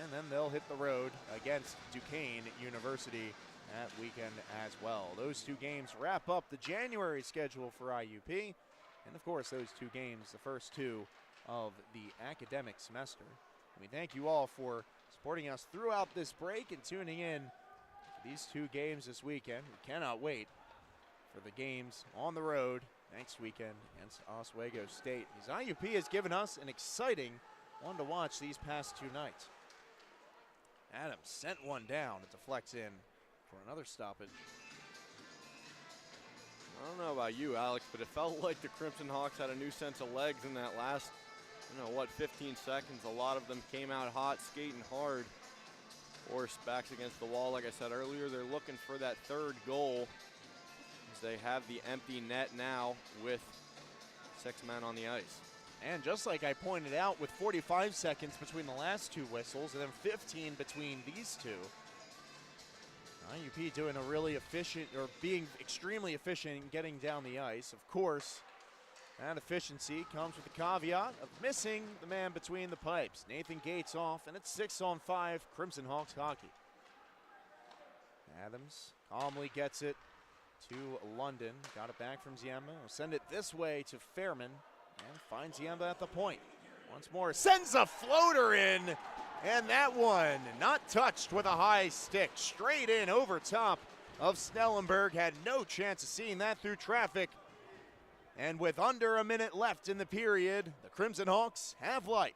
and then they'll hit the road against Duquesne University that weekend as well. Those two games wrap up the January schedule for IUP, and of course those two games, the first two of the academic semester. We thank you all for supporting us throughout this break and tuning in to these two games this weekend. We cannot wait for the games on the road next weekend against Oswego State, as IUP has given us an exciting one to watch these past two nights. Adams sent one down. It deflects in for another stoppage. I don't know about you, Alex, but it felt like the Crimson Hawks had a new sense of legs in that last 15 seconds. A lot of them came out hot, skating hard. Of course, backs against the wall, like I said earlier. They're looking for that third goal as they have the empty net now with 6 men on the ice. And just like I pointed out, with 45 seconds between the last two whistles and then 15 between these two, IUP doing a really efficient, or being extremely efficient in getting down the ice. Of course, that efficiency comes with the caveat of missing the man between the pipes. Nathan Gates off, and it's 6-on-5 Crimson Hawks hockey. Adams calmly gets it to London. Got it back from Ziemba. Will send it this way to Fairman, and finds Ziemba at the point. Once more, sends a floater in, and that one not touched with a high stick. Straight in over top of Snellenberg. Had no chance of seeing that through traffic. And with under a minute left in the period, the Crimson Hawks have life.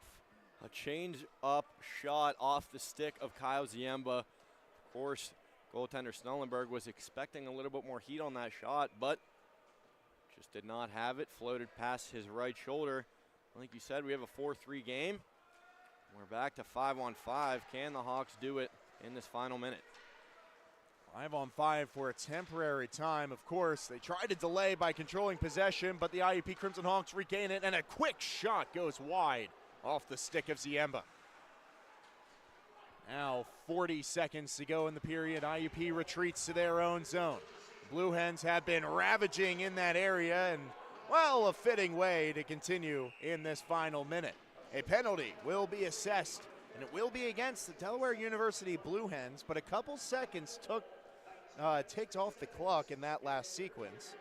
A change-up shot off the stick of Kyle Ziemba. Of course, goaltender Snellenberg was expecting a little bit more heat on that shot, but just did not have it. Floated past his right shoulder. Like you said, we have a 4-3 game. We're back to 5-on-5. Can the Hawks do it in this final minute? 5-on-5 for a temporary time. Of course, they tried to delay by controlling possession, but the IUP Crimson Hawks regain it, and a quick shot goes wide off the stick of Ziemba. Now 40 seconds to go in the period. IUP retreats to their own zone. The Blue Hens have been ravaging in that area, and, well, a fitting way to continue in this final minute. A penalty will be assessed, and it will be against the Delaware University Blue Hens, but a couple seconds ticked off the clock in that last sequence.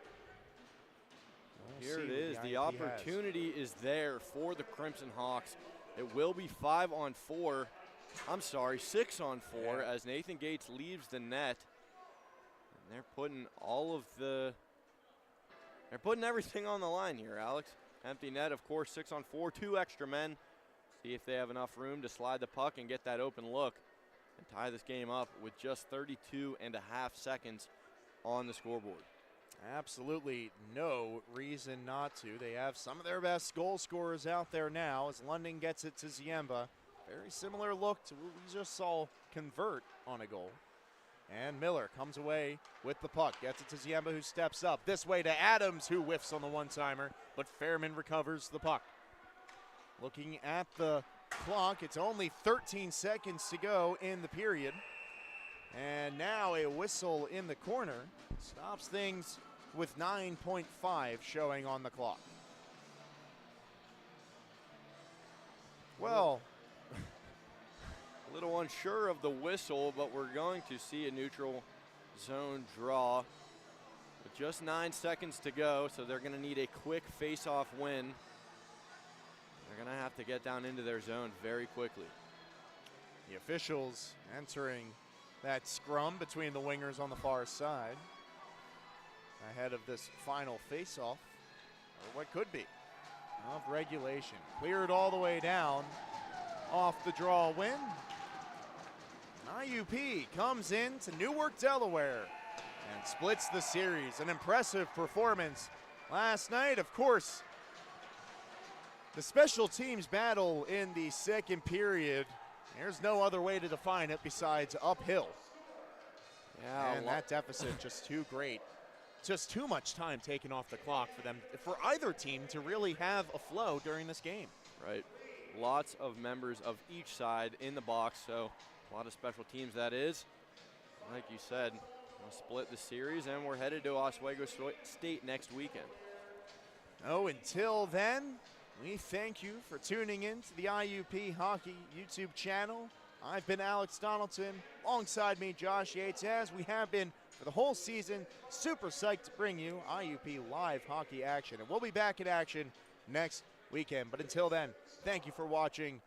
Here it is. The opportunity is there for the Crimson Hawks. It will be 5-on-4. I'm sorry, 6-on-4 as Nathan Gates leaves the net. And they're putting they're putting everything on the line here, Alex. Empty net, of course, 6-on-4, 2 extra men. See if they have enough room to slide the puck and get that open look and tie this game up with just 32.5 seconds on the scoreboard. Absolutely no reason not to. They have some of their best goal scorers out there now as London gets it to Ziemba. Very similar look to what we just saw convert on a goal. And Miller comes away with the puck. Gets it to Ziemba, who steps up. This way to Adams, who whiffs on the one-timer, but Fairman recovers the puck. Looking at the clock, it's only 13 seconds to go in the period. And now a whistle in the corner stops things with 9.5 showing on the clock. Well, A little unsure of the whistle, but we're going to see a neutral zone draw with just 9 seconds to go, so they're going to need a quick face-off win. They're going to have to get down into their zone very quickly. the officials entering that scrum between the wingers on the far side ahead of this final face-off, or what could be, of regulation. Cleared all the way down off the draw win. IUP comes into Newark, Delaware, and splits the series. An impressive performance last night. Of course, the special teams battle in the second period, there's no other way to define it besides uphill. Yeah, And that deficit just too great. Just too much time taken off the clock for them, for either team to really have a flow during this game. right. Lots of members of each side in the box, so a lot of special teams that is. Like you said, we'll split the series, and we're headed to Oswego State next weekend. Oh, until then, we thank you for tuning in to the IUP Hockey YouTube channel. I've been Alex Donaldson, alongside me Josh Yates, as we have been for the whole season. Super psyched to bring you IUP live hockey action, and we'll be back in action next weekend. But until then, thank you for watching.